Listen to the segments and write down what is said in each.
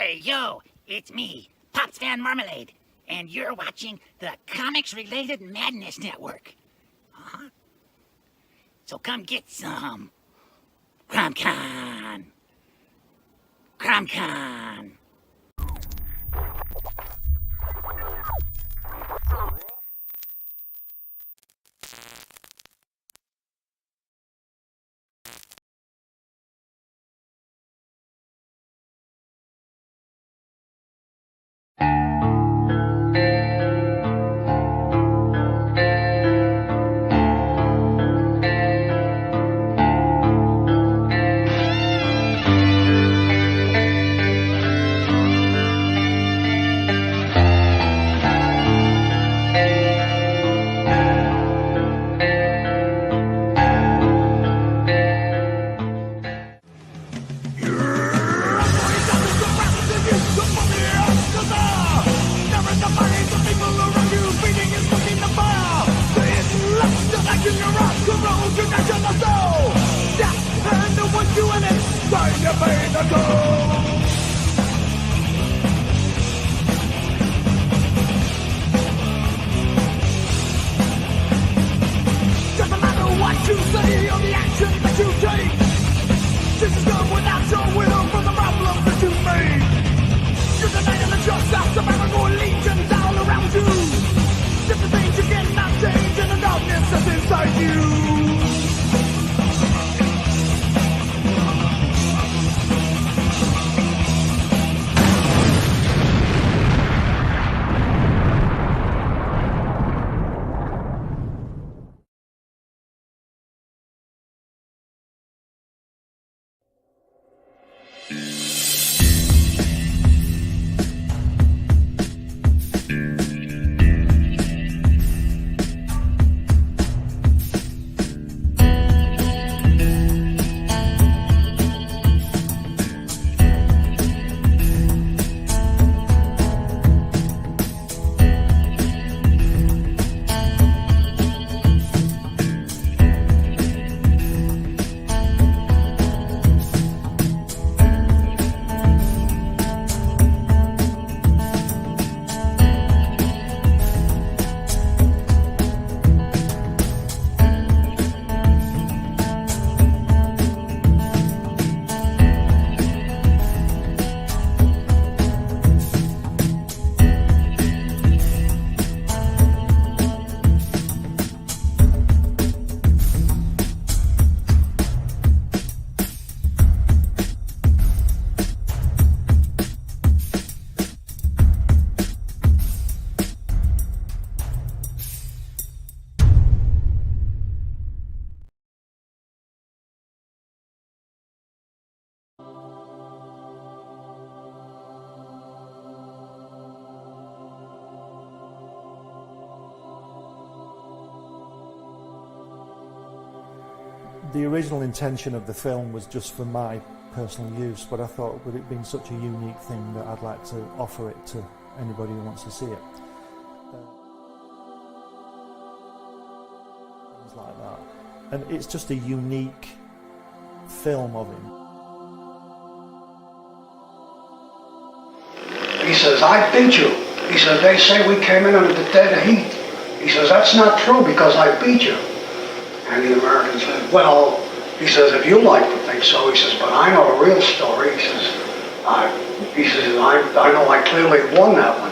Hey, yo, it's me, Pops Van Marmalade, and you're watching the Comics-Related Madness Network. So come get some. CromCon. CromCon. The original intention of the film was just for my personal use, but I thought with it being such a unique thing that I'd like to offer it to anybody who wants to see it. Things like that. And it's just a unique film of him. He says, I beat you. He says, they say we came in under the dead heat. He says, that's not true because I beat you. And the American said, well, he says, if you like to think so, he says, but I know the real story. He says, I know I clearly won that one.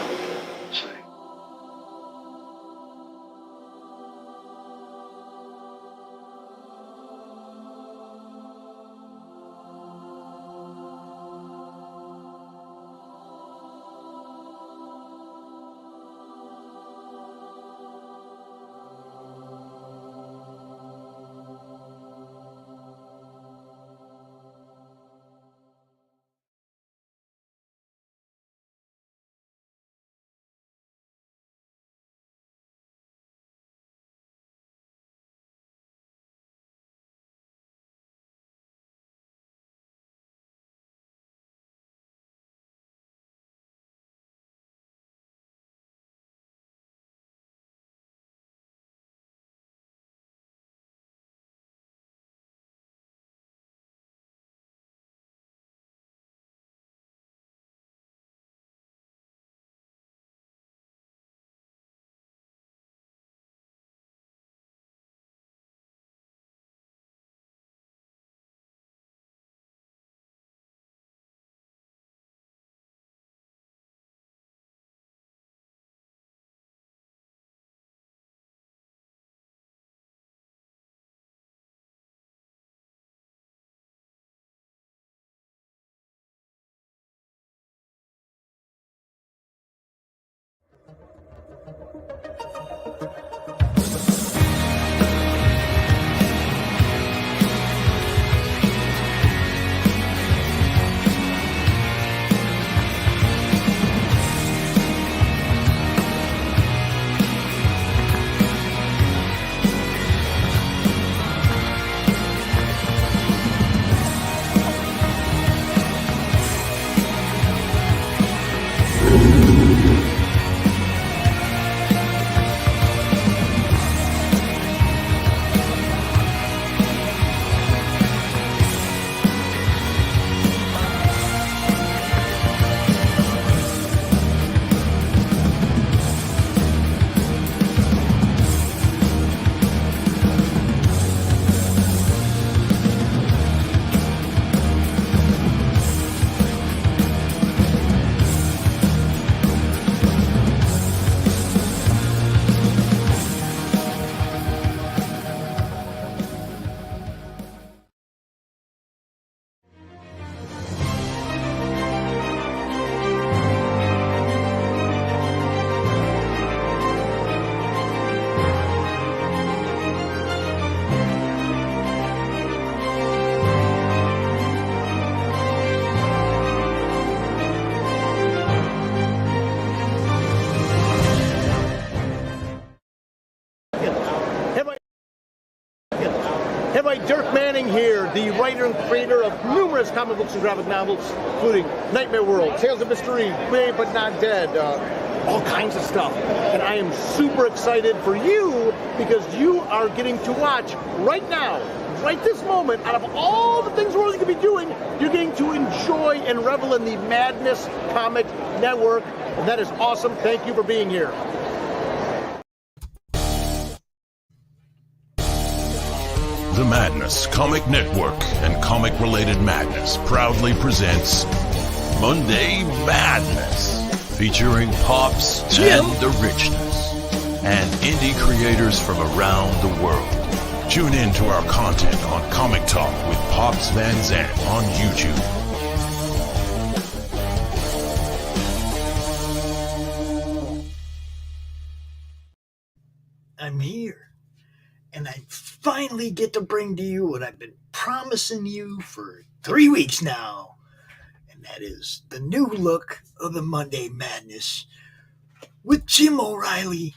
Heavyweight Dirk Manning here, the writer and creator of numerous comic books and graphic novels, including Nightmare World, Tales of Mystery, Brave But Not Dead, all kinds of stuff. And I am super excited for you because you are getting to watch right now, right this moment, out of all the things we're only going to be doing, you're getting to enjoy and revel in the Madness Comic Network. And that is awesome. Thank you for being here. The Madness Comic Network and Comic-Related Madness proudly presents Monday Madness, featuring Pops and the Richness, and indie creators from around the world. Tune in to our content on Comic Talk with Pops Van Zandt on YouTube. I'm here. And I finally get to bring to you what I've been promising you for 3 weeks now. And that is the new look of the Monday Madness with Jim O'Reilly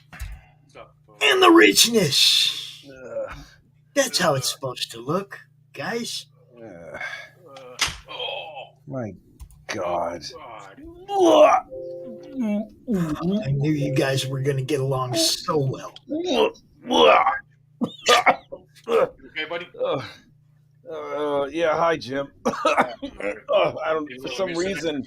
and the Richness. That's how it's supposed to look, guys. My God. I knew you guys were going to get along so well. Okay, buddy? Yeah, hi, Jim. I don't, for some reason,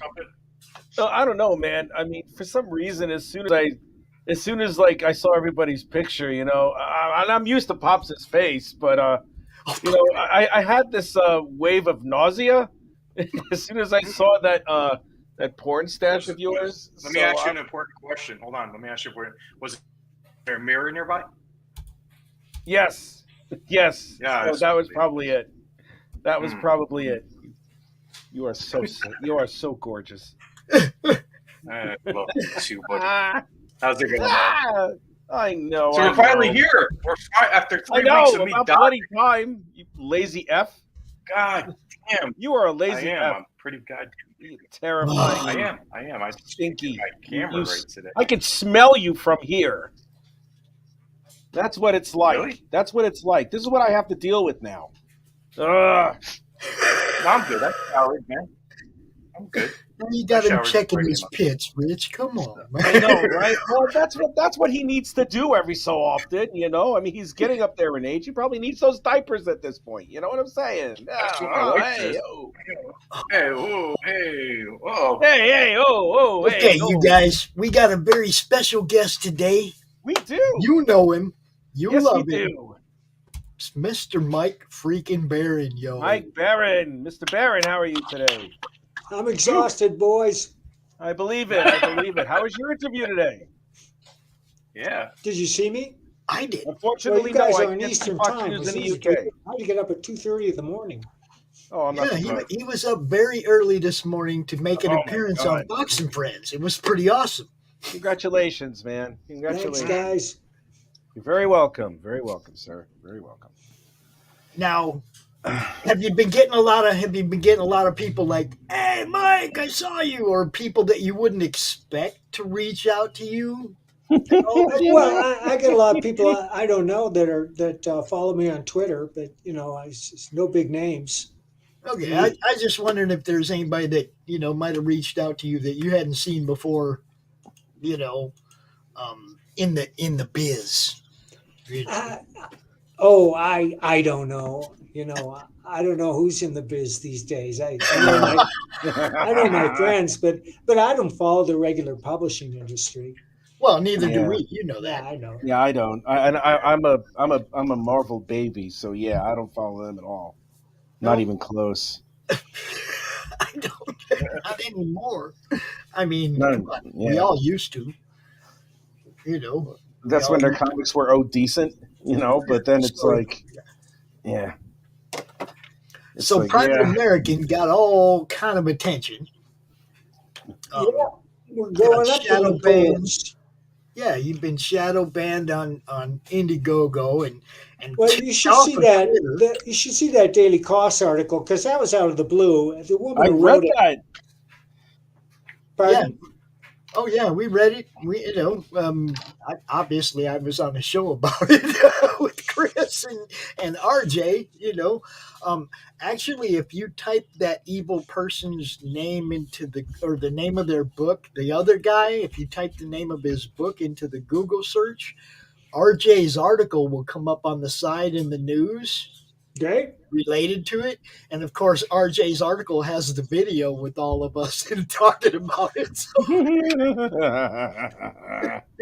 I don't know, man. I mean, for some reason, as soon as like I saw everybody's picture, and I'm used to Pops' face, but I had this wave of nausea as soon as I saw that porn stash of yours. Let me ask you an important question. Hold on. Let me ask you. Was there a mirror nearby? Yes. Yeah. So that was probably it. That was probably it. You are so gorgeous. Love you too, buddy. How's it going? I know. So we're finally here. We're after 3 weeks of me dying. Time, you lazy F. God damn. You are a lazy F. I'm pretty goddamn terrifying. I am. I stinky. My camera right today. I can smell you from here. That's what it's like. Really? That's what it's like. This is what I have to deal with now. No, I'm good. That's solid, man. I'm good. You got him checking his pits, Rich. Come on, man. I know, right? Well, that's what he needs to do every so often, I mean, he's getting up there in age. He probably needs those diapers at this point. You know what I'm saying? Hey, You guys, we got a very special guest today. We do. You know him. You love him. Do. It's Mr. Mike freaking Baron, yo. Mike Baron. Mr. Baron, how are you today? I'm exhausted, boys. I believe it. How was your interview today? Yeah. Did you see me? I did. Unfortunately, well, you guys no. are in Eastern time. In the UK. I had to get up at 2:30 in the morning. Oh, I'm not. Yeah, he was up very early this morning to make an appearance on Fox and Friends. It was pretty awesome. Congratulations, man. Congratulations. Thanks, guys. You're very welcome. Very welcome, sir. Very welcome. Now, have you been getting a lot of people like, "Hey, Mike, I saw you," or people that you wouldn't expect to reach out to you? Well, I get a lot of people I don't know that follow me on Twitter, but it's no big names. Okay, I just wondered if there's anybody that might have reached out to you that you hadn't seen before, in the biz. I don't know. I don't know who's in the biz these days. I know my friends, but I don't follow the regular publishing industry. Well, neither do we. You know that. Yeah, I know. Yeah, I don't. I'm a Marvel baby, so yeah, I don't follow them at all. Not even close. I don't. Not anymore. I mean, we all used to. That's when their comics were decent, But then it's like, yeah. It's so like, Private American got all kind of attention. We're going up shadow to the bands. Yeah, you've been shadow banned on Indiegogo and well, you should see that. You should see that Daily Cost article because that was out of the blue. The woman I who read wrote that. Pardon? Oh yeah, we read it. Obviously I was on a show about it with Chris and RJ. Actually, if you type that evil person's name into the name of their book, the other guy, if you type the name of his book into the Google search, RJ's article will come up on the side in the news. Okay. Related to it, and of course RJ's article has the video with all of us talking about it. So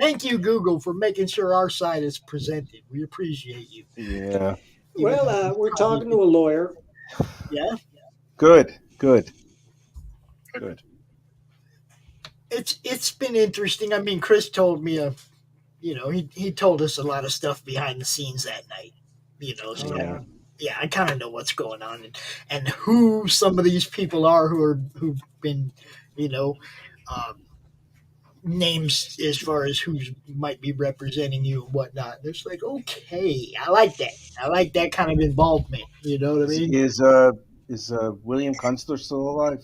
thank you, Google, for making sure our side is presented. We appreciate you. Yeah. Well, we're talking to a lawyer. Yeah. Good. It's been interesting. I mean, Chris told me he told us a lot of stuff behind the scenes that night. So yeah, I kind of know what's going on and who some of these people are who've been, names as far as who might be representing you and whatnot. And it's like, okay, I like that. I like that kind of involvement. You know what I mean? Is William Kunstler still alive?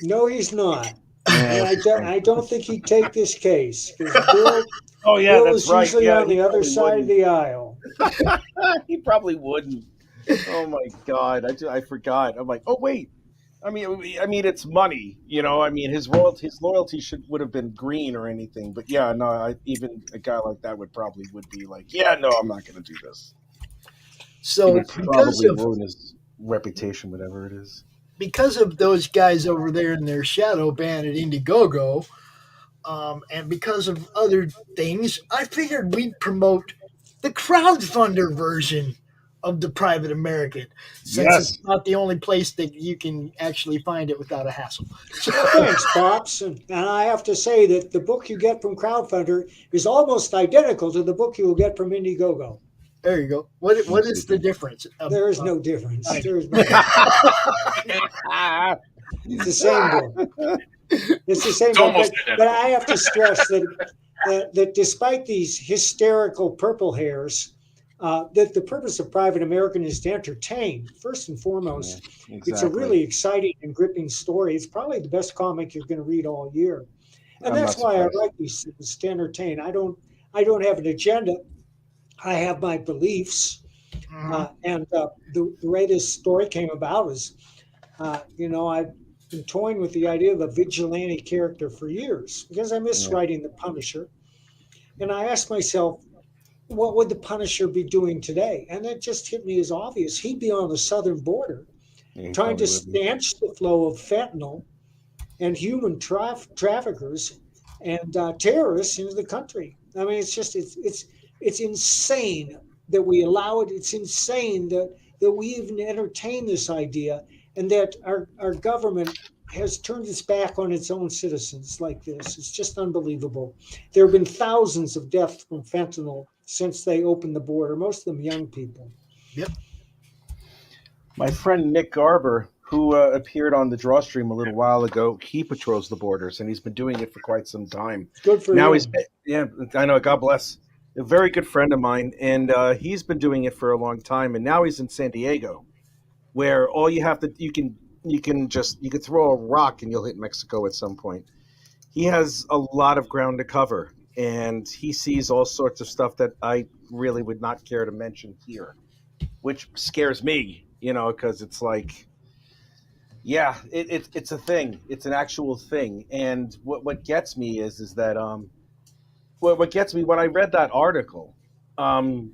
No, he's not. And I don't think he'd take this case. Bill, oh yeah, Bill that's is right. usually Yeah, on the other side of the aisle. He probably wouldn't. Oh my God, I forgot. I'm like, oh wait. I mean, it's money, I mean, his loyalty would have been green or anything. But yeah, no, even a guy like that would be like, yeah, no, I'm not going to do this. So he would probably ruin his reputation, whatever it is. Because of those guys over there in their shadow band at Indiegogo, and because of other things, I figured we'd promote the crowdfunder version of the Private American, since it's not the only place that you can actually find it without a hassle. Thanks, Pops. And I have to say that the book you get from Crowdfunder is almost identical to the book you will get from Indiegogo. There you go. What is the difference? There is no difference. There is no It's the same book. It's the same book. But I have to stress that despite these hysterical purple hairs, that the purpose of Private American is to entertain, first and foremost. Yeah, exactly. It's a really exciting and gripping story. It's probably the best comic you're going to read all year. And that's why I write these things, to entertain. I don't have an agenda. I have my beliefs. And the way this story came about is, I've been toying with the idea of a vigilante character for years because I miss writing The Punisher. And I asked myself, what would the Punisher be doing today? And it just hit me as obvious. He'd be on the southern border trying to stanch the flow of fentanyl and human traffickers and terrorists into the country. I mean, it's insane that we allow it. It's insane that we even entertain this idea and that our government has turned its back on its own citizens like this. It's just unbelievable. There have been thousands of deaths from fentanyl since they opened the border, most of them young people. Yep. My friend Nick Garber, who appeared on the Drawstream a little while ago, he patrols the borders, and he's been doing it for quite some time. Good for him. I know, God bless. A very good friend of mine, and he's been doing it for a long time, and now he's in San Diego, where all you have to, you can throw a rock and you'll hit Mexico at some point. He has a lot of ground to cover. And he sees all sorts of stuff that I really would not care to mention here, which scares me, because it's like, yeah, it's a thing. It's an actual thing. And what gets me is that what gets me when I read that article, as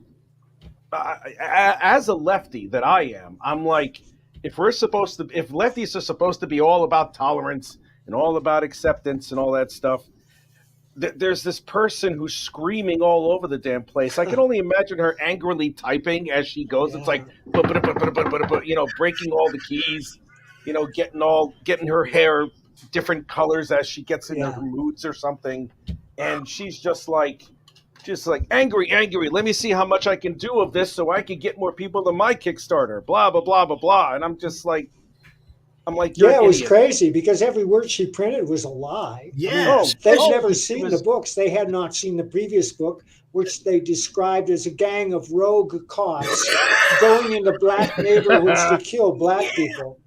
a lefty that I am, I'm like, if lefties are supposed to be all about tolerance and all about acceptance and all that stuff, there's this person who's screaming all over the damn place. I can only imagine her angrily typing as she goes. Yeah. It's like, breaking all the keys, getting her hair different colors as she gets into her moods or something. And she's just like angry. Let me see how much I can do of this so I can get more people to my Kickstarter, blah, blah, blah, blah, blah. And I'm like, yeah, it was crazy because every word she printed was a lie. Yeah. They've never seen the books. They had not seen the previous book, which they described as a gang of rogue cops going into black neighborhoods to kill black people.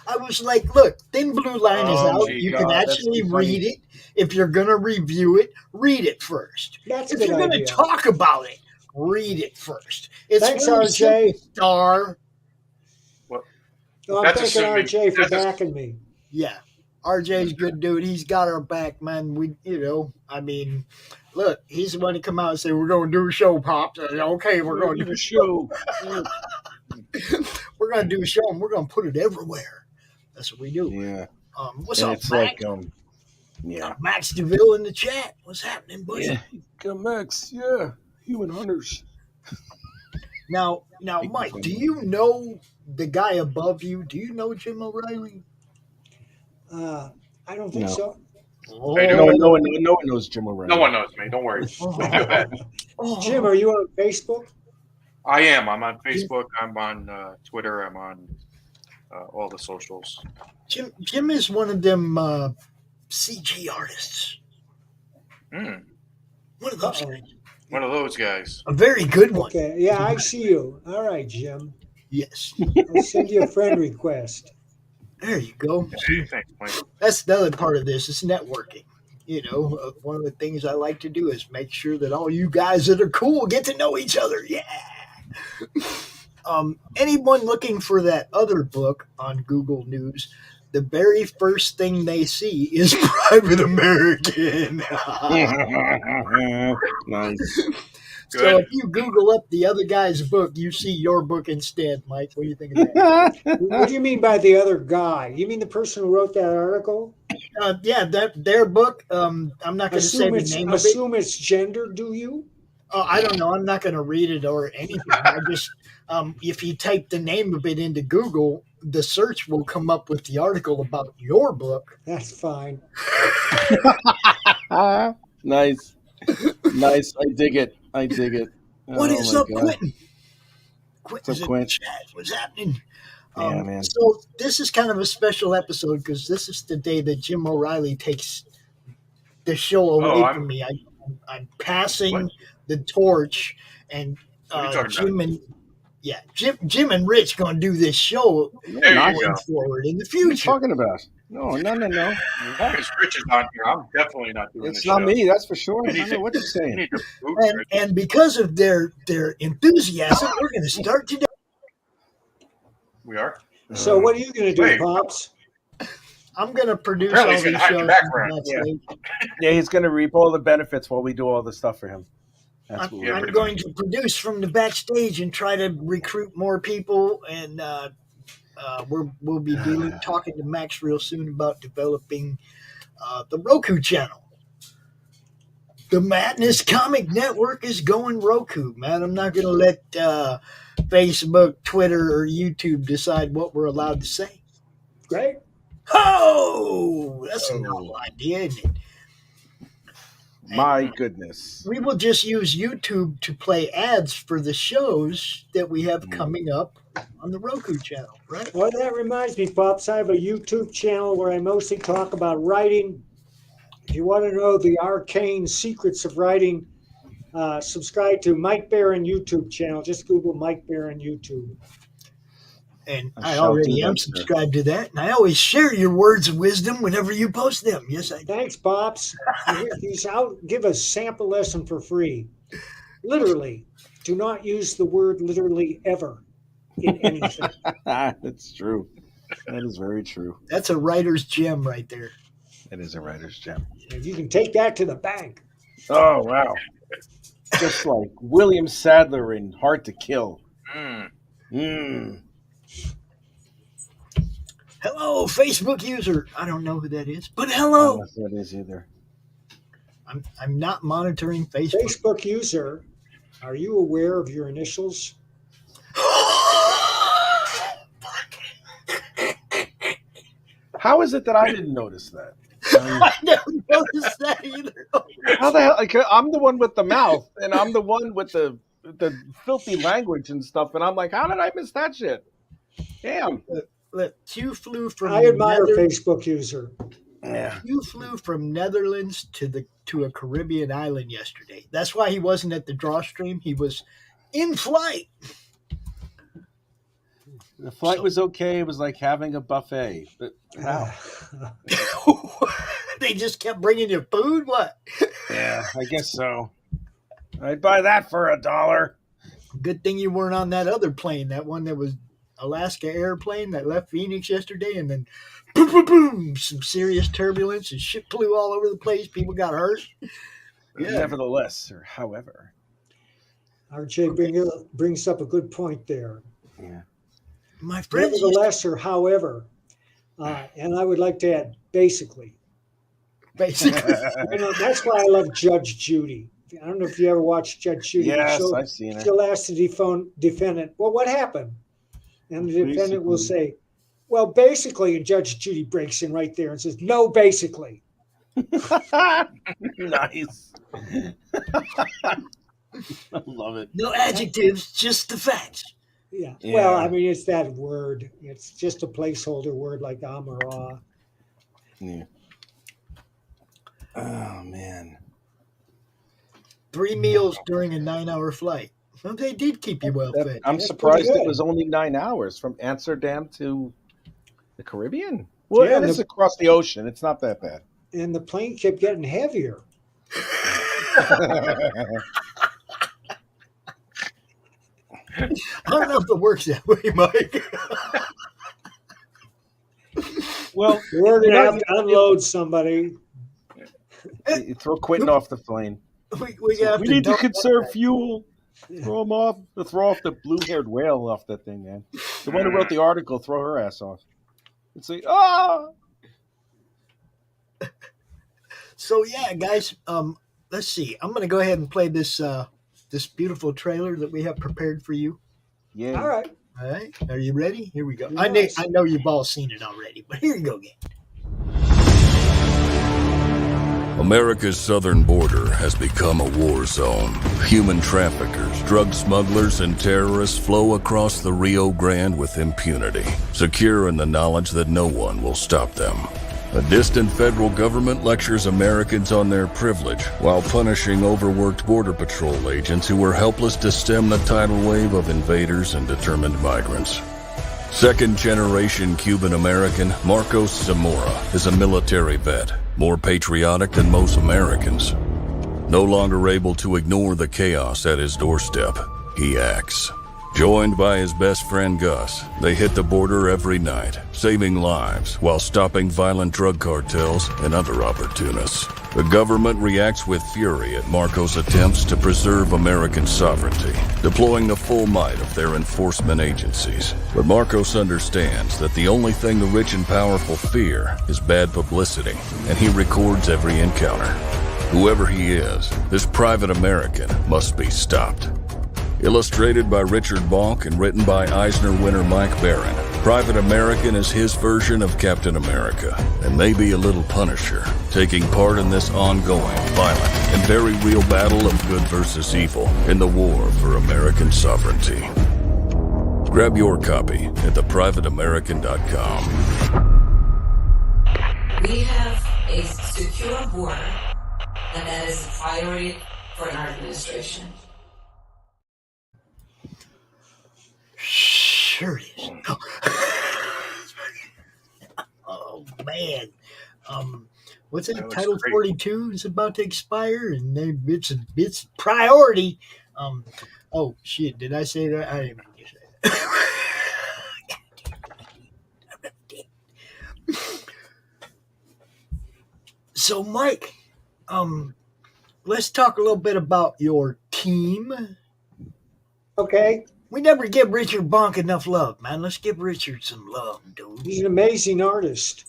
I was like, look, Thin Blue Line is out. You can actually read it. if you're going to review it, read it first. That's a if good you're going to idea. talk about it, read it first. It's Thanks, really RJ. simple, Star. Oh, I'm That's thanking assuming- RJ for that's backing me. Yeah. RJ's a good dude. He's got our back, man. Look, he's the one to come out and say, we're going to do a show, Pops. Okay, we're going to do a show. We're going to do a show, and we're going to put it everywhere. That's what we do. Yeah. What's And up, it's Max? like, yeah. Max DeVille in the chat. What's happening, buddy? Yeah. Come Max, yeah. Human hunters. Now, Mike, do you know the guy above you? Do you know Jim O'Reilly? I don't think No. so. Oh, No one knows Jim O'Reilly. No one knows me. Don't worry. Don't feel bad. Jim, are you on Facebook? I am. I'm on Facebook. I'm on Twitter. I'm on all the socials. Jim is one of them CG artists. Mm, One of those Uh-oh. guys. one of those guys. A very good one. Okay, yeah, I see you. All right, Jim. Yes. I'll send you a friend request. There you go. Hey, thanks, Mike. That's the other part of this. It's networking. One of the things I like to do is make sure that all you guys that are cool get to know each other. Yeah. Anyone looking for that other book on Google News, the very first thing they see is Private American. Nice. So Good. if you Google up the other guy's book, you see your book instead, Mike. What do you think of that? What do you mean by the other guy? You mean the person who wrote that article? Yeah, their book. I'm not going to say the name of it. Assume it's gender, do you? I don't know. I'm not going to read it or anything. I just, if you type the name of it into Google, the search will come up with the article about your book. That's fine. Nice. Nice. I dig it. What is my up, God. Quentin? What's up, Quentin's in the Quint? chat. What's happening? Yeah, man. So this is kind of a special episode because this is the day that Jim O'Reilly takes the show away from me. I'm passing the torch, and What are you talking about? Jim and Rich going to do this show There you going go. forward in the What are you future. talking about? No. Because Rich is on here, I'm definitely not doing It's the not show. me, that's for sure. You I need don't know to- what you're You saying. need to boot Rich. And because of their enthusiasm, we're going to start today. We are? So what are you going to do, Wait. Pops? I'm going to produce Apparently all he's these gonna hide shows. the background. Backstage. Yeah, he's going to reap all the benefits while we do all the stuff for him. That's what we're I'm pretty going to produce from the backstage and try to recruit more people, and we'll be talking to Max real soon about developing the Roku channel. The Madness Comic Network is going Roku, man. I'm not going to let Facebook, Twitter, or YouTube decide what we're allowed to say. Great. Oh, that's a novel idea, isn't it? My goodness. We will just use YouTube to play ads for the shows that we have coming up on the Roku channel, right? Well, that reminds me, Pops, I have a YouTube channel where I mostly talk about writing. If you want to know the arcane secrets of writing, subscribe to Mike Barron YouTube channel. Just Google Mike Barron YouTube. And I I shall already do am that, sir. subscribed to that, and I always share your words of wisdom whenever you post them. Yes, I do. Thanks, Pops. I'll give a sample lesson for free. Literally, do not use the word literally ever in anything. That's true. That is very true. That's a writer's gem right there. It is a writer's gem. If you can take that to the bank. Oh, wow. Just like William Sadler in Hard to Kill. Hello, Facebook user. I don't know who that is, but I hello. don't know who that is either. I'm not monitoring Facebook. Facebook user, are you aware of your initials? How is it that I didn't notice that? I never noticed that either. How the hell? Like, I'm the one with the mouth, and I'm the one with the filthy language and stuff, and I'm like, how did I miss that shit? Damn. Look, Q flew from I admire Facebook user. Yeah. Q flew from Netherlands to a Caribbean island yesterday. That's why he wasn't at the drawstream. He was in flight. The flight was okay. It was like having a buffet. But how? They just kept bringing you food? What? Yeah, I guess so. I'd buy that for $1. Good thing you weren't on that other plane, that one that was Alaska airplane that left Phoenix yesterday, and then boom, boom, boom, some serious turbulence and shit flew all over the place. People got hurt. Yeah. Nevertheless, or however. RJ brings up a good point there. Yeah. My friend. Nevertheless, or however, and I would like to add, basically. Basically. That's why I love Judge Judy. I don't know if you ever watched Judge Judy. Yes, I've seen it. She'll ask the defendant, well, what happened? And the defendant will say, well, basically, and Judge Judy breaks in right there and says, no, basically. Nice. I love it. No adjectives, just the facts. Yeah. Well, I mean, it's that word. It's just a placeholder word like am or ah. Yeah. Oh, man. 3 meals during a 9-hour flight. Well, they did keep you well fed. I'm surprised it was only 9 hours from Amsterdam to the Caribbean. Well, yeah, it's across the ocean. It's not that bad. And the plane kept getting heavier. I don't know if it works that way, Mike. Well, we're going to have to unload somebody. You throw Quentin off the plane. We need to conserve fuel. Throw him off. Throw off the blue-haired whale off that thing, man. The one who wrote the article, throw her ass off. And say, So yeah, guys. Let's see. I'm going to go ahead and play this this beautiful trailer that we have prepared for you. Yeah. All right. All right. Are you ready? Here we go. Yes. I know you've all seen it already, but here you go again. America's southern border has become a war zone. Human traffickers, drug smugglers, and terrorists flow across the Rio Grande with impunity, secure in the knowledge that no one will stop them. A distant federal government lectures Americans on their privilege while punishing overworked Border Patrol agents who were helpless to stem the tidal wave of invaders and determined migrants. Second-generation Cuban-American Marcos Zamora is a military vet, more patriotic than most Americans. No longer able to ignore the chaos at his doorstep, he acts. Joined by his best friend Gus, they hit the border every night, saving lives while stopping violent drug cartels and other opportunists. The government reacts with fury at Marcos' attempts to preserve American sovereignty, deploying the full might of their enforcement agencies. But Marcos understands that the only thing the rich and powerful fear is bad publicity, and he records every encounter. Whoever he is, this private American must be stopped. Illustrated by Richard Bonk and written by Eisner winner Mike Barron, Private American is his version of Captain America, and maybe a little Punisher, taking part in this ongoing, violent, and very real battle of good versus evil in the war for American sovereignty. Grab your copy at theprivateamerican.com. We have a secure border, and that is a priority for our administration. Sure is. Oh man. What's that? Title 42 is about to expire, and it's priority. Oh shit! Did I say that? I didn't mean to say that. So, Mike, let's talk a little bit about your team. Okay. We never give Richard Bonk enough love, man. Let's give Richard some love, dude. He's an amazing artist.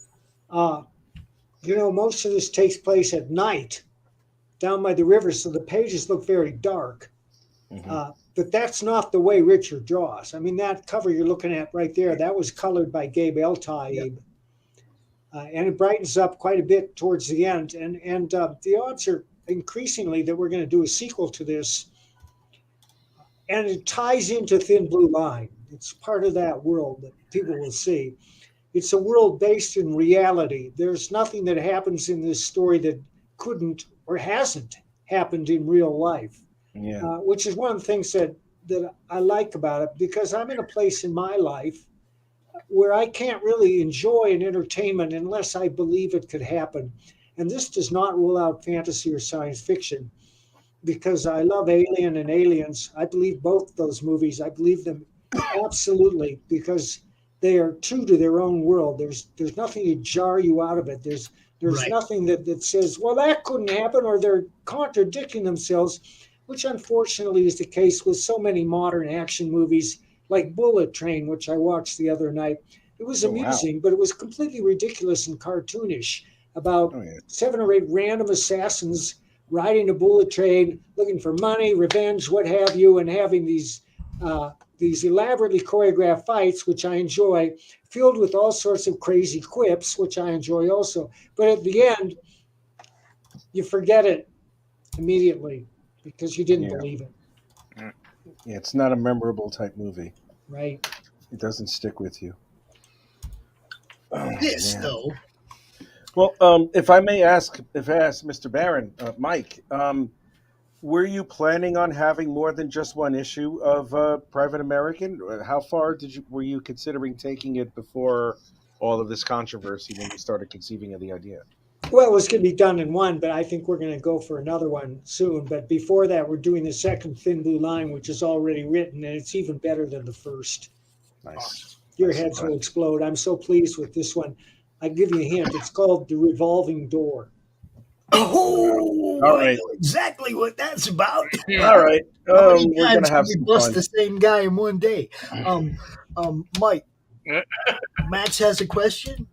Most of this takes place at night down by the river, so the pages look very dark. Mm-hmm. But that's not the way Richard draws. I mean, that cover you're looking at right there, that was colored by Gabe Eltaib. Yep. And it brightens up quite a bit towards the end. And the odds are increasingly that we're going to do a sequel to this. And it ties into Thin Blue Line. It's part of that world that people will see. It's a world based in reality. There's nothing that happens in this story that couldn't or hasn't happened in real life, which is one of the things that I like about it, because I'm in a place in my life where I can't really enjoy an entertainment unless I believe it could happen. And this does not rule out fantasy or science fiction, because I love Alien and Aliens. I believe both those movies. I believe them absolutely, because they are true to their own world. There's nothing to jar you out of it. There's Right. nothing that says, well, that couldn't happen, or they're contradicting themselves, which unfortunately is the case with so many modern action movies like Bullet Train, which I watched the other night. It was amusing, but it was completely ridiculous and cartoonish about 7 or 8 random assassins riding a bullet train, looking for money, revenge, what have you, and having these elaborately choreographed fights, which I enjoy, filled with all sorts of crazy quips, which I enjoy also. But at the end, you forget it immediately because you didn't believe it. Yeah, it's not a memorable type movie. Right. It doesn't stick with you. This, though. Well, if I ask Mr. Baron, Mike, were you planning on having more than just one issue of Private American? How far were you considering taking it before all of this controversy when you started conceiving of the idea? Well, it was going to be done in one, but I think we're going to go for another one soon. But before that, we're doing the second Thin Blue Line, which is already written, and it's even better than the first. Nice. Your heads will explode. I'm so pleased with this one. I give you a hint. It's called The Revolving Door. Oh, all I right. know exactly what that's about. All right. How many we're times gonna have can some we bust fun. the same guy in one day? Mike, Max has a question,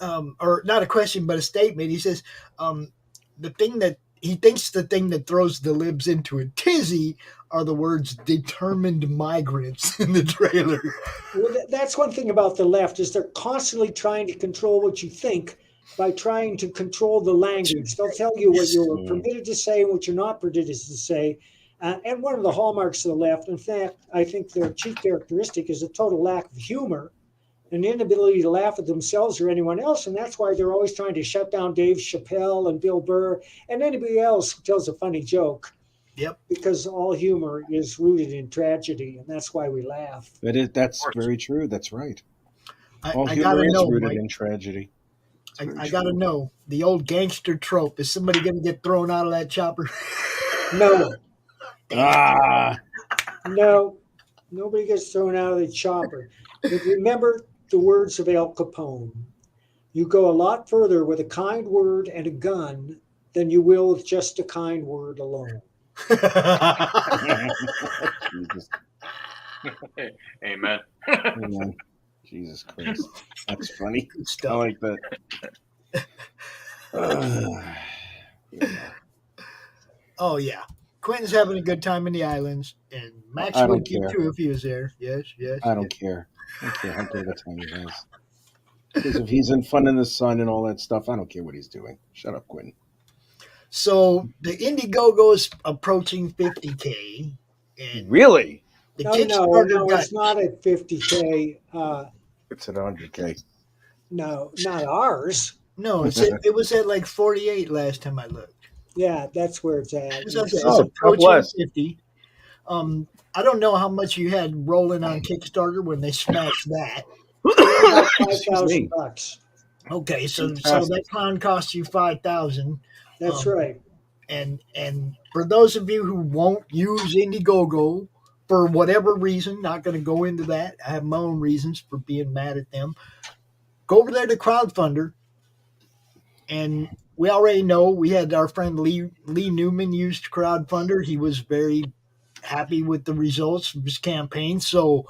or not a question, but a statement. He says, the thing that throws the libs into a tizzy are the words "determined migrants" in the trailer. Well, that's one thing about the left, is they're constantly trying to control what you think by trying to control the language. They'll tell you what you're permitted to say and what you're not permitted to say. And one of the hallmarks of the left, in fact, I think their chief characteristic is a total lack of humor, an inability to laugh at themselves or anyone else. And that's why they're always trying to shut down Dave Chappelle and Bill Burr and anybody else who tells a funny joke. Yep. Because all humor is rooted in tragedy, and that's why we laugh. That's very true. That's right. All I humor gotta is know, rooted Mike. in tragedy. I got to know, the old gangster trope, is somebody going to get thrown out of that chopper? No. No, nobody gets thrown out of the chopper. But remember the words of Al Capone. You go a lot further with a kind word and a gun than you will with just a kind word alone. Amen. Amen. Jesus Christ. That's funny. I like that. Oh, yeah. Quentin's having a good time in the islands, and Max I don't would be care. too if he was there. Yes. I don't care. I don't care how good a time he has. Because if he's in fun in the sun and all that stuff, I don't care what he's doing. Shut up, Quentin. So the Indiegogo is approaching 50K. And Really? The No, Kickstarter got... it's not at 50K. It's at 100K. No, not ours. No, it was at like 48 last time I looked. Yeah, that's where it's at. It's approaching 50. I don't know how much you had rolling on Kickstarter when they smashed that. $5,000. Okay, so that clown cost you $5,000. That's right. And for those of you who won't use Indiegogo for whatever reason, not going to go into that. I have my own reasons for being mad at them. Go over there to Crowdfunder, and we already know we had our friend Lee Newman used Crowdfunder. He was very happy with the results of his campaign. So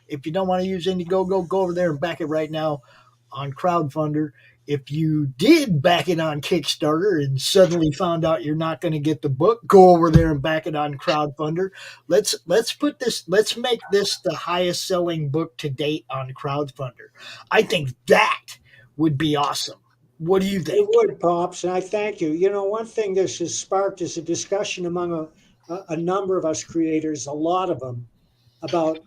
if you don't want to use Indiegogo, go over there and back it right now on Crowdfunder. If you did back it on Kickstarter and suddenly found out you're not going to get the book, go over there and back it on Crowdfunder. Let's make this the highest selling book to date on Crowdfunder. I think that would be awesome. What do you think? It would, Pops, and I thank you. You know, one thing this has sparked is a discussion among a number of us creators, a lot of them, about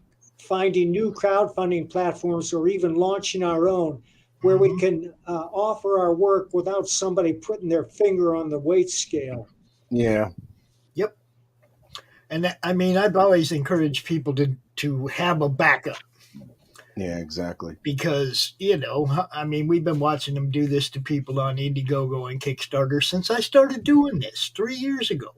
finding new crowdfunding platforms or even launching our own, where we can offer our work without somebody putting their finger on the weight scale. Yeah. Yep. And I've always encouraged people to have a backup. Yeah, exactly. Because, I mean, we've been watching them do this to people on Indiegogo and Kickstarter since I started doing this 3 years ago.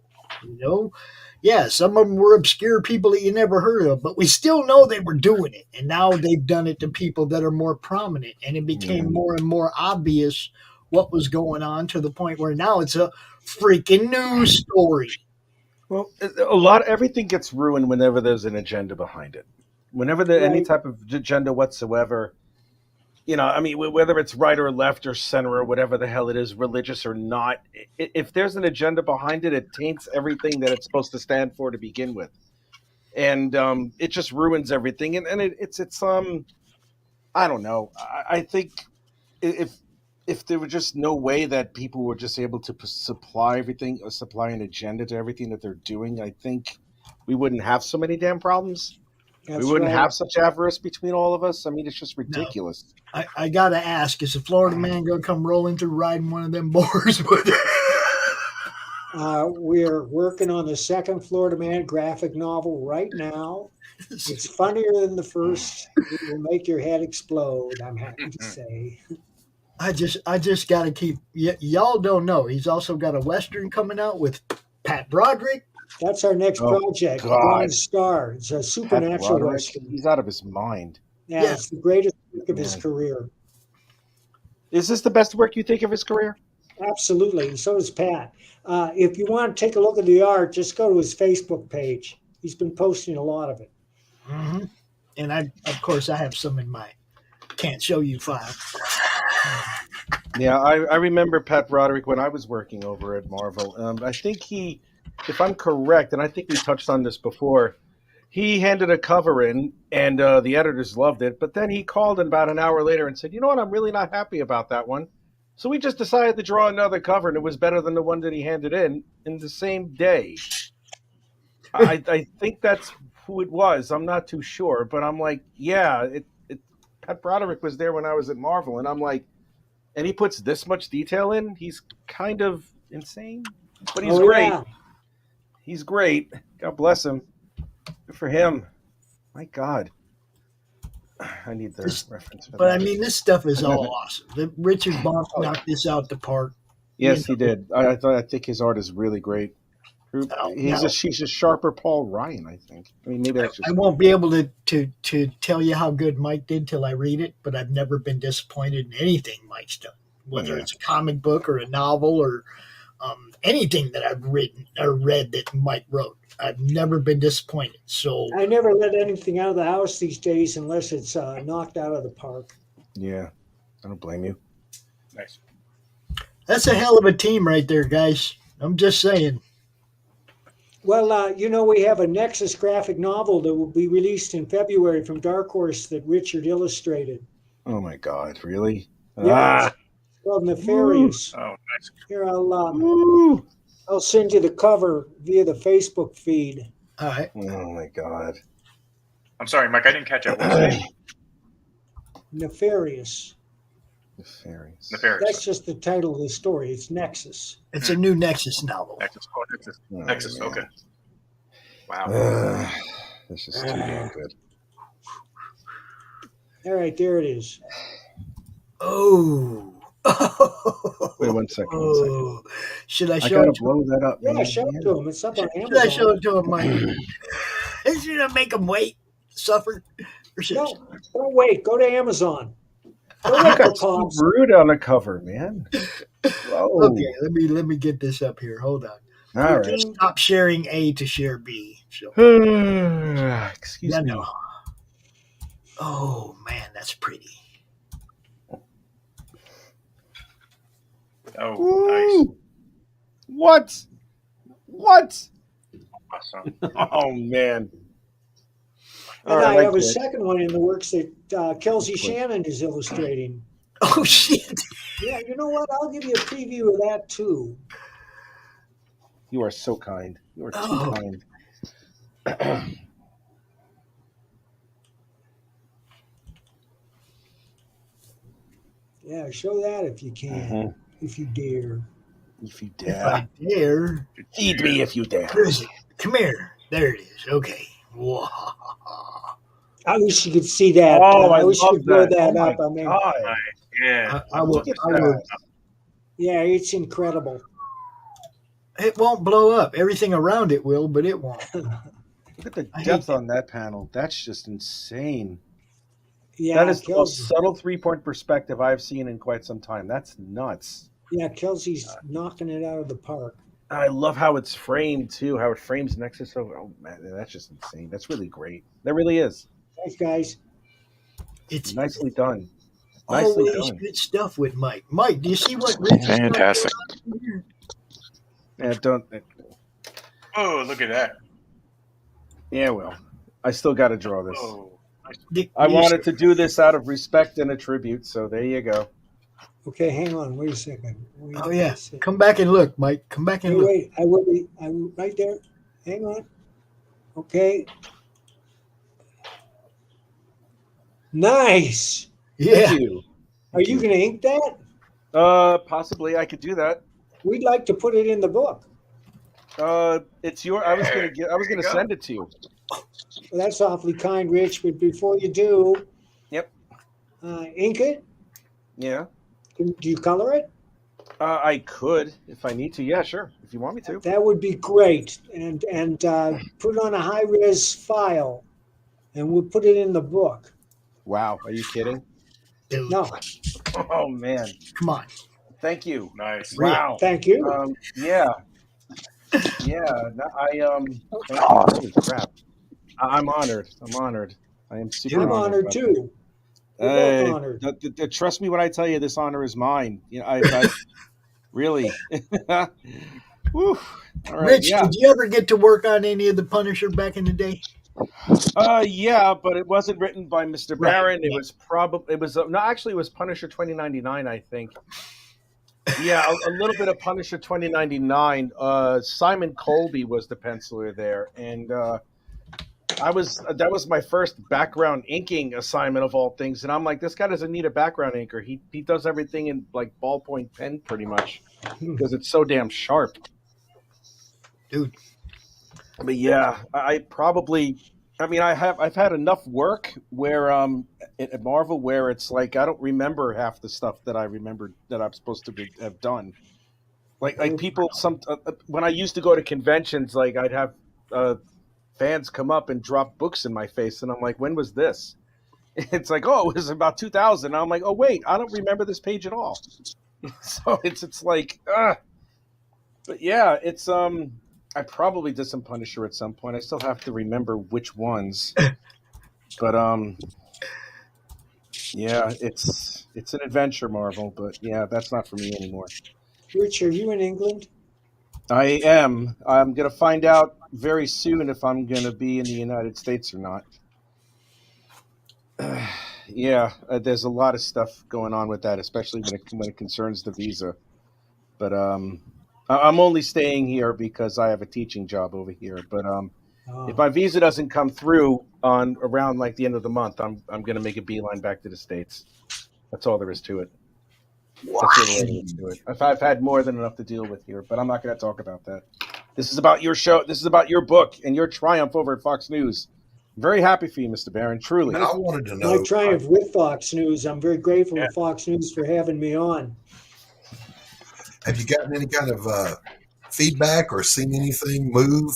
Yeah, some of them were obscure people that you never heard of, but we still know they were doing it. And now they've done it to people that are more prominent. And it became more and more obvious what was going on, to the point where now it's a freaking news story. Well, everything gets ruined whenever there's an agenda behind it. Whenever there's any type of agenda whatsoever, I mean, whether it's right or left or center or whatever the hell it is, religious or not, if there's an agenda behind it, it taints everything that it's supposed to stand for to begin with. And it just ruins everything. And it's I don't know. I think if there were just no way that people were just able to supply an agenda to everything that they're doing, I think we wouldn't have so many damn problems. We wouldn't have such avarice between all of us. I mean, it's just ridiculous. No. I got to ask, is the Florida man going to come rolling through riding one of them boars with it? We're working on the second Florida Man graphic novel right now. It's funnier than the first. It will make your head explode, I'm happy to say. I just got to keep... y'all don't know. He's also got a Western coming out with Pat Broderick. That's our next project, Blind Star. It's a supernatural Western. He's out of his mind. Yeah, it's the greatest work of his career. Is this the best work you think of his career? Absolutely. So is Pat. If you want to take a look at the art, just go to his Facebook page. He's been posting a lot of it. Mm-hmm. And of course, I have some in my can't show you file. Yeah, I remember Pat Broderick when I was working over at Marvel. I think if I'm correct, and I think we touched on this before, he handed a cover in, and the editors loved it. But then he called in about an hour later and said, "You know what? I'm really not happy about that one." So we just decided to draw another cover, and it was better than the one that he handed in the same day. I think that's who it was. I'm not too sure, but I'm like, yeah, Pat Broderick was there when I was at Marvel, and I'm like, and he puts this much detail in. He's kind of insane, but he's great. Yeah. He's great. God bless him. Good for him. My God. I need the reference for that. But I mean, this stuff is all awesome. Richard Bonk knocked this out the park. Yes, he did. I think his art is really great. He's a sharper Paul Ryan, I think. I mean, maybe that's just... I won't be able to tell you how good Mike did till I read it, but I've never been disappointed in anything Mike's done, whether it's a comic book or a novel or anything that I've written or read that Mike wrote. I've never been disappointed. So I never let anything out of the house these days unless it's knocked out of the park. Yeah, I don't blame you. Nice. That's a hell of a team right there, guys. I'm just saying. Well, we have a Nexus graphic novel that will be released in February from Dark Horse that Richard illustrated. Oh my God, really? Yeah, it's called Nefarious. Oh, nice. Here, I'll send you the cover via the Facebook feed. All right. Oh my God. I'm sorry, Mike. I didn't catch it. What's the name? Nefarious. That's just the title of the story. It's Nexus. It's a new Nexus novel. Nexus. Oh, Nexus. Man. Okay. Wow. This is too damn good. All right, there it is. Oh. Wait 1 second. Should I show it to blow that up? Yeah, show it to him. It's up on Amazon. Should I show it to him, Mike? Should I make him wait? Suffer? Or don't wait. Go to Amazon. You got some brood on the cover, man. Whoa. Okay, let me get this up here. Hold on. All right. Stop sharing A to share B. So. Excuse me. No. Oh man, that's pretty. Oh, nice. What? Awesome. Oh man. And I have a second one in the works that Kelsey Shannon is illustrating. Oh, shit. Yeah, you know what? I'll give you a preview of that, too. You are so kind. You are too kind. Yeah, show that if you can. If you dare. If you dare. If I dare. Feed me if you dare. Where is it? Come here. There it is. Okay. Whoa. I wish you could see that. Oh, I wish you love could blow that. that Oh up. my I mean, God. Yeah. I will. Look at that. yeah, it's incredible. It won't blow up. Everything around it will, but it won't. Look at the I hate depth that. on that panel. That's just insane. Yeah, That is the most Kelsey. subtle 3-point perspective I've seen in quite some time. That's nuts. Yeah, Kelsey's knocking it out of the park. I love how it's framed too. How it frames next to so. Oh man, that's just insane. That's really great. That really is. Thanks, guys. It's Nicely done. Nicely always done. good stuff with Mike. Mike, do you see what Rich has got Fantastic. going on here? Yeah, don't. Oh, look at that. Yeah, well, I still got to draw this. Oh, I wanted to do this out of respect and a tribute, so there you go. Okay, hang on. Wait a second. Oh yeah, come back and look, Mike. Come back and look. Wait, I will be. I'm right there. Hang on. Okay. Nice. Yeah. Thank you. Are you going to ink that? Possibly I could do that. We'd like to put it in the book. It's your. I was gonna send it to you. Well, that's awfully kind, Rich. But before you do, Yep. Ink it. Yeah. Do you color it? I could if I need to. Yeah, sure. If you want me to. That would be great. And put it on a high res file, and we'll put it in the book. Wow. Are you kidding? Dude. No. Oh man. Come on. Thank you. nice. Wow. Thank you. Yeah. Yeah. Thank you. Holy crap. I'm honored. I'm honored. I am super I'm honored about too. We're both honored. Trust me when I tell you this honor is mine. You know, I really. Whew. All right, Rich, yeah. did you ever get to work on any of the Punisher back in the day? Yeah, but it wasn't written by Mr. Right, Baron. yeah. It was probably it was Punisher 2099, I think. Yeah, a little bit of Punisher 2099. Simon Colby was the penciler there, and that was my first background inking assignment of all things. And I'm like, this guy doesn't need a background inker. He does everything in like ballpoint pen pretty much because it's so damn sharp. Dude. But yeah, I've had enough work where at Marvel where it's like I don't remember half the stuff that I remembered that I'm supposed to have done. Like people when I used to go to conventions, like I'd have fans come up and drop books in my face, and I'm like, when was this? It's like, oh, it was about 2000. And I'm like, oh wait, I don't remember this page at all. So it's like, but yeah, it's I probably did some Punisher at some point. I still have to remember which ones. But yeah, it's an adventure, Marvel, but yeah, that's not for me anymore. Rich, are you in England? I am. I'm going to find out very soon if I'm going to be in the United States or not. Yeah, there's a lot of stuff going on with that, especially when it concerns the visa. But I'm only staying here because I have a teaching job over here. But if my visa doesn't come through on around like the end of the month, I'm going to make a beeline back to the States. That's all there is to it. That's all there is to it. I've had more than enough to deal with here, but I'm not going to talk about that. This is about your show. This is about your book and your triumph over at Fox News. I'm very happy for you, Mr. Barron. Truly. I wanted to know. My triumph with Fox News. I'm very grateful to Fox News for having me on. Have you gotten any kind of feedback or seen anything move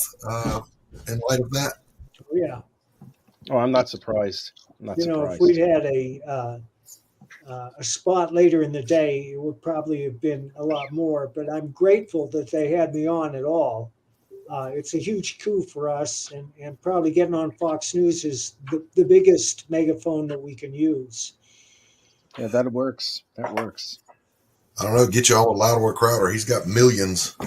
in light of that? Yeah. Oh, I'm not surprised. If we'd had a spot later in the day, it would probably have been a lot more. But I'm grateful that they had me on at all. It's a huge coup for us, and probably getting on Fox News is the biggest megaphone that we can use. Yeah, that works. That works. I don't know. Get you on with Louder Crowder. He's got millions.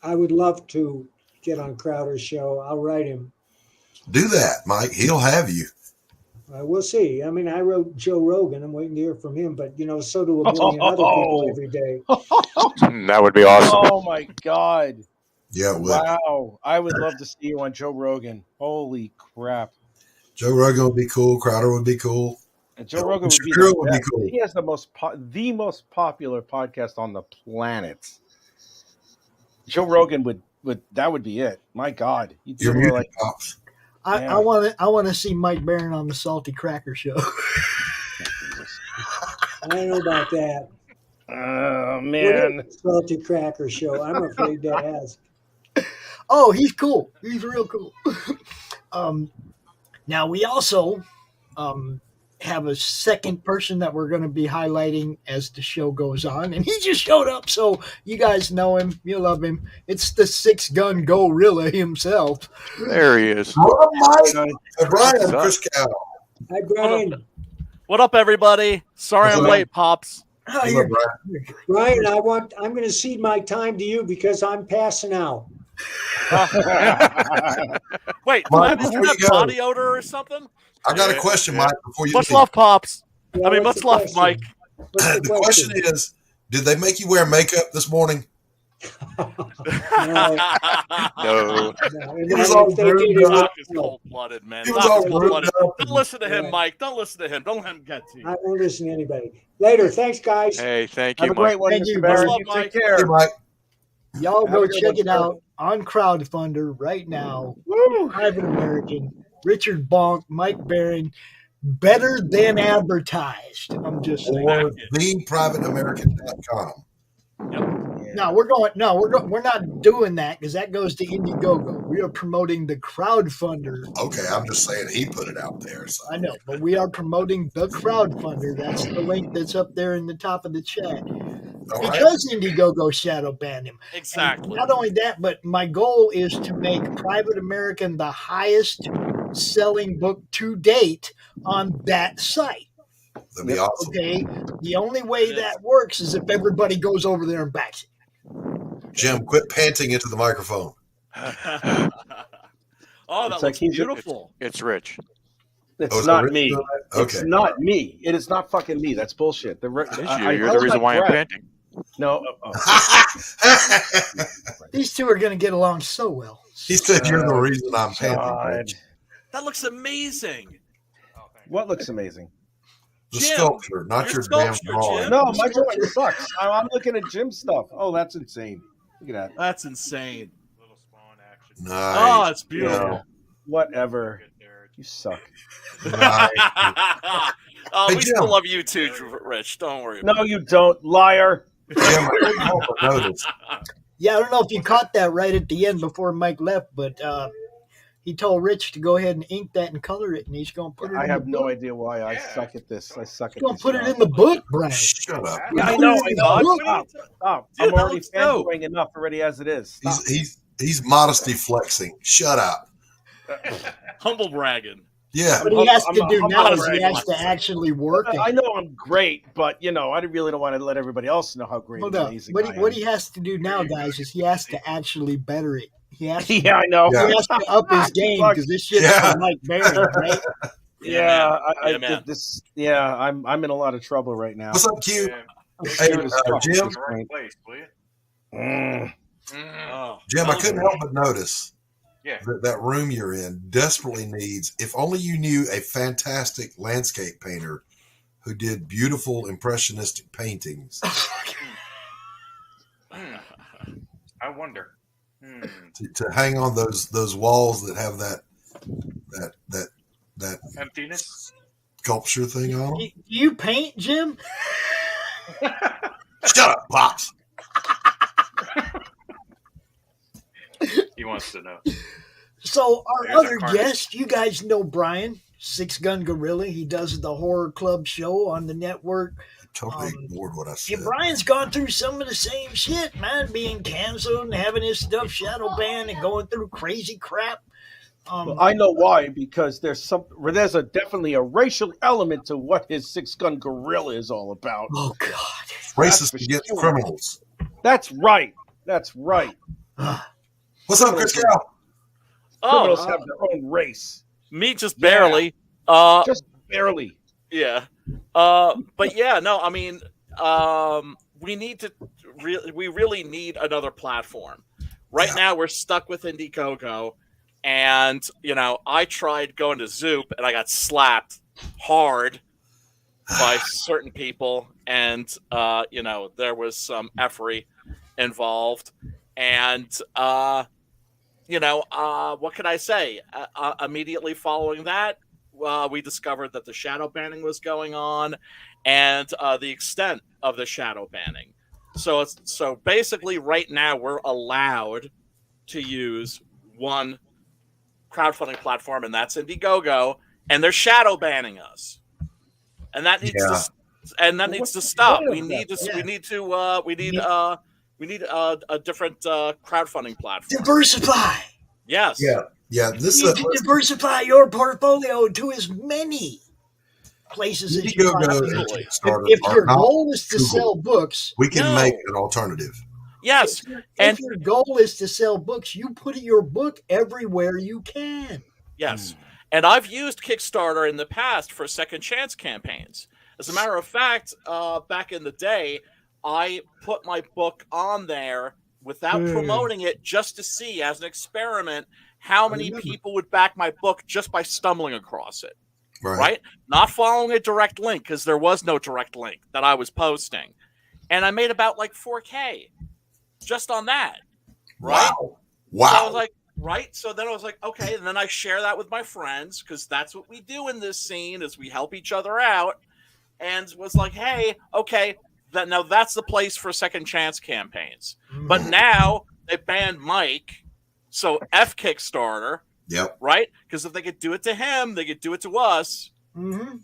I would love to get on Crowder's show. I'll write him. Do that, Mike. He'll have you. We'll see. I mean, I wrote Joe Rogan. I'm waiting to hear from him, but so do a million other people every day. That would be awesome. Oh my God. Yeah, it would. Wow. I would love to see you on Joe Rogan. Holy crap. Joe Rogan would be cool. Crowder would be cool. And Joe Rogan would be, would be cool. He has the most popular podcast on the planet. Joe Rogan would that would be it. My God. You're muted, Pops. I want to see Mike Barron on the Salty Cracker Show. I don't know about that. Oh, What man. is the Salty Cracker Show? I'm afraid to ask. Oh, he's cool. He's real cool. Now, we also have a second person that we're going to be highlighting as the show goes on. And he just showed up, so you guys know him. You love him. It's the six-gun gorilla himself. There he is. Hello, Mike. Brian Christgau. Hi, Brian. What up, everybody? Sorry I'm late, Pops. Hello, Brian, I'm going to cede my time to you because I'm passing out. Wait, Mike, is before that you go, body odor or something? I got a question, Mike, before you Much leave. love, Pops. Yeah, I mean, what's much the love, question? Mike. What's The question is, did they make you wear makeup this morning? No. No. He was all groomed up. Doc is cold-blooded, man. He was Doc all is cold-blooded. groomed up. Don't listen to him, Yeah. Mike. Don't listen to him. Don't let him get to you. I won't listen to anybody. Later. Thanks, guys. Hey, thank Have you, a great Mike. one, Thank Mr. you, Barron. Much You love, take Mike. care. Hey, Mike. Y'all Have a go good check one, it sir. out on Crowdfunder right now. Woo! Private American, Richard Bonk, Mike Barron, better than advertised. I'm just saying. Or theprivateamerican.com. No, we're not doing that because that goes to Indiegogo. We are promoting the crowdfunder. Okay, I'm just saying he put it out there. So. I know, but we are promoting the crowdfunder. That's the link that's up there in the top of the chat. All right. Because Indiegogo shadow banned him. Exactly. And not only that, but my goal is to make Private American the highest selling book to date on that site. That'd be awesome. Okay. The only way that works is if everybody goes over there and backs it. Jim, quit panting into the microphone. Oh, that It's like looks he's- beautiful. It's Rich. It's Oh, is not it me. Rich? Okay. It's not me. It is not fucking me. That's bullshit. It's you. You're the reason why I'm panting. No. These two are going to get along so well. He said you're the reason I'm panting. God. That looks amazing. What looks amazing? The Jim, sculpture, not your your damn sculpture, drawing. Jim. No, my drawing sucks. I'm looking at Jim's stuff. Oh, that's insane. Look at that. That's insane. Nice. Oh, it's beautiful. Yeah. Whatever. You suck. Nice. Oh, Hey, we Jim. still love you too, Rich. Don't worry about No, you don't, liar. Jim, I couldn't help but notice. Yeah, I don't know if you caught that right at the end before Mike left, but he told Rich to go ahead and ink that and color it, and he's going to put it I in have the no book. idea why I suck at this. I suck He's at going this. to put it job. in the book, Brian. Shut up. Yeah, I Put know. it in the book. Stop. Dude, I'm that already looks dope. fanboying enough already as it is. Stop. He's modesty flexing. Shut up. humble bragging. Yeah. What he has to I'm- do I'm now not is he bragging. has to actually work it. I know I'm great, but I really don't want to let everybody else know how great Hold and up. amazing What I he, am. what he has to do now, guys, is he has to actually better it. He has to, Yeah, I know. Yeah. he has to up his game because this shit's Yeah. for Mike Barron, right? Yeah, Yeah, man. I'm in a lot of trouble right now. What's up, Q? This Hey, shit is fucking Jim? insane. Place, will you? Oh, Jim, I couldn't help but notice Yeah. that room you're in desperately needs, if only you knew a fantastic landscape painter who did beautiful impressionistic paintings I wonder. to hang on those walls that have that Emptiness. sculpture thing on them. Do you paint, Jim? Shut up, Pops. He wants to know. So our There's a other carnage. guest, you guys know Brian, Six Gun Gorilla. He does the Horror Club show on the network. Totally ignored what I said. Yeah, Brian's gone through some of the same shit, man, being canceled and having his stuff shadow banned and going through crazy crap. Well, I know why, because there's definitely a racial element to what his Six-Gun Gorilla is all about. Oh God, Racist against criminals. That's right. That's right. What's up, Chris Cal? Criminals have their own race. Me just barely. Just barely. Yeah. But yeah, no, I mean, we need to we really need another platform. Right now we're stuck with Indiegogo, and I tried going to Zoop and I got slapped hard by certain people, and there was some effery involved, and what can I say? Immediately following that, we discovered that the shadow banning was going on, and the extent of the shadow banning. So basically, right now we're allowed to use one crowdfunding platform, and that's Indiegogo, and they're shadow banning us, and that needs to stop. We need a different crowdfunding platform. Diversify. Yes. Yeah. This you need to diversify your portfolio to as many places as you possibly can. If your goal is to sell books, we can make an alternative. Yes. If your goal is to sell books, you put your book everywhere you can. Yes. And I've used Kickstarter in the past for second chance campaigns. As a matter of fact, back in the day, I put my book on there without promoting it, just to see, as an experiment, how many people would back my book just by stumbling across it. Right? Not following a direct link, because there was no direct link that I was posting. And I made about like $4,000 just on that. Right? Wow. So I was like, so then I was like, okay, and then I share that with my friends, because that's what we do in this scene, is we help each other out. And was like, hey, okay, now that's the place for second chance campaigns. But now they banned Mike, so F Kickstarter. Yep. Right? Because if they could do it to him, they could do it to us. Mm-hmm.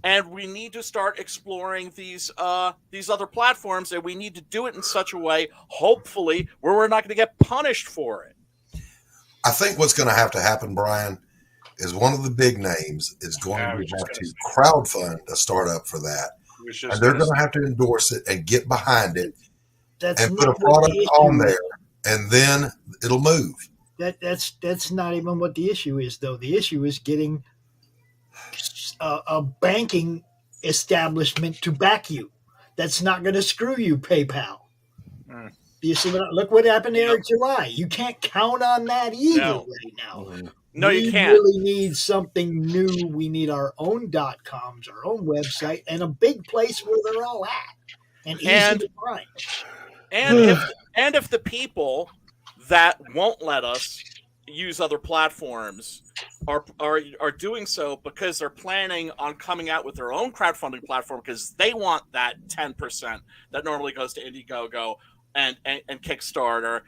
And we need to start exploring these other platforms, and we need to do it in such a way, hopefully, where we're not going to get punished for it. I think what's going to happen, Brian, is one of the big names is going to have to crowdfund a startup for that. And they're going to have to endorse it and get behind it and put a product on there, and then it'll move. That's not even what the issue is, though. The issue is getting a banking establishment to back you. That's not going to screw you, PayPal. Do you see look what happened there in July? You can't count on that either right now. No, you can't. We really need something new. We need our own .coms, our own website, and a big place where they're all at and easy to find. And if the people that won't let us use other platforms are doing so because they're planning on coming out with their own crowdfunding platform, because they want that 10% that normally goes to Indiegogo and Kickstarter,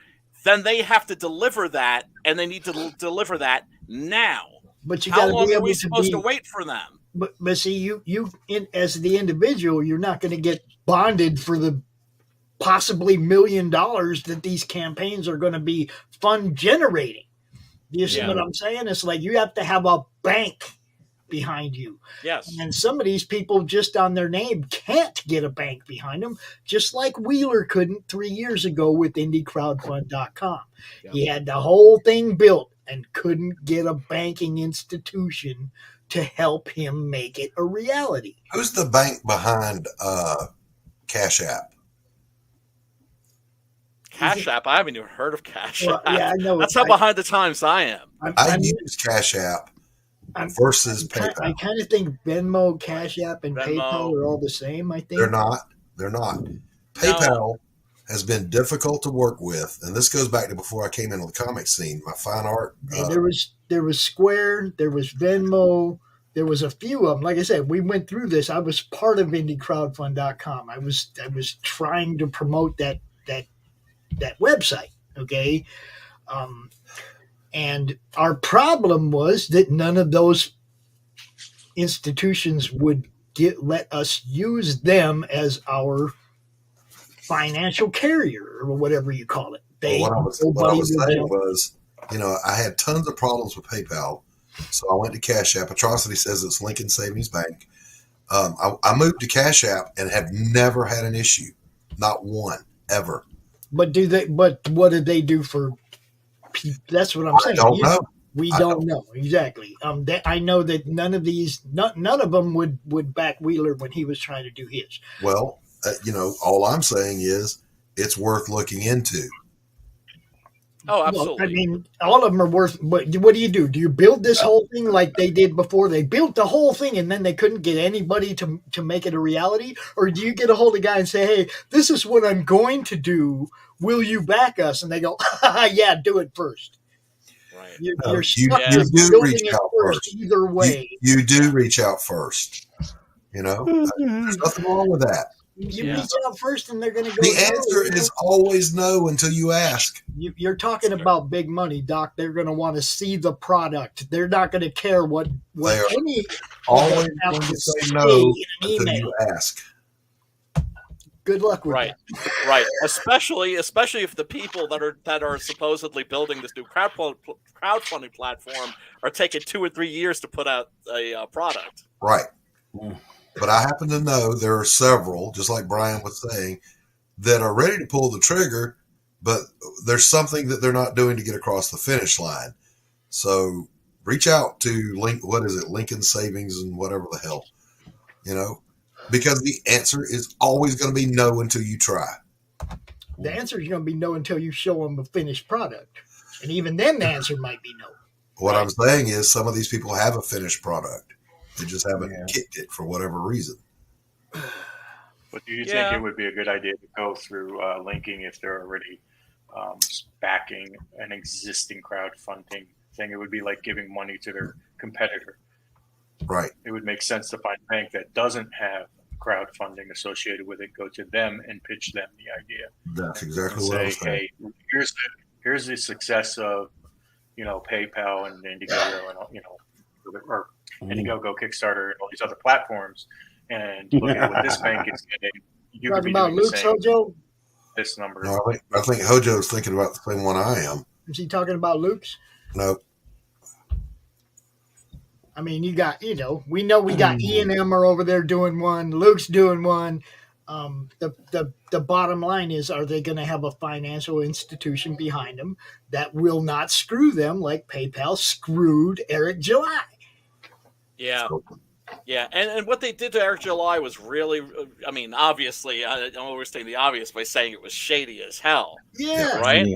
then they have to deliver that, and they need to deliver that now. But you how long are we supposed to wait for them? But see, you as the individual, you're not going to get bonded for the possibly $1 million that these campaigns are going to be fund generating. Do you see what I'm saying? It's like you have to have a bank behind you. Yes. And some of these people just on their name can't get a bank behind them, just like Wheeler couldn't 3 years ago with IndieCrowdfund.com. Yeah. He had the whole thing built and couldn't get a banking institution to help him make it a reality. Who's the bank behind Cash App? Cash App? I haven't even heard of Cash App. Yeah, I know. That's how behind the times I am. I use Cash App versus PayPal. I kind of think Venmo, Cash App, and PayPal are all the same, I think. They're not. PayPal has been difficult to work with, and this goes back to before I came into the comic scene, my fine art. There was Square, there was Venmo, there was a few of them. Like I said, we went through this. I was part of IndieCrowdfund.com. I was trying to promote that website, okay? And our problem was that none of those institutions would let us use them as our financial carrier or whatever you call it. What I was saying was, I had tons of problems with PayPal, so I went to Cash App. Atrocity says it's Lincoln Savings Bank. I moved to Cash App and have never had an issue, not one, ever. But what did they do for? That's what I'm saying. I don't know. We don't know exactly. I know that none of them would back Wheeler when he was trying to do his. Well, all I'm saying is it's worth looking into. Oh, absolutely. Well, I mean, all of them are worth. But what do? Do you build this whole thing like they did before? They built the whole thing and then they couldn't get anybody to make it a reality? Or do you get a hold of a guy and say, hey, this is what I'm going to do. Will you back us? And they go, yeah, do it first. Right. You're you stuck do building reach it out first either way. You do reach out first. You know, there's nothing wrong with that. You reach out first, and they're going to go. The answer is always no until you ask. You're talking about big money, Doc. They're going to want to see the product. They're not going to care what They are any always going to say no until you ask. Good luck with that. Right. Especially if the people that are supposedly building this new crowdfunding platform are taking 2 or 3 years to put out a product. Right. But I happen to know there are several, just like Brian was saying, that are ready to pull the trigger, but there's something that they're not doing to get across the finish line. So reach out to Lincoln Savings and whatever the hell, because the answer is always going to be no until you try. The answer is going to be no until you show them a finished product. And even then the answer might be no. What I'm saying is some of these people have a finished product. They just haven't kicked it for whatever reason. But do you think it would be a good idea to go through linking if they're already backing an existing crowdfunding thing? It would be like giving money to their competitor. Right. It would make sense to find a bank that doesn't have crowdfunding associated with it, go to them and pitch them the idea. That's exactly and what I say, was saying. hey, here's the success of, PayPal and Indiegogo and, or Indiegogo, Kickstarter, and all these other platforms, and look at what this bank is getting. You could be about doing Luke the same. Hojo? This number. No, I think Hojo's thinking about the same one I am. Is he talking about Luke's? No. I mean, we got E&M are over there doing one. Luke's doing one. The bottom line is, are they going to have a financial institution behind them that will not screw them like PayPal screwed Eric July? Yeah. Yeah, and what they did to Eric July was really, I mean, obviously, I'm overstating the obvious by saying it was shady as hell. Yeah. Right?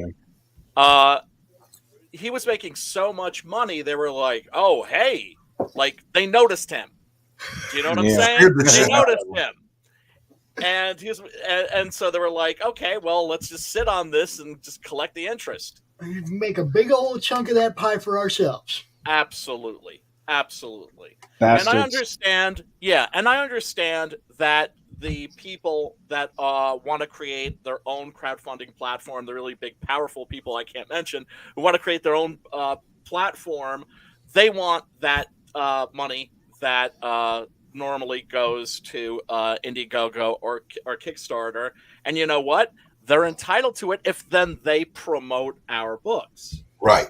Yeah. He was making so much money, they were like, oh, hey, like, they noticed him. Do you know what I'm saying? They noticed him. And so they were like, okay, well, let's just sit on this and just collect the interest. Make a big old chunk of that pie for ourselves. Absolutely. Absolutely. Bastards. And I understand that the people that want to create their own crowdfunding platform, the really big, powerful people I can't mention, who want to create their own platform, they want that money that normally goes to Indiegogo or Kickstarter. And you know what? They're entitled to it if then they promote our books. Right.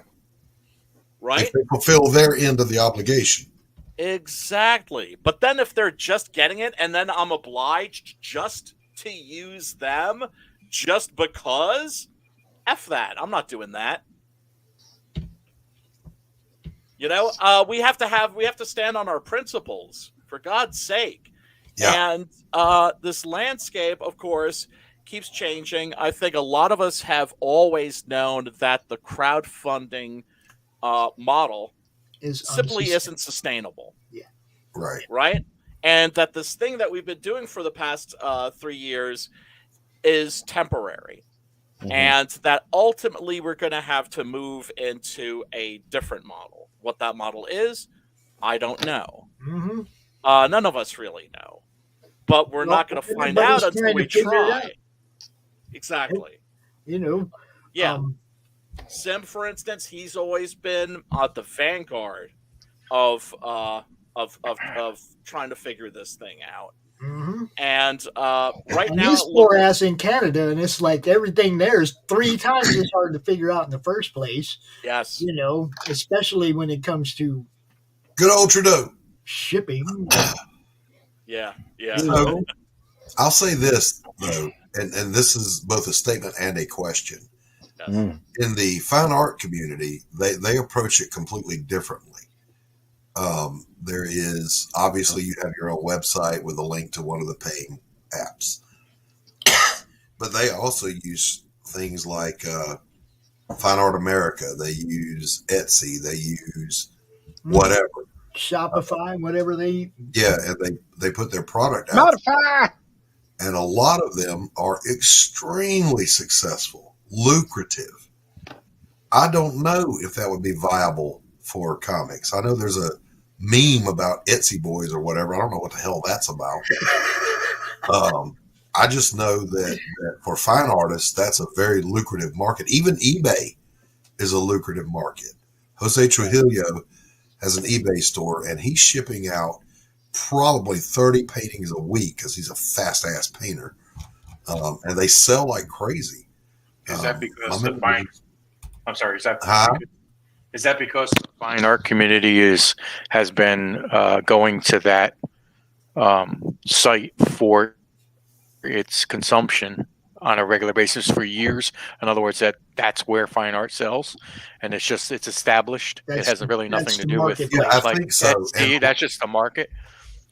Right? If they fulfill their end of the obligation. Exactly. But then if they're just getting it and then I'm obliged just to use them just because, F that. I'm not doing that. We have to stand on our principles, for God's sake. Yeah. And this landscape, of course, keeps changing. I think a lot of us have always known that the crowdfunding model simply isn't sustainable. Yeah. Right. Right? And that this thing that we've been doing for the past 3 years is temporary. Mm-hmm. And that ultimately we're going to have to move into a different model. What that model is, I don't know. Mm-hmm. None of us really know. But we're not going to find out until we try. Exactly. Yeah. Sim, for instance, he's always been at the vanguard of trying to figure this thing out. Mm-hmm. And right now, he's poor ass in Canada, and it's like everything there is 3 times as hard to figure out in the first place. Yes, especially when it comes to good old Trudeau shipping. Yeah. So, I'll say this though, and this is both a statement and a question. Yes. In the fine art community, they approach it completely differently. There is obviously you have your own website with a link to one of the paying apps, but they also use things like Fine Art America. They use Etsy. They use whatever Shopify, whatever they. Yeah, and they put their product out. Modify. And a lot of them are extremely successful, lucrative. I don't know if that would be viable for comics. I know there's a meme about Etsy Boys or whatever. I don't know what the hell that's about. I just know that for fine artists, that's a very lucrative market. Even eBay is a lucrative market. Jose Trujillo has an eBay store, and he's shipping out probably 30 paintings a week because he's a fast-ass painter. And they sell like crazy. Is that because the fine? I'm sorry. Is that because the fine art community has been going to that site for its consumption on a regular basis for years? In other words, that's where fine art sells, and it's established. It has really nothing to do with I think so. Etsy. That's just the market.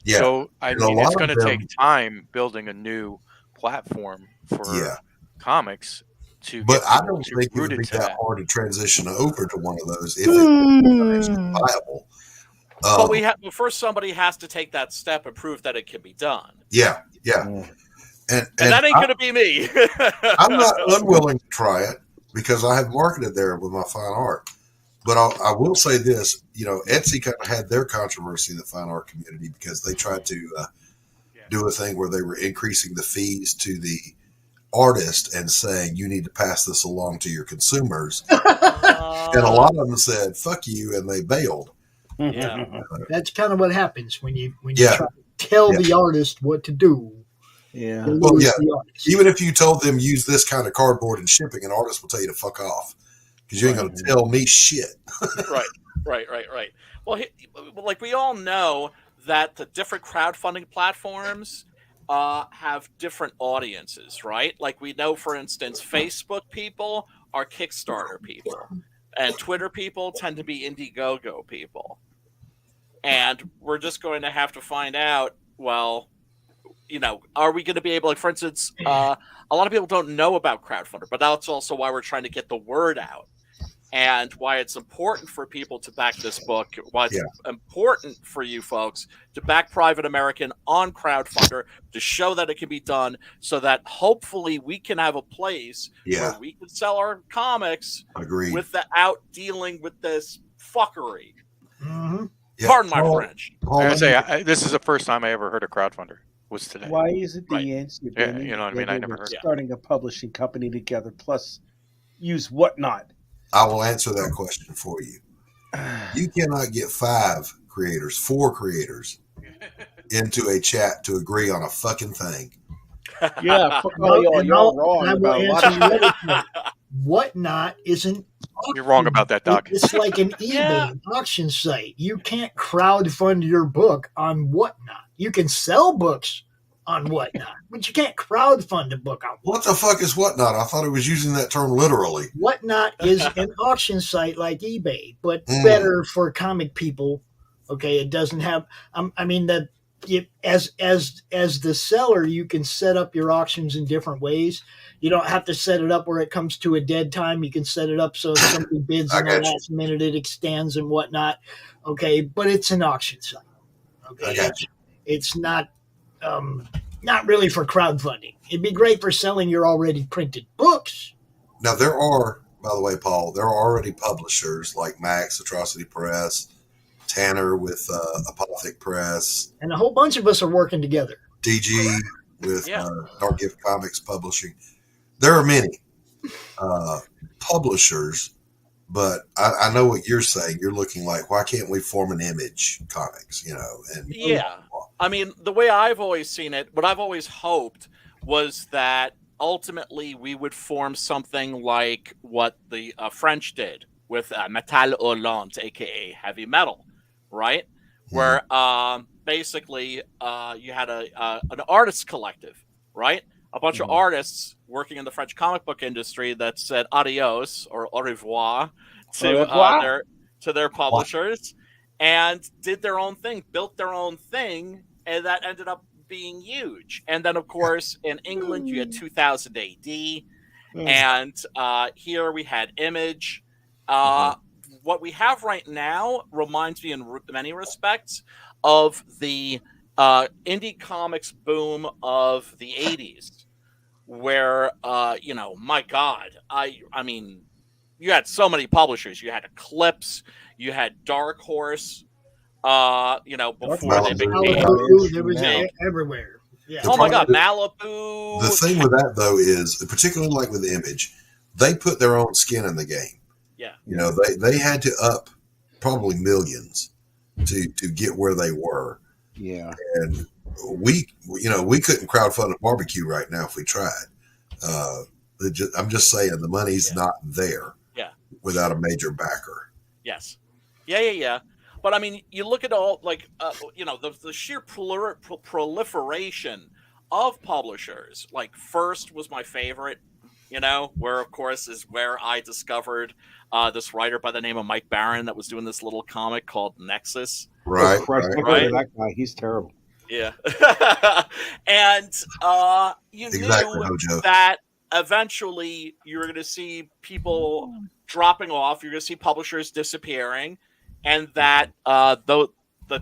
Yeah. So I mean, it's going to take time building a new platform for comics. But I don't think it would be that hard to transition over to one of those if it's viable. But first somebody has to take that step and prove that it can be done. Yeah. And that ain't going to be me. I'm not unwilling to try it because I have marketed there with my fine art. But I will say this, Etsy kind of had their controversy in the fine art community because they tried to do a thing where they were increasing the fees to the artist and saying, you need to pass this along to your consumers. And a lot of them said, fuck you, and they bailed. Yeah. That's kind of what happens when you try to tell the artist what to do. Yeah. Well, even if you told them use this kind of cardboard and shipping, an artist will tell you to fuck off because you ain't going to tell me shit. Right. Well, like we all know that the different crowdfunding platforms have different audiences, right? Like we know, for instance, Facebook people are Kickstarter people, and Twitter people tend to be Indiegogo people. And we're just going to have to find out, well, are we going to be able, like, for instance, a lot of people don't know about crowdfunder, but that's also why we're trying to get the word out and why it's important for people to back this book, why it's important for you folks to back Private American on crowdfunder to show that it can be done so that hopefully we can have a place where we can sell our comics without dealing with this fuckery. Mm-hmm. Pardon my French. I say this is the first time I ever heard of crowdfunder. Was today. Why is it the NCAA? Yeah, you know what I mean? I never heard. Starting a publishing company together, plus use whatnot. I will answer that question for you. You cannot get 4 creators into a chat to agree on a fucking thing. Yeah, y'all wrong about a lot of shit. Whatnot isn't. You're wrong about that, Doc. It's like an eBay auction site. You can't crowdfund your book on Whatnot. You can sell books on Whatnot, but you can't crowdfund a book on Whatnot. What the fuck is Whatnot? I thought it was using that term literally. Whatnot is an auction site like eBay, but better for comic people. Okay, it doesn't have. As the seller, you can set up your auctions in different ways. You don't have to set it up where it comes to a dead time. You can set it up so if somebody bids in the last minute, it extends and whatnot. Okay, but it's an auction site. Okay, it's not really for crowdfunding. It'd be great for selling your already printed books. Now there are, by the way, Paul, there are already publishers like Max, Atrocity Press, Tanner with Apothic Press, and a whole bunch of us are working together. DG with Dark Gift Comics Publishing. There are many publishers, but I know what you're saying. You're looking like, why can't we form an Image Comics? And I mean, the way I've always seen it, what I've always hoped was that ultimately we would form something like what the French did with Metal Hollande, aka heavy metal, right? Where basically you had an artist collective, right? A bunch of artists working in the French comic book industry that said adios or au revoir to their publishers and did their own thing, built their own thing, and that ended up being huge. And then, of course, in England, you had 2000 AD, and here we had Image. What we have right now reminds me in many respects of the indie comics boom of the 80s, where, my God, I mean, you had so many publishers. You had Eclipse, you had Dark Horse. Before they became Malibu, there was everywhere. Yeah. Oh my God, Malibu. The thing with that though is, particularly like with Image, they put their own skin in the game. Yeah. They had to up probably millions to get where they were. Yeah. And we couldn't crowdfund a barbecue right now if we tried. I'm just saying the money's not there. Yeah. Without a major backer. Yes. Yeah. But I mean, you look at all the sheer proliferation of publishers. Like First was my favorite, where of course is where I discovered this writer by the name of Mike Barron that was doing this little comic called Nexus. Right. That guy, he's terrible. Yeah. And you knew that eventually you're going to see people dropping off. You're going to see publishers disappearing. And that the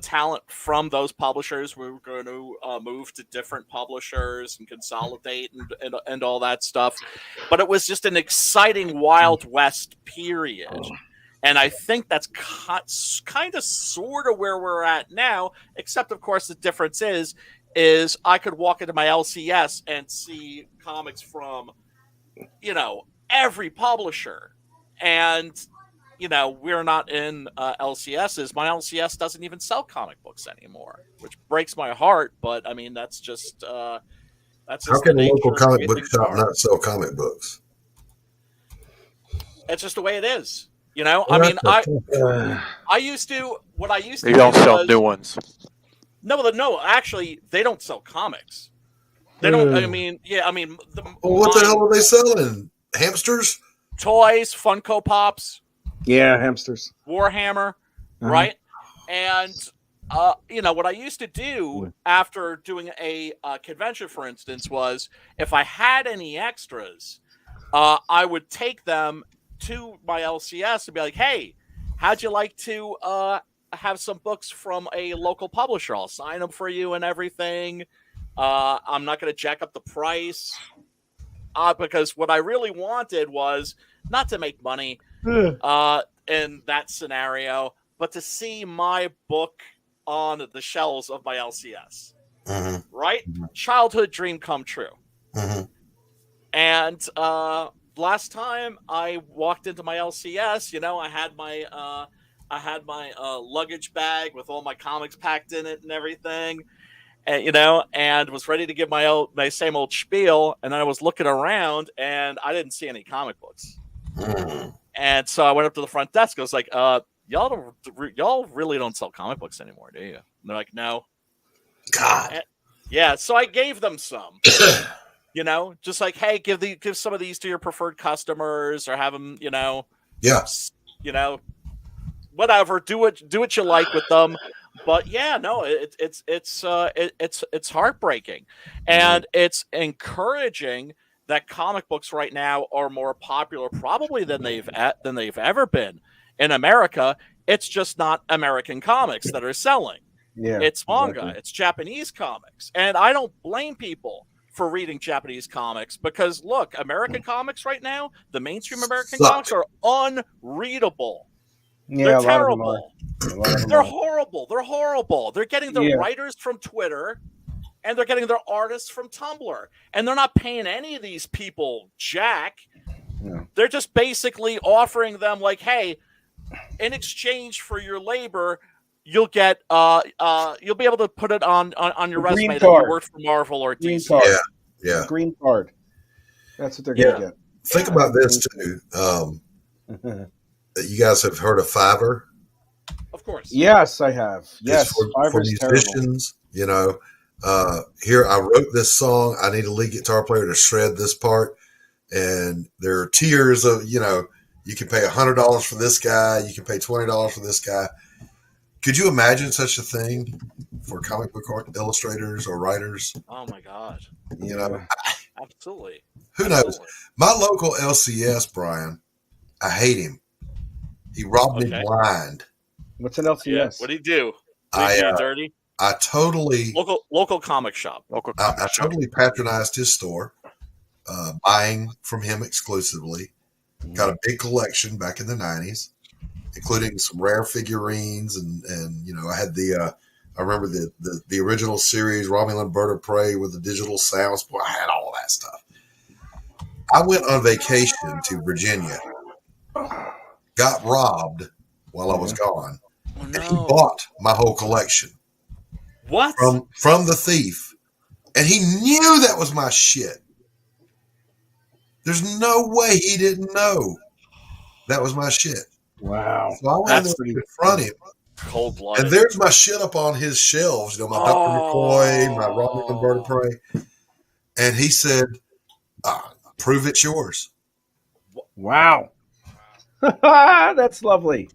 talent from those publishers were going to move to different publishers and consolidate and all that stuff. But it was just an exciting Wild West period. And I think that's kind of sort of where we're at now, except, of course, the difference is I could walk into my LCS and see comics from, every publisher. And we're not in LCSs. My LCS doesn't even sell comic books anymore, which breaks my heart. But I mean, that's just how can a local comic book shop not sell comic books? It's just the way it is. I mean, I used to. What I used to. They don't sell new ones. No. Actually, they don't sell comics. They don't. I mean, yeah. I mean, what the hell are they selling? Hamsters, toys, Funko Pops. Yeah, hamsters. Warhammer, right? And, what I used to do after doing a convention, for instance, was if I had any extras, I would take them to my LCS and be like, hey, how'd you like to have some books from a local publisher? I'll sign them for you and everything. I'm not going to jack up the price because what I really wanted was not to make money in that scenario, but to see my book on the shelves of my LCS. Right? Childhood dream come true. And last time I walked into my LCS, I had my luggage bag with all my comics packed in it and everything. And was ready to give my same old spiel, and then I was looking around and I didn't see any comic books. And so I went up to the front desk. I was like, y'all really don't sell comic books anymore, do you? And they're like, no. God. Yeah, so I gave them some. Just like, hey, give some of these to your preferred customers, or have them, whatever. Do what you like with them. But yeah, no, it's heartbreaking, and it's encouraging that comic books right now are more popular probably than they've ever been in America. It's just not American comics that are selling. Yeah, it's manga, It's Japanese comics, and I don't blame people for reading Japanese comics because look, American comics right now, the mainstream American comics are unreadable. Yeah, they're terrible. They're horrible. They're horrible. They're getting the writers from Twitter, and they're getting their artists from Tumblr, and they're not paying any of these people jack. No. They're just basically offering them like, hey, in exchange for your labor, you'll get you'll be able to put it on your resume that you work for Marvel or DC. Yeah. Green card. That's what they're gonna get. Think about this too. You guys have heard of Fiverr? Of course. Yes, I have. Yes, for musicians. Terrible. Here I wrote this song. I need a lead guitar player to shred this part, and there are tiers of you can pay $100 for this guy. You can pay $20 for this guy. Could you imagine such a thing for comic book illustrators or writers? Oh my God! Absolutely. Who knows? My local LCS, Brian, I hate him. He robbed me blind. What's an LCS? Yeah. What did he do? Did he do dirty? I totally local comic shop. I totally patronized his store, buying from him exclusively, Got a big collection back in the 90s, including some rare figurines, and I had I remember the original series, Romulan Bird of Prey with the digital sounds. Boy, I had all that stuff. I went on vacation to Virginia, got robbed while I was gone, and he bought my whole collection. What? From the thief, and he knew that was my shit. There's no way he didn't know that was my shit. Wow. So I went there to confront him. Cold-blooded. And there's my shit up on his shelves, my Dr. McCoy, my Romulan Bird of Prey. And he said, prove it's yours. Wow. That's lovely.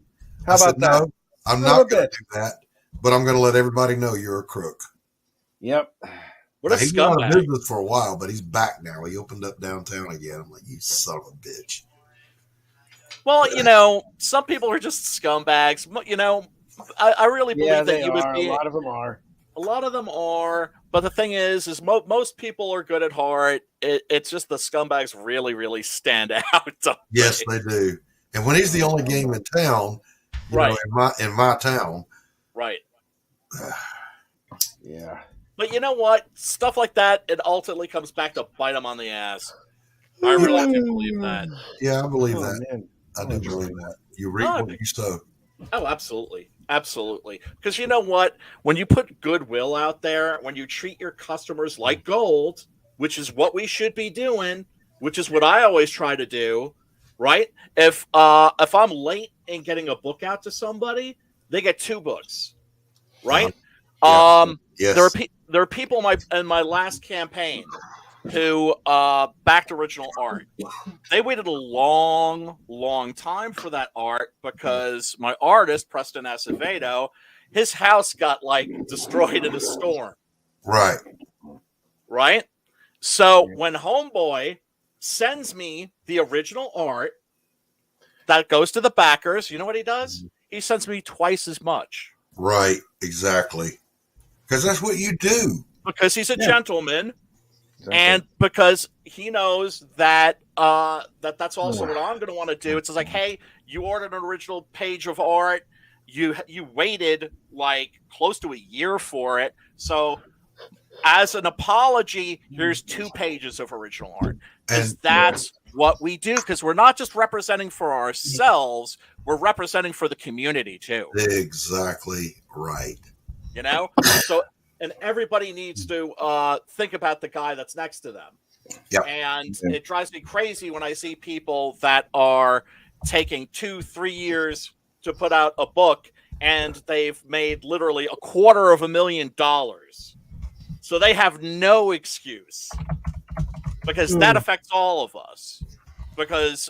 How about that? No, I'm not going to do that, but I'm going to let everybody know you're a crook. Yep. What a He's been out of scumbag. business for a while, but he's back now. He opened up downtown again. I'm like, you son of a bitch. Well, some people are just scumbags. I really believe that you would be. A lot of them are. A lot of them are. But the thing is most people are good at heart. It's just the scumbags really, really stand out. Yes, they do. And when he's the only game in town, in my town, right? Yeah. But you know what? Stuff like that, it ultimately comes back to bite them on the ass. I really do believe that. Yeah, I believe that. Man. I do believe that. You reap what you sow. Oh, absolutely. Absolutely. Because you know what? When you put goodwill out there, when you treat your customers like gold, which is what we should be doing, which is what I always try to do, right? If I'm late in getting a book out to somebody, they get 2 books, right? Yes. There are people in my last campaign who backed original art. They waited a long, long time for that art because my artist, Preston Acevedo, his house got destroyed in a storm. Right. Right? So when Homeboy sends me the original art that goes to the backers, you know what he does? He sends me twice as much. Right. Exactly. Because that's what you do. Because he's a gentleman. Exactly. And because he knows that that's also what I'm going to want to do. It's like, hey, you ordered an original page of art. You waited close to a year for it. So as an apology, here's 2 pages of original art. Because that's what we do. Because we're not just representing for ourselves. We're representing for the community, too. Exactly right. So... And everybody needs to think about the guy that's next to them. Yep. And it drives me crazy when I see people that are taking 2-3 years to put out a book, and they've made literally $250,000. So they have no excuse, because that affects all of us. Because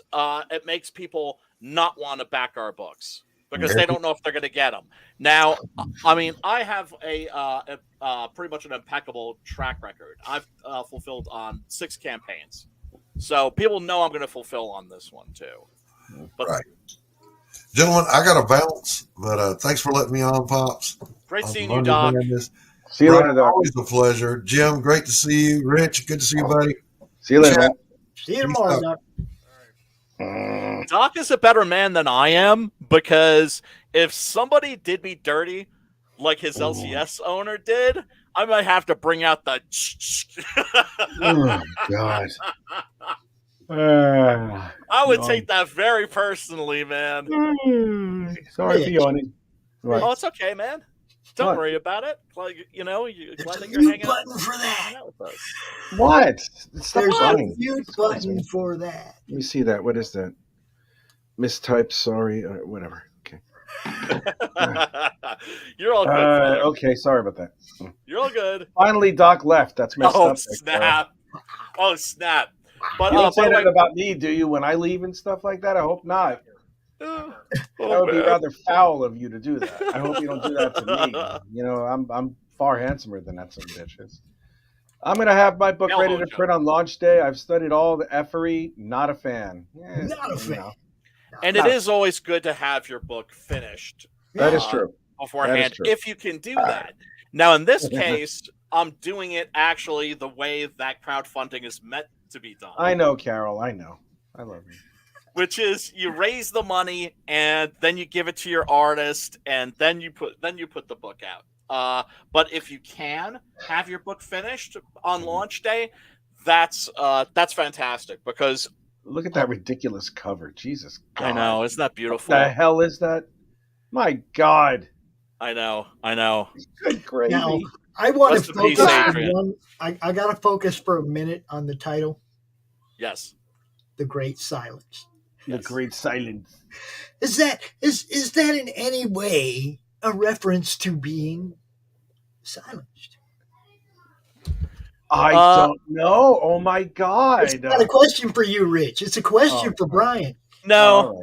it makes people not want to back our books. Because they don't know if they're going to get them. Now, I mean, I have a pretty much an impeccable track record. I've fulfilled on 6 campaigns. So people know I'm going to fulfill on this one, too. But, right. Gentlemen, I got to bounce, but thanks for letting me on, Pops. Great seeing you, Doc. See you later, Doc. Always a pleasure. Jim, great to see you. Rich, good to see you, buddy. See you later, man. See you tomorrow, Doc. Doc is a better man than I am, because if somebody did me dirty like his LCS owner did, I might have to bring out the oh, God. I would take that very personally, man. Sorry for yawning. Right. Oh, it's okay, man. Don't worry about it. Glad that you're hanging button for that. out with us. What? There's a mute button for that. Let me see that. What is that? Mistyped. Sorry. Whatever. Okay. You're all good. Okay. Sorry about that. You're all good. Finally, Doc left. That's messed up. Oh, snap. Oh, snap. But you don't say that about me, do you? When I leave and stuff like that? I hope not. That would be rather foul of you to do that. I hope you don't do that to me. I'm far handsomer than that some bitches. I'm gonna have my book ready to print on launch day. I've studied all the effery. Not a fan. Not a fan. And it is always good to have your book finished. That is true. Beforehand, if you can do that. Now, in this case, I'm doing it actually the way that crowdfunding is meant to be done. I know, Carol. I know. I love you. which is you raise the money and then you give it to your artist and then you put the book out. But if you can have your book finished on launch day, that's fantastic because look at that ridiculous cover. Jesus God. I know, isn't that beautiful? What the hell is that? My God. I know. Good gravy. Now, I want to focus on one. I got to focus for a minute on the title. Yes. The Great Silence. The Great Silence. Is that in any way a reference to being silenced? I don't know. Oh my God. It's not a question for you, Rich. It's a question for Brian. No,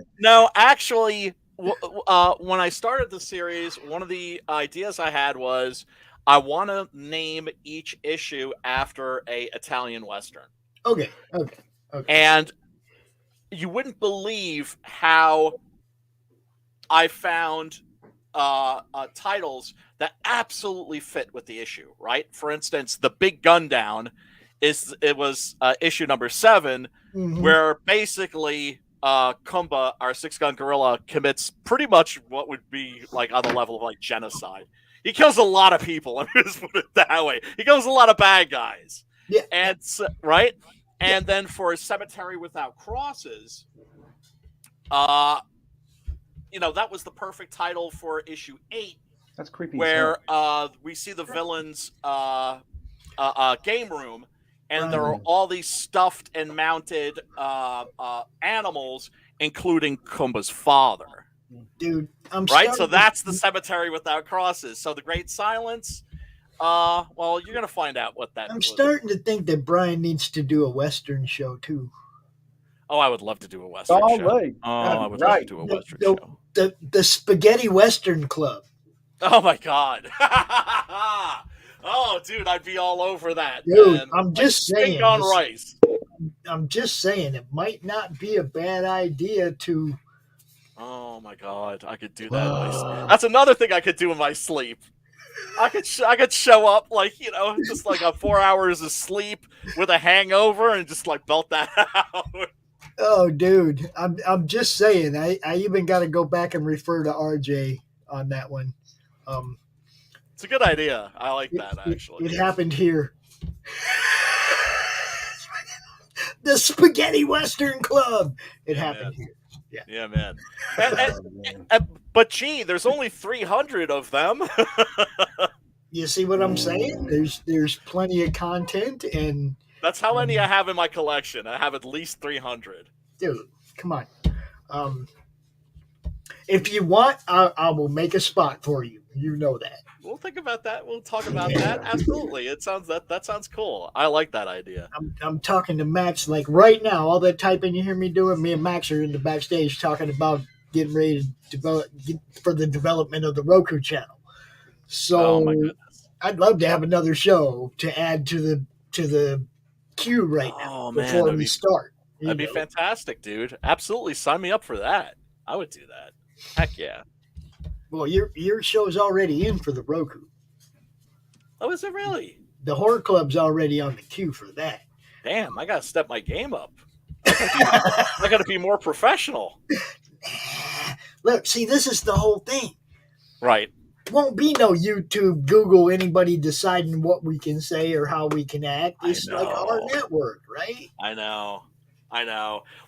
actually, when I started the series, one of the ideas I had was I want to name each issue after a Italian Western. Okay. And you wouldn't believe how I found titles that absolutely fit with the issue, right? For instance, The Big Gun Down was issue number 7, where basically Kumba, our 6-gun gorilla, commits pretty much what would be like on the level of like genocide. He kills a lot of people. Let me just put it that way. He kills a lot of bad guys. Yeah. And right. And then for Cemetery Without Crosses, that was the perfect title for issue 8. That's creepy. Where we see the villains' game room, and there are all these stuffed and mounted animals, including Kumba's father. Dude, So that's the Cemetery Without Crosses. So the Great Silence. Well, you're gonna find out what that. I'm starting to think that Brian needs to do a Western show too. Oh, I would love to do a Western show. Right. I would love to do a Western show. The Spaghetti Western Club. Oh my God. Oh, dude, I'd be all over that. Dude, man. I'm just saying. On rice. I'm just saying it might not be a bad idea to. Oh my God, I could do that. That's another thing I could do in my sleep. I could show up just like a 4 hours of sleep with a hangover and just like belt that out. Oh, dude, I'm just saying. I even got to go back and refer to RJ on that one. It's a good idea. I like that actually. It happened here. The Spaghetti Western Club. It happened here. Yeah, man. But gee, there's only 300 of them. You see what I'm saying? There's plenty of content, and that's how many I have in my collection. I have at least 300. Dude, come on. If you want, I will make a spot for you. You know that. We'll think about that. We'll talk about that. Absolutely. It sounds that sounds cool. I like that idea. I'm talking to Max like right now. All that typing you hear me doing, me and Max are in the backstage talking about getting ready to develop for the development of the Roku channel. So I'd love to have another show to add to the queue right now before we start. That'd be fantastic, dude. Absolutely, sign me up for that. I would do that. Heck yeah. Well, your show's already in for the Roku. Oh, is it really? The Horror Club's already on the queue for that. Damn, I gotta step my game up. I gotta be more professional. Look, see, this is the whole thing. Right. Won't be no YouTube, Google, anybody deciding what we can say or how we can act. It's like our network, right? I know.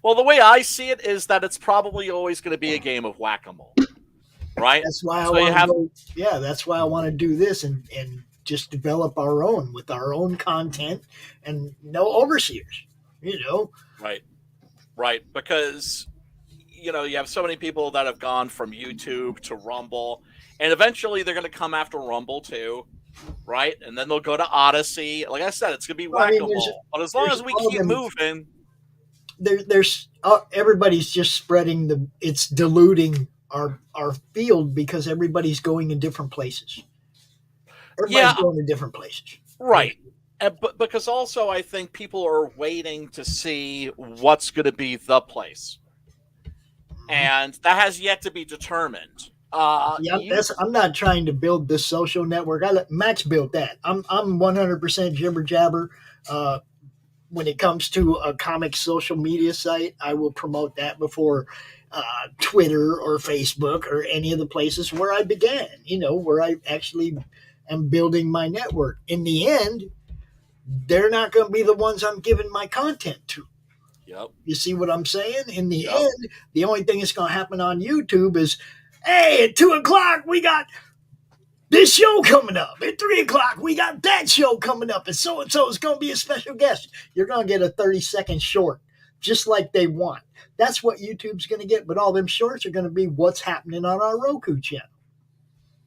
Well, the way I see it is that it's probably always going to be a game of whack-a-mole, right? That's why that's why I want to do this and just develop our own with our own content and no overseers, Right. Because, you have so many people that have gone from YouTube to Rumble, and eventually they're going to come after Rumble too, right? And then they'll go to Odyssey. Like I said, it's going to be whack-a-mole. But as long as we keep moving... There's everybody's just spreading it's diluting our field because everybody's going in different places. Everybody's going to different places. Right. But because also I think people are waiting to see what's going to be the place. And that has yet to be determined. I'm not trying to build this social network. Max built that. I'm 100% jibber jabber. when it comes to a comic social media site, I will promote that before Twitter or Facebook or any of the places where I began, where I actually am building my network. In the end, they're not going to be the ones I'm giving my content to. Yep. You see what I'm saying? In the end, the only thing that's going to happen on YouTube is, hey, at 2:00, we got this show coming up. At 3:00, we got that show coming up. And so is going to be a special guest. You're going to get a 30-second short, just like they want. That's what YouTube's going to get. But all them shorts are going to be what's happening on our Roku channel.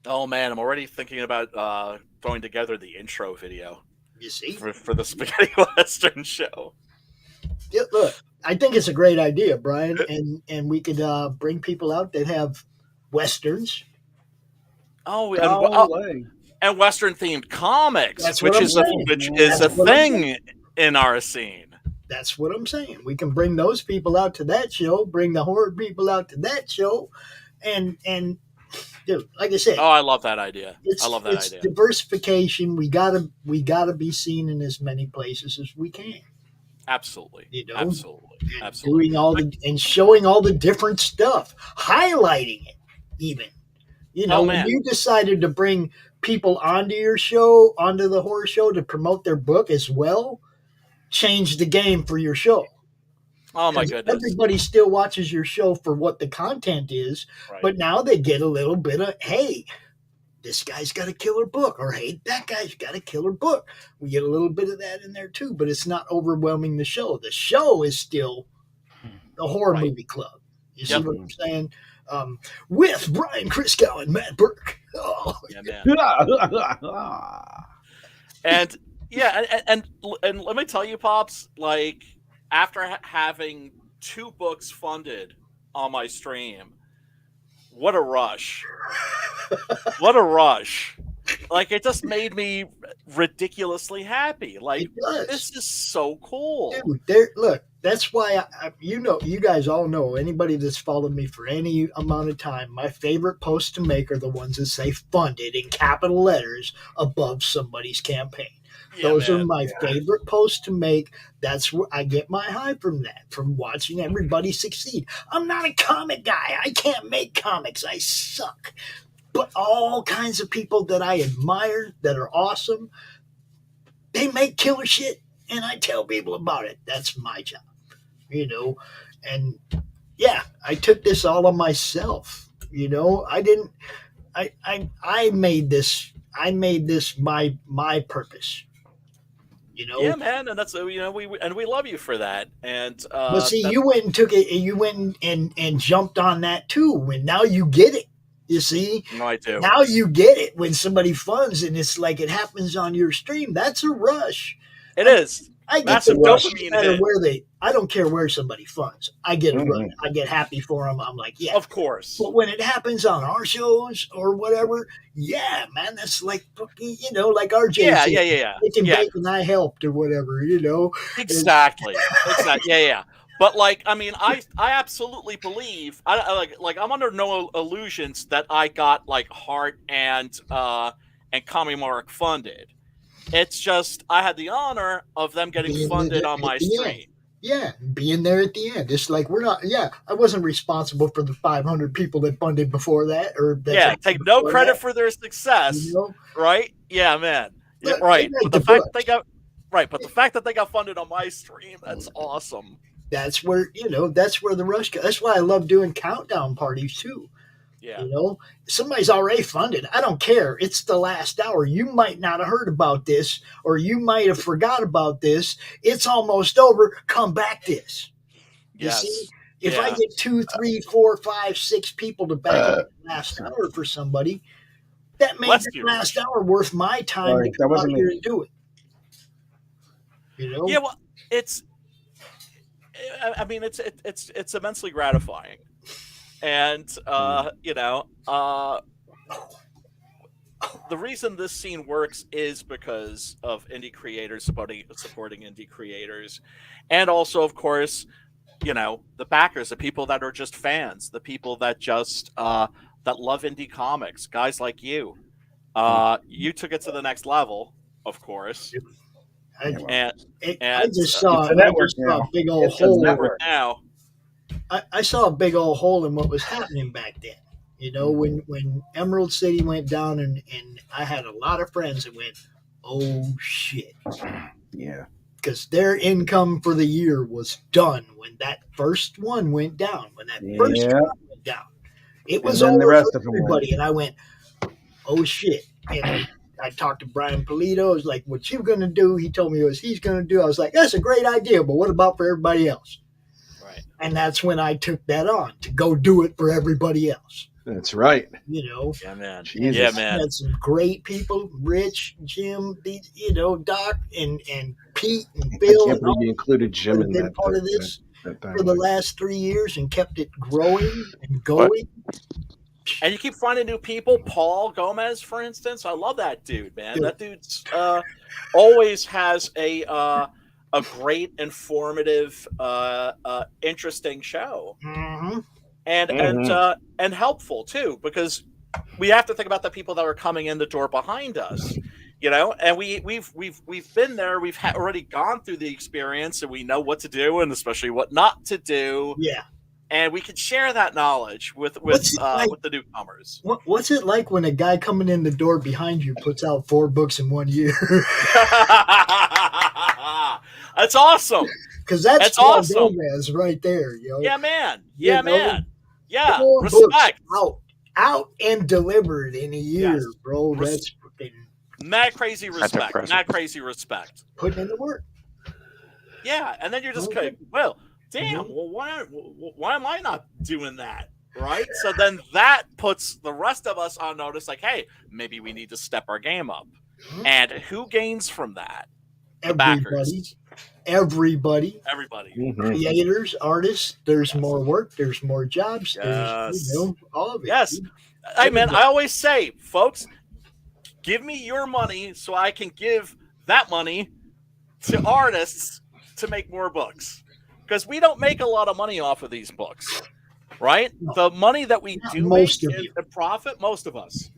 Oh, man, I'm already thinking about throwing together the intro video. You see? For the Spaghetti Western show. Yeah, look, I think it's a great idea, Brian. And we could bring people out that have Westerns. Oh, and Western-themed comics, which is a thing in our scene. That's what I'm saying. We can bring those people out to that show, bring the horror people out to that show, and dude, like I said, I love that idea. I love that idea. Diversification. We gotta be seen in as many places as we can. Absolutely, absolutely. Doing showing all the different stuff, highlighting it, even. When you decided to bring people onto your show, onto the horror show to promote their book as well, changed the game for your show. Oh my goodness. Everybody still watches your show for what the content is, but now they get a little bit of, hey, this guy's got a killer book, or hey, that guy's got a killer book. We get a little bit of that in there too, but it's not overwhelming the show. The show is still the horror movie club. You see what I'm saying? With Brian Christgau and Matt Burke. Oh, yeah, man. and let me tell you, Pops, like, after having 2 books funded on my stream, what a rush. What a rush. Like, it just made me ridiculously happy. Like, this is so cool. Dude, look, that's why, you guys all know, anybody that's followed me for any amount of time, my favorite posts to make are the ones that say funded in capital letters above somebody's campaign. Those are my favorite posts to make. That's where I get my high from watching everybody succeed. I'm not a comic guy. I can't make comics. I suck. But all kinds of people that I admire that are awesome, they make killer shit, and I tell people about it. That's my job, And yeah, I took this all on myself. I didn't. I made this. I made this my purpose. Yeah, man, and that's we love you for that. And but see, you went and took it. You went and jumped on that too. When now you get it. You see? No, I do. Now you get it when somebody funds and it's like it happens on your stream. That's a rush. It is. I get the rush no matter where I don't care where somebody funds. I get a rush. I get happy for them. I'm like, yeah. Of course. But when it happens on our shows or whatever, yeah, man, that's like, like RJ said. Yeah. It can bake and I helped or whatever, Exactly. Yeah. But like, I mean, I absolutely believe like I'm under no illusions that I got like Heart and Comic Mark funded. It's just I had the honor of them getting funded on my stream. Yeah, being there at the end. It's like I wasn't responsible for the 500 people that funded before that take no credit for their success. Right? Yeah, man. Yeah, right. But the fact that they got funded on my stream, that's awesome. That's where the rush goes. That's why I love doing countdown parties too. Yeah. Somebody's already funded. I don't care. It's the last hour. You might not have heard about this, or you might have forgot about this. It's almost over. Come back this. You see? If I get 2, 3, 4, 5, 6 people to back up the last hour for somebody, that makes the last hour worth my time to come out here and do it. Yeah, well, it's immensely gratifying. And, the reason this scene works is because of indie creators supporting indie creators. And also, of course, the backers, the people that are just fans, the people that just, that love indie comics, guys like you. You took it to the next level, of course. I And just saw a big old hole. Now. I saw a big old hole in what was happening back then. You know, when Emerald City went down, and I had a lot of friends that went, oh shit. Yeah. Because their income for the year was done when that first one went down. When that first one went down, it was then over the rest for of them everybody. went. And I went, oh shit. And I talked to Brian Polito. I was like, what you going to do? He told me what he's going to do. I was like, that's a great idea, but what about for everybody else? Right. And that's when I took that on to go do it for everybody else. That's right. You know, yeah, man. Jesus. Yeah, man. Had some great people, Rich, Jim, Doc, and Pete and Bill. I can't believe you included Jim in that. Part of this for the last 3 years and kept it growing and going. And you keep finding new people. Paul Gomez, for instance, I love that dude, man. That dude's always has a great, informative, interesting show. Mm-hmm. And helpful too, because we have to think about the people that are coming in the door behind us, you know. And we've been there. We've already gone through the experience, and we know what to do, and especially what not to do. Yeah. And we can share that knowledge with the newcomers. What's it like when a guy coming in the door behind you puts out 4 books in 1 year? That's awesome. Because that's awesome. Gomez right there, yo. Yeah, man. Yeah, man. Yeah, 4 respect. Books out and delivered in a year, bro. That's freaking mad crazy respect. Mad crazy respect. Putting in the work. Yeah, and then you're just kind of, well, damn. Well, why am I not doing that? Right. So then that puts the rest of us on notice. Like, hey, maybe we need to step our game up. And who gains from that? Everybody. Creators, artists. There's more work. There's more jobs. There's all of it. Yes. Hey, man, I always say, folks, give me your money so I can give that money to artists to make more books. Because we don't make a lot of money off of these books, right? No. The money that we do make in profit, most of us.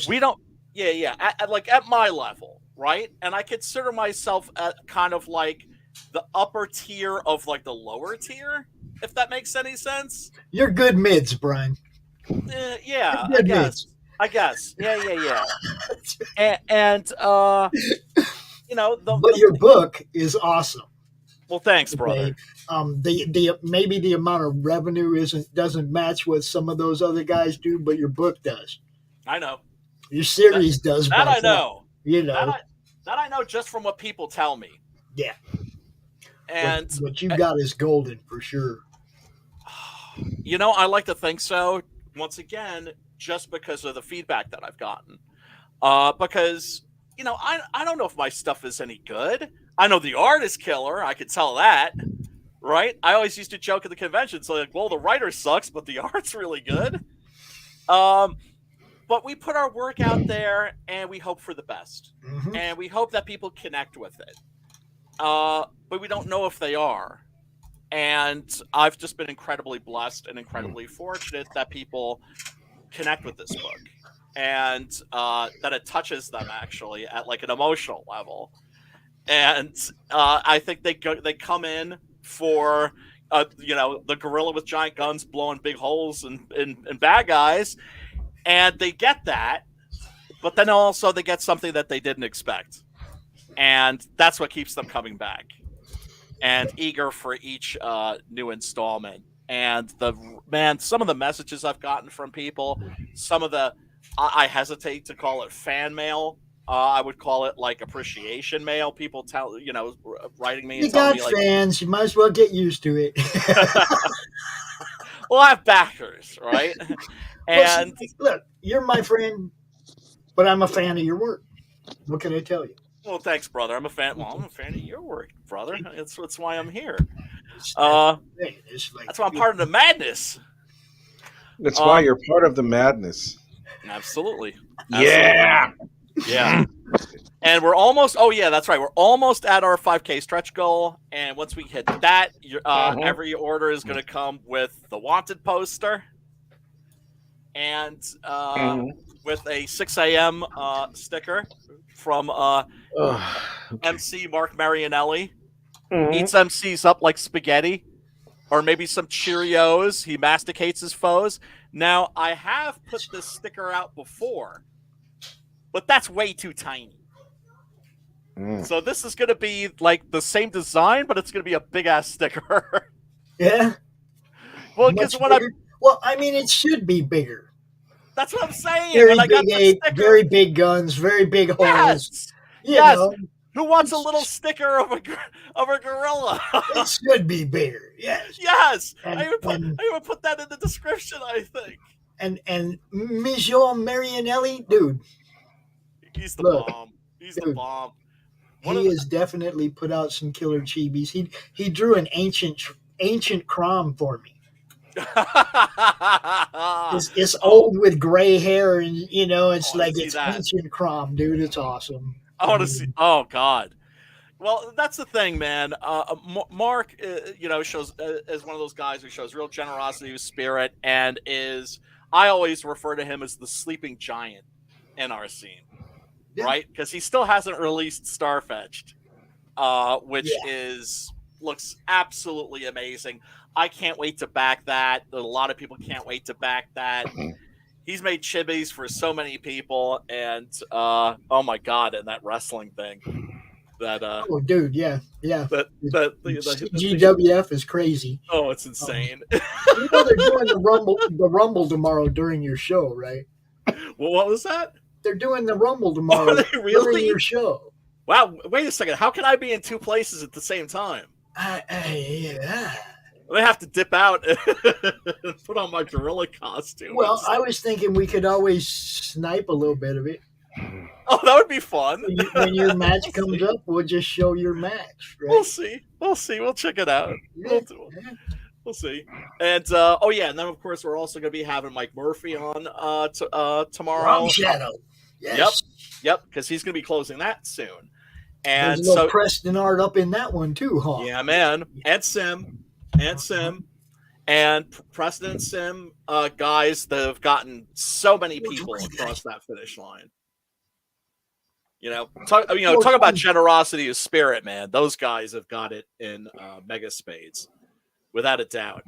We don't. Yeah. At my level, right? And I consider myself at kind of like the upper tier of like the lower tier, if that makes any sense. You're good mids, Brian. Yeah, I guess. Yeah. and you know, but your book is awesome. Well, thanks, brother. Maybe the amount of revenue doesn't match what some of those other guys do, but your book does. I know. Your series does. That I know. You know. That I know just from what people tell me. Yeah. And what you got is golden for sure. You know, I like to think so. Once again, just because of the feedback that I've gotten. Because, you know, I don't know if my stuff is any good. I know the art is killer. I could tell that, right? I always used to joke at the convention. So like, well, the writer sucks, but the art's really good. But we put our work out there and we hope for the best. Mm-hmm. And we hope that people connect with it. But we don't know if they are. And I've just been incredibly blessed and incredibly fortunate that people connect with this book. And that it touches them actually at like an emotional level. And I think they come in for, you know, the gorilla with giant guns blowing big holes in bad guys. And they get that, but then also they get something that they didn't expect. And that's what keeps them coming back and eager for each new installment. And some of the messages I've gotten from people, some of the, I hesitate to call it fan mail. I would call it like appreciation mail. People writing me. You got fans. You might as well get used to it. Well, I have backers, right? And look, you're my friend, but I'm a fan of your work. What can I tell you? Well, thanks, brother. I'm a fan. Well, I'm a fan of your work, brother. That's why I'm here. That's why I'm part of the madness. That's why you're part of the madness. Absolutely. Yeah. Yeah. And we're almost. Oh, yeah, that's right. We're almost at our 5K stretch goal. And once we hit that, every order is going to come with the wanted poster. and with a 6 a.m. Sticker from MC Mark Marianelli. Eats MCs up like spaghetti, or maybe some Cheerios. He masticates his foes. Now, I have put this sticker out before, but that's way too tiny. So this is going to be like the same design, but it's going to be a big-ass sticker. Yeah? Well, because Well, I mean, it should be bigger. That's what I'm saying. Very when I got big the ape, sticker, very big guns, very big holes. Yes. know. Who wants a little sticker of a gorilla? It should be bigger. Yes. Yes. And, I even put that in the description, I think. And Monsieur Marianelli, dude. He's the bomb. He's the bomb. He has definitely put out some killer chibis. He drew an ancient Crom for me. It's old with gray hair, and it's like it's ancient Crom, dude. It's awesome. I want to see. Oh God. Well, that's the thing, man. Mark, shows is one of those guys who shows real generosity of spirit, and I always refer to him as the sleeping giant in our scene, right? Because he still hasn't released Starfetched, which looks absolutely amazing. I can't wait to back that. A lot of people can't wait to back that. He's made chibis for so many people, and oh my God, and that wrestling thing. That oh, dude, yeah. The GWF is crazy. Oh, it's insane. They're doing the Rumble tomorrow during your show, right? Well, what was that? They're doing the Rumble tomorrow during your show. Wow, wait a second. How can I be in two places at the same time? Yeah. I have to dip out and put on my gorilla costume. Well, I was thinking we could always snipe a little bit of it. Oh, that would be fun. When your match comes up, we'll just show your match. Right? We'll see. We'll check it out. We'll see. And and then of course we're also going to be having Mike Murphy on tomorrow. Rom Shadow. Yes. Yep. Because he's going to be closing that soon. And there's a little Preston art up in that one too, huh? Yeah, man. And Sim. And Preston and Sim, guys that have gotten so many people across that finish line. Talk about generosity of spirit, man. Those guys have got it in mega spades, without a doubt.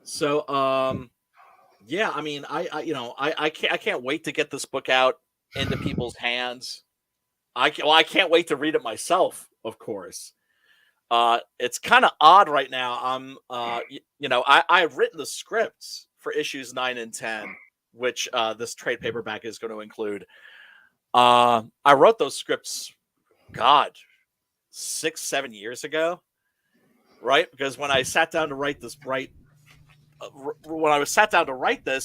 So, I mean, I can't wait to get this book out into people's hands. I can't wait to read it myself, of course. It's kind of odd right now. I've written the scripts for issues 9 and 10, which this trade paperback is going to include. I wrote those scripts, 6-7 years ago, right? Because when I sat down to write this,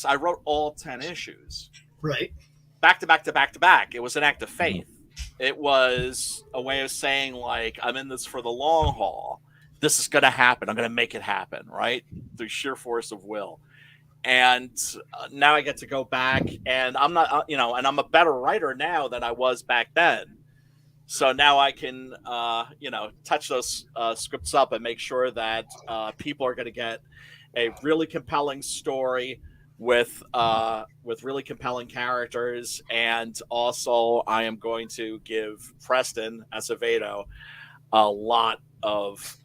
I wrote all 10 issues, right, back to back to back to back. It was an act of faith. It was a way of saying, like, I'm in this for the long haul. This is going to happen. I'm going to make it happen, right? Through sheer force of will. And now I get to go back, and I'm not, and I'm a better writer now than I was back then. So now I can, touch those scripts up and make sure that people are going to get a really compelling story with really compelling characters. And also I am going to give Preston Acevedo a lot of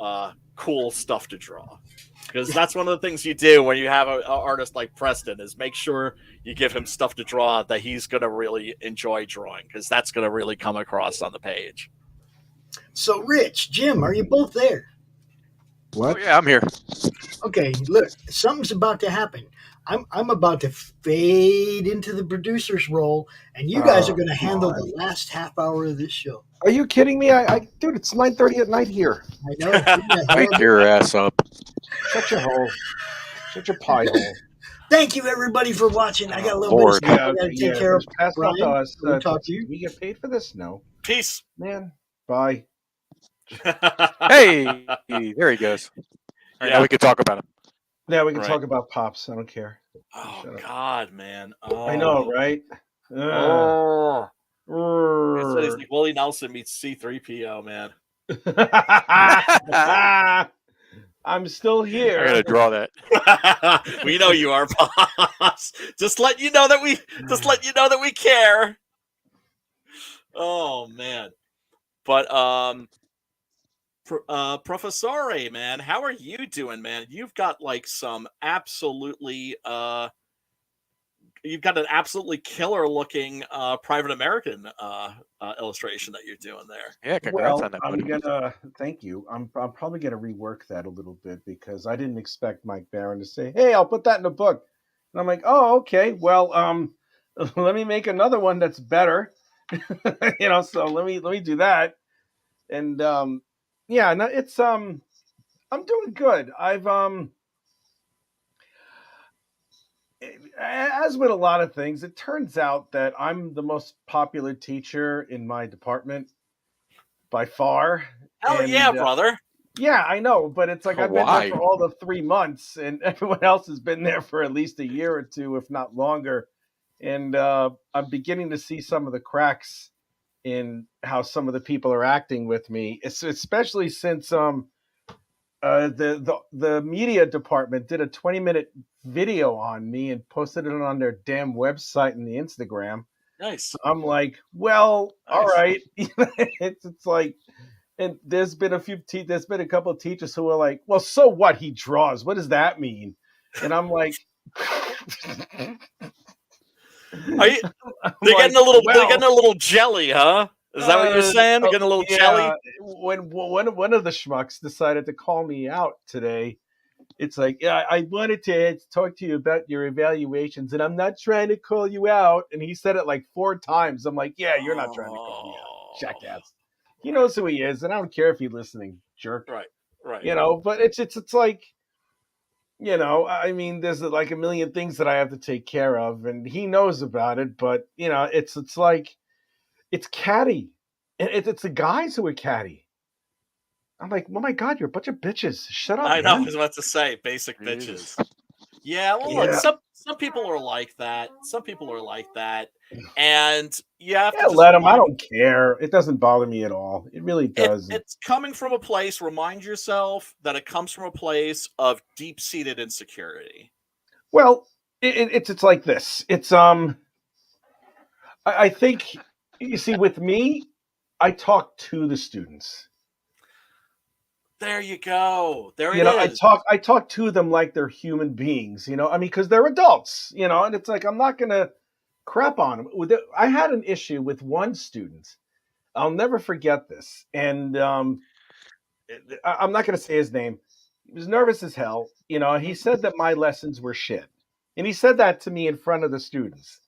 cool stuff to draw. Because that's one of the things you do when you have an artist like Preston, is make sure you give him stuff to draw that he's going to really enjoy drawing, because that's going to really come across on the page. So, Rich, Jim, are you both there? What? Oh, yeah, I'm here. Okay, look, something's about to happen. I'm about to fade into the producer's role, and you guys are going to handle the last half hour of this show. Are you kidding me? Dude, it's 9:30 at night here. I know. Wake your ass up. Shut your hole. Shut your pie hole. Thank you, everybody, for watching. I got a little bit of stuff I got to take care of. Brian, we'll talk to you. We get paid for this? No. Peace. Man, bye. Hey, there he goes. All right, now we can talk about him. Yeah, we can talk about Pops. I don't care. Oh, God, man. I know, right? It's like Willie Nelson meets C-3PO, man. I'm still here. I gotta draw that. We know you are, boss. Just let you know that we care. Oh man. But Professore, man, how are you doing, man? You've got like some absolutely you've got an absolutely killer looking Private American illustration that you're doing there. Yeah, congrats Well, on that. I'm buddy. gonna thank you. I'm probably gonna rework that a little bit because I didn't expect Mike Baron to say, "Hey, I'll put that in a book," and I'm like, "Oh, okay. Well, let me make another one that's better." So let me do that. And yeah, no, it's I'm doing good. I've as with a lot of things, it turns out that I'm the most popular teacher in my department by far. Hell yeah, brother. Yeah, I know, but it's like I've been Why? there for all the 3 months, and everyone else has been there for at least a year or two, if not longer. And I'm beginning to see some of the cracks in how some of the people are acting with me, especially since the media department did a 20-minute video on me and posted it on their damn website and the Instagram. Nice. I'm like, well, nice. All right. it's like, and there's been a couple of teachers who are like, well, so what? He draws. What does that mean? And I'm like, they're getting a little jelly, huh? Is that what you're saying? They're getting a little jelly. When one of the schmucks decided to call me out today, it's like, yeah, I wanted to talk to you about your evaluations, and I'm not trying to call you out. And he said it like 4 times. I'm like, yeah, you're not trying to call me out, jackass. He knows who he is, and I don't care if he's listening, jerk. Right. But it's like, I mean, there's like a million things that I have to take care of, and he knows about it. But it's like, it's catty, and it's the guys who are catty. I'm like, oh my God, you're a bunch of bitches. Shut up. I know. Man. I was about to say, basic bitches. Yeah, well, look, some people are like that. Some people are like that, and you have to let them. I don't care. It doesn't bother me at all. It really doesn't. It's coming from a place. Remind yourself that it comes from a place of deep-seated insecurity. Well, it's like this. It's I think, you see, with me, I talk to the students. There you go. There it is. I talk to them like they're human beings, I mean, because they're adults, and it's like, I'm not going to crap on them. I had an issue with one student. I'll never forget this. And I'm not going to say his name. He was nervous as hell. He said that my lessons were shit. And he said that to me in front of the students.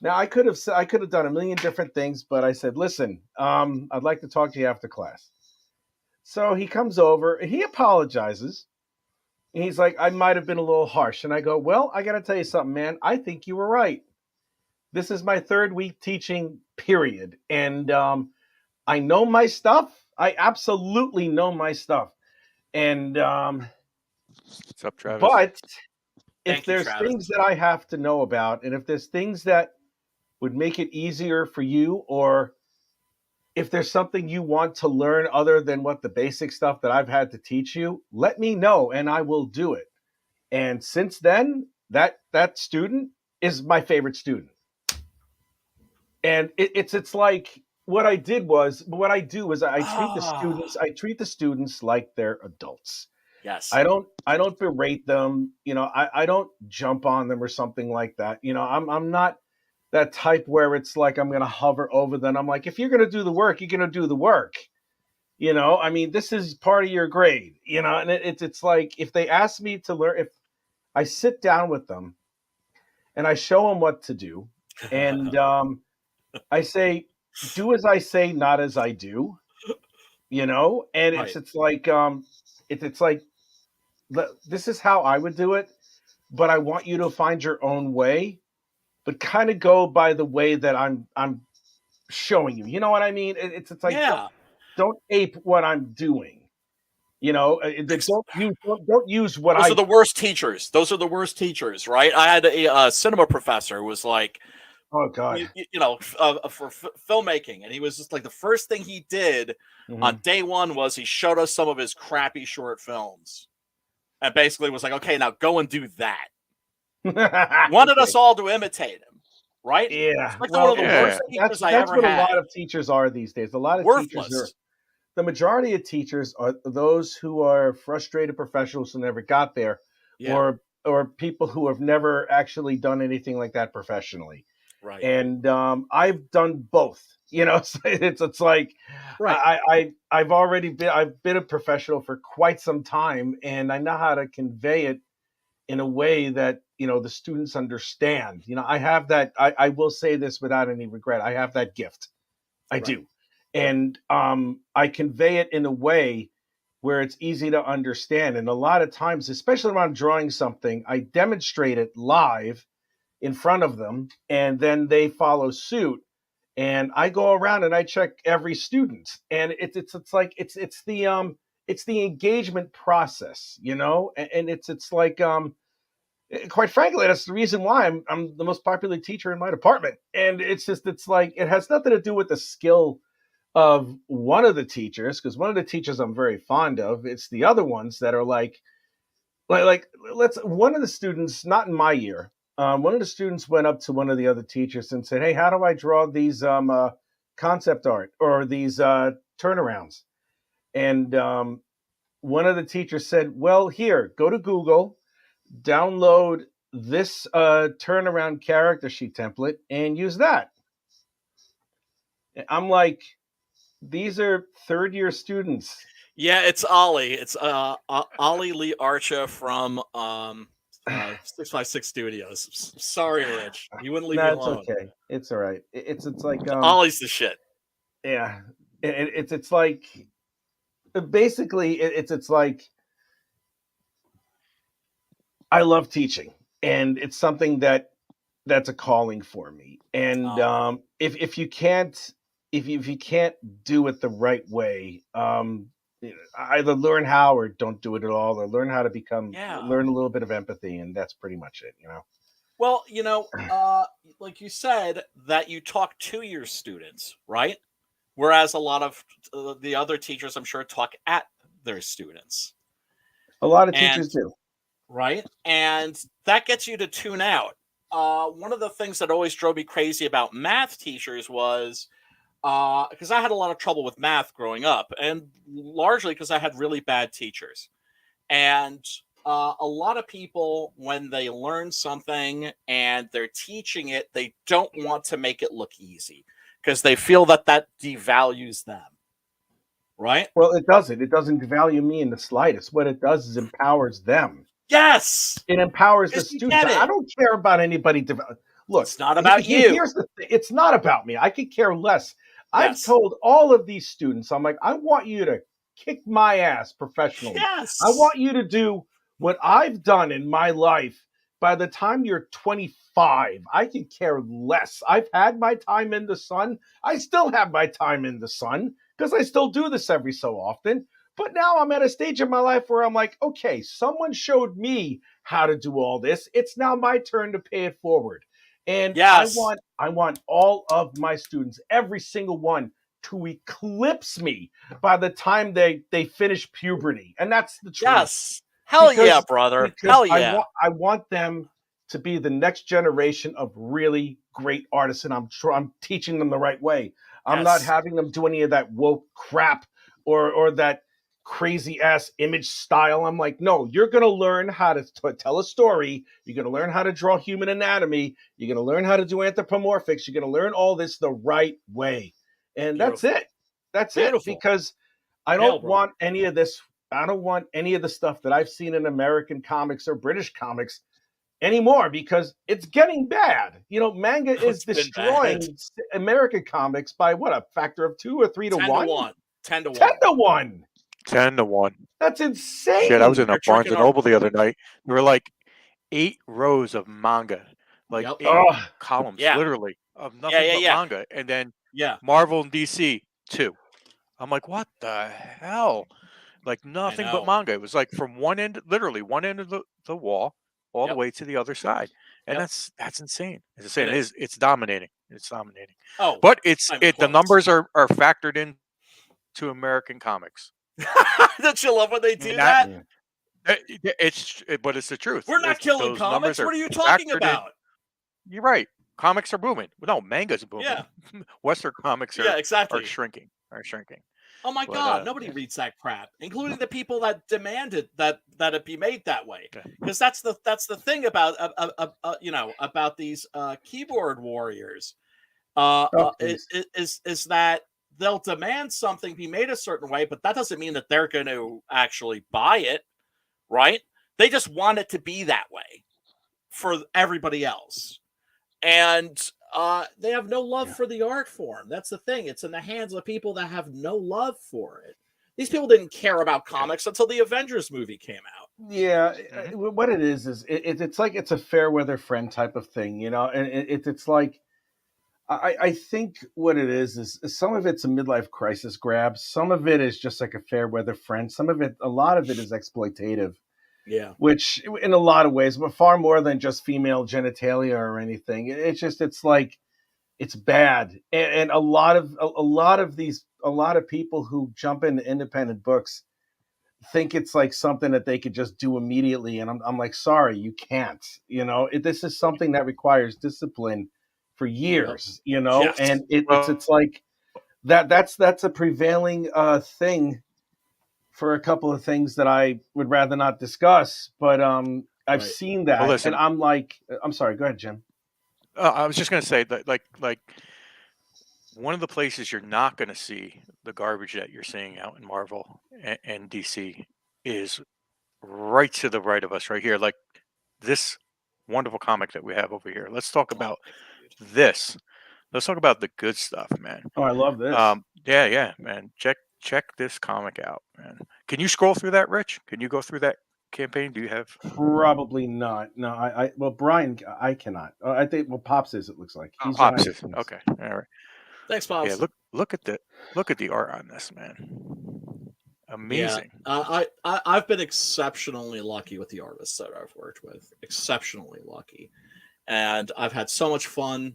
Now, I could have done a million different things, but I said, listen, I'd like to talk to you after class. So he comes over and he apologizes. And he's like, I might have been a little harsh. And I go, well, I got to tell you something, man. I think you were right. This is my 3rd week teaching, period. And I know my stuff. I absolutely know my stuff. And what's up, Travis? But if there's things that I have to know about, and if there's things that would make it easier for you, or if there's something you want to learn other than what the basic stuff that I've had to teach you, let me know and I will do it. And since then, that student is my favorite student. And it's like, what I do is I treat the students like they're adults. Yes. I don't berate them. I don't jump on them or something like that. I'm not that type where it's like I'm going to hover over them. I'm like, if you're going to do the work, you're going to do the work. I mean, this is part of your grade, and it's like, if they ask me to learn, if I sit down with them and I show them what to do, and I say, do as I say, not as I do, and right. It's like, it's like, this is how I would do it, but I want you to find your own way, but kind of go by the way that I'm showing you. You know what I mean? It's like, don't ape what I'm doing. Don't use what Those are the worst teachers. Those are the worst teachers, right? I had a cinema professor who was like, oh God, for filmmaking, and he was just like, the first thing he did on day 1 was he showed us some of his crappy short films. and basically was like, okay, now go and do that. Wanted us all to imitate him, right? Yeah. Like Well, one of the worst teachers I that's ever what had. a lot of teachers are these days. A lot of Worthless. teachers are. The majority of teachers are those who are frustrated professionals who never got there, or people who have never actually done anything like that professionally. Right. And I've done both. You know, it's like I've been a professional for quite some time, and I know how to convey it in a way that, you know, the students understand. You know, I have that. I will say this without any regret. I have that gift. I do. And I convey it in a way where it's easy to understand. And a lot of times, especially when I'm drawing something, I demonstrate it live in front of them, and then they follow suit. And I go around and I check every student, and it's the engagement process, you know, and it's like quite frankly, that's the reason why I'm the most popular teacher in my department. And it's like it has nothing to do with the skill of one of the teachers, because one of the teachers I'm very fond of. It's the other ones that are like one of the students, not in my year, one of the students went up to one of the other teachers and said, "Hey, how do I draw these concept art or these turnarounds?" And one of the teachers said, "Well, here, go to Google, download this turnaround character sheet template and use that." I'm like, these are third-year students. Yeah, it's Ollie. It's Ollie Lee Archer from 656 Studios. Sorry, Rich. You wouldn't leave me alone. It's okay. It's all right. It's like Ollie's the shit. Yeah, it's like basically it's like I love teaching, and it's something that's a calling for me. And if you can't do it the right way, either learn how or don't do it at all, or learn how to learn a little bit of empathy, and that's pretty much it, you know. Well, you know, like you said, that you talk to your students, right? Whereas a lot of the other teachers, I'm sure, talk at their students. A lot of teachers do. Right? And that gets you to tune out. One of the things that always drove me crazy about math teachers was because I had a lot of trouble with math growing up, and largely because I had really bad teachers. And a lot of people, when they learn something and they're teaching it, they don't want to make it look easy because they feel that devalues them. Right? Well, it doesn't. It doesn't devalue me in the slightest. What it does is empowers them. Yes! It empowers the students. I don't care about anybody. Look, it's not about you. Here's the thing. It's not about me. I could care less. I've told all of these students, I'm like, I want you to kick my ass professionally. Yes. I want you to do what I've done in my life. By the time you're 25, I could care less. I've had my time in the sun. I still have my time in the sun because I still do this every so often. But now I'm at a stage in my life where I'm like, okay, someone showed me how to do all this. It's now my turn to pay it forward. And I want all of my students, every single one, to eclipse me by the time they finish puberty. And that's the truth. Yes. Hell yeah, brother. Hell yeah. I want them to be the next generation of really great artists, and I'm teaching them the right way. I'm not having them do any of that woke crap or that crazy ass image style. I'm like, no, you're going to learn how to tell a story. You're going to learn how to draw human anatomy. You're going to learn how to do anthropomorphics. You're going to learn all this the right way. And that's it. That's it. Because I don't want any of this. I don't want any of the stuff that I've seen in American comics or British comics anymore, because it's getting bad. You know, manga is destroying American comics by what, a factor of 2 or 3 to 1? 10 to 1. 10 to 1. 10 to 1. That's insane. Shit, I was in a Barnes and Noble the other night. There were like 8 rows of manga, like 8 columns, literally, of nothing but manga, and then Marvel and DC 2. I'm like, what the hell? Like nothing but manga. It was like from literally one end of the wall all the way to the other side, and that's insane. As I say, it's dominating. It's dominating. Oh, but the numbers are factored in to American comics. Don't you love when they do that? But it's the truth. We're not killing those comics. numbers What are you talking factored in. about? You're right. Comics are booming. No, manga's booming. Yeah. Western comics Yeah, are exactly. shrinking. Oh my But, God! Nobody reads that crap, including the people that demanded that it be made that way. Because that's the thing about about these keyboard warriors. Is that they'll demand something be made a certain way, but that doesn't mean that they're going to actually buy it, right? They just want it to be that way for everybody else, and they have no love for the art form. That's the thing. It's in the hands of people that have no love for it. These people didn't care about comics until the Avengers movie came out. Yeah, what it is it's like it's a fair weather friend type of thing, you know, and it's like I think what it is some of it's a midlife crisis grab, some of it is just like a fair weather friend, a lot of it is exploitative. Yeah, which in a lot of ways, but far more than just female genitalia or anything. It's like it's bad, and a lot of people who jump into independent books think it's like something that they could just do immediately, and I'm like, sorry, you can't. You know, this is something that requires discipline for years. You know, Yes. and it's like that's a prevailing thing for a couple of things that I would rather not discuss, but I've seen that, listen, and I'm like, I'm sorry, go ahead, Jim. I was just going to say that, like one of the places you're not going to see the garbage that you're seeing out in Marvel and DC is right to the right of us, right here, like this wonderful comic that we have over here. Let's talk about this. Let's talk about the good stuff, man. Oh, I love this. Yeah, man. Check this comic out, man. Can you scroll through that, Rich? Can you go through that campaign? Do you have? Probably not. No, well, Brian, I cannot. I think Pops is. It looks like he's Pops is. Okay, all right. Thanks, Pops. Yeah, look at the art on this, man. Amazing. Yeah, I've been exceptionally lucky with the artists that I've worked with. Exceptionally lucky, and I've had so much fun.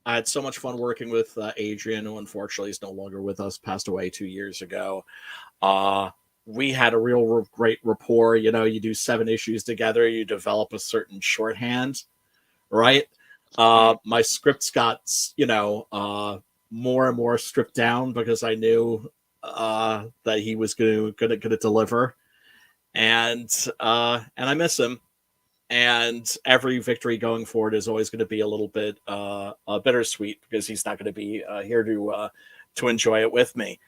I had so much fun working with Adrian, who unfortunately is no longer with us, passed away 2 years ago. We had a real great rapport. You know, you do 7 issues together, you develop a certain shorthand, right? My scripts got, more and more stripped down because I knew that he was going to deliver, and I miss him. And every victory going forward is always going to be a little bit bittersweet because he's not going to be here to enjoy it with me.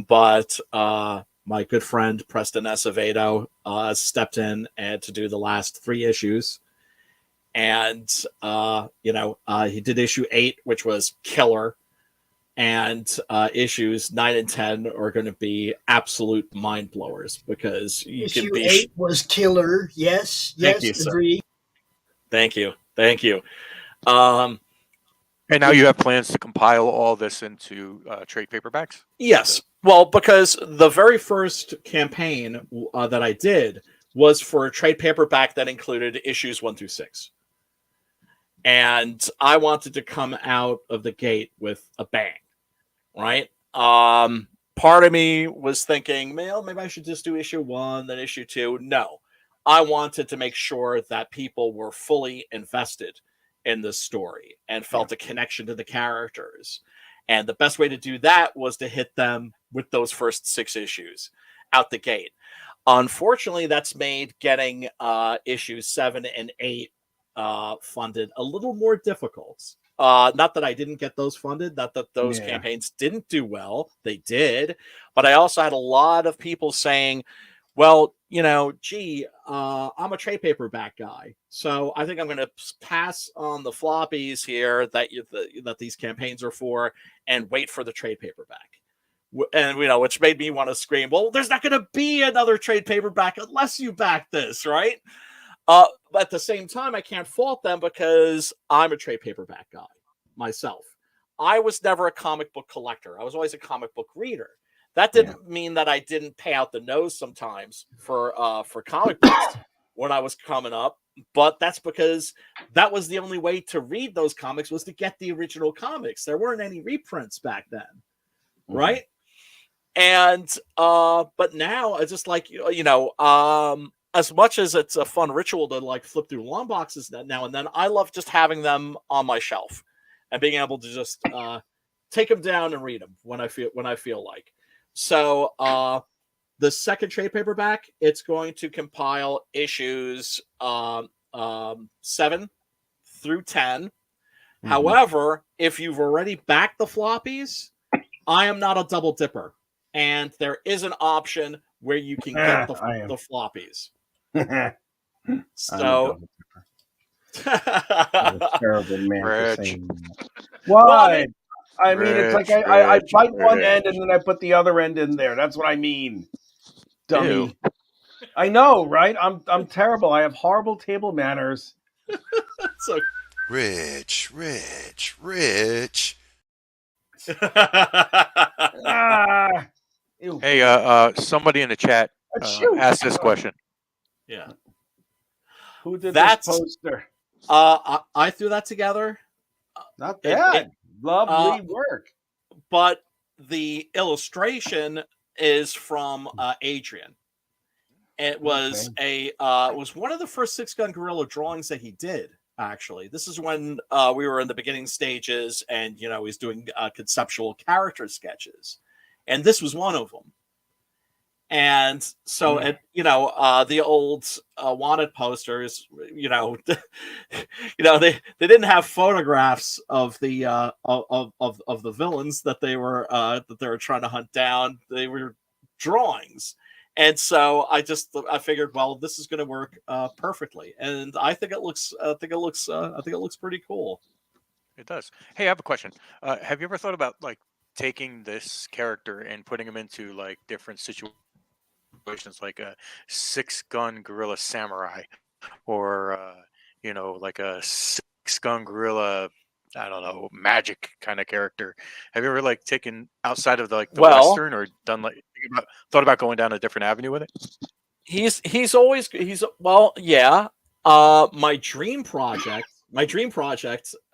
But my good friend Preston Acevedo stepped in and to do the last 3 issues, and he did issue 8, which was killer, and issues 9 and 10 are going to be absolute mind blowers because you issue can be 8 was killer. Yes, agree. Thank you. And now you have plans to compile all this into trade paperbacks? Yes. Well, because the very first campaign that I did was for a trade paperback that included issues 1 through 6. And I wanted to come out of the gate with a bang, right? Part of me was thinking, well, maybe I should just do issue 1, then issue 2. No, I wanted to make sure that people were fully invested in the story and felt a connection to the characters. And the best way to do that was to hit them with those first 6 issues out the gate. Unfortunately, that's made getting issues 7 and 8 funded a little more difficult. Not that I didn't get those funded, not that those campaigns didn't do well. They did. But I also had a lot of people saying, well, I'm a trade paperback guy, so I think I'm going to pass on the floppies here that these campaigns are for and wait for the trade paperback. And, which made me want to scream, well, there's not going to be another trade paperback unless you back this, right? But at the same time, I can't fault them because I'm a trade paperback guy myself. I was never a comic book collector. I was always a comic book reader. That didn't mean that I didn't pay out the nose sometimes for comic books when I was coming up, but that's because that was the only way to read those comics was to get the original comics. There weren't any reprints back then, right? And but now it's just like as much as it's a fun ritual to like flip through long boxes now and then, I love just having them on my shelf and being able to just take them down and read them when I feel like. So the second trade paperback, it's going to compile issues 7 through 10. However, if you've already backed the floppies, I am not a double dipper, and there is an option where you can get the floppies. So, I'm a terrible man for Rich. saying that. Why? Well, I mean, it's like I Rich, bite one Rich. end and then I put the other end in there. That's what I mean, dummy. Ew. I know, right? I'm terrible. I have horrible table manners. So Rich. Ah. Ew. Hey, somebody in the chat asked this question. Yeah. Who did That's this poster? I threw that together. Not bad. Lovely work. But the illustration is from Adrian. It was it was one of the first Six Gun Gorilla drawings that he did. Actually, this is when we were in the beginning stages, and he's doing conceptual character sketches, and this was one of them. And so, the old wanted posters, they didn't have photographs of the of the villains that they were trying to hunt down. They were drawings. And so I figured, well, this is going to work perfectly, and I think it looks pretty cool. It does. Hey, I have a question. Have you ever thought about like taking this character and putting him into like different situations, like a 6-gun gorilla samurai, or like a 6-gun gorilla, I don't know, magic kind of character? Have you ever like taken outside of the Western, or done thought about going down a different avenue with it? He's my dream project,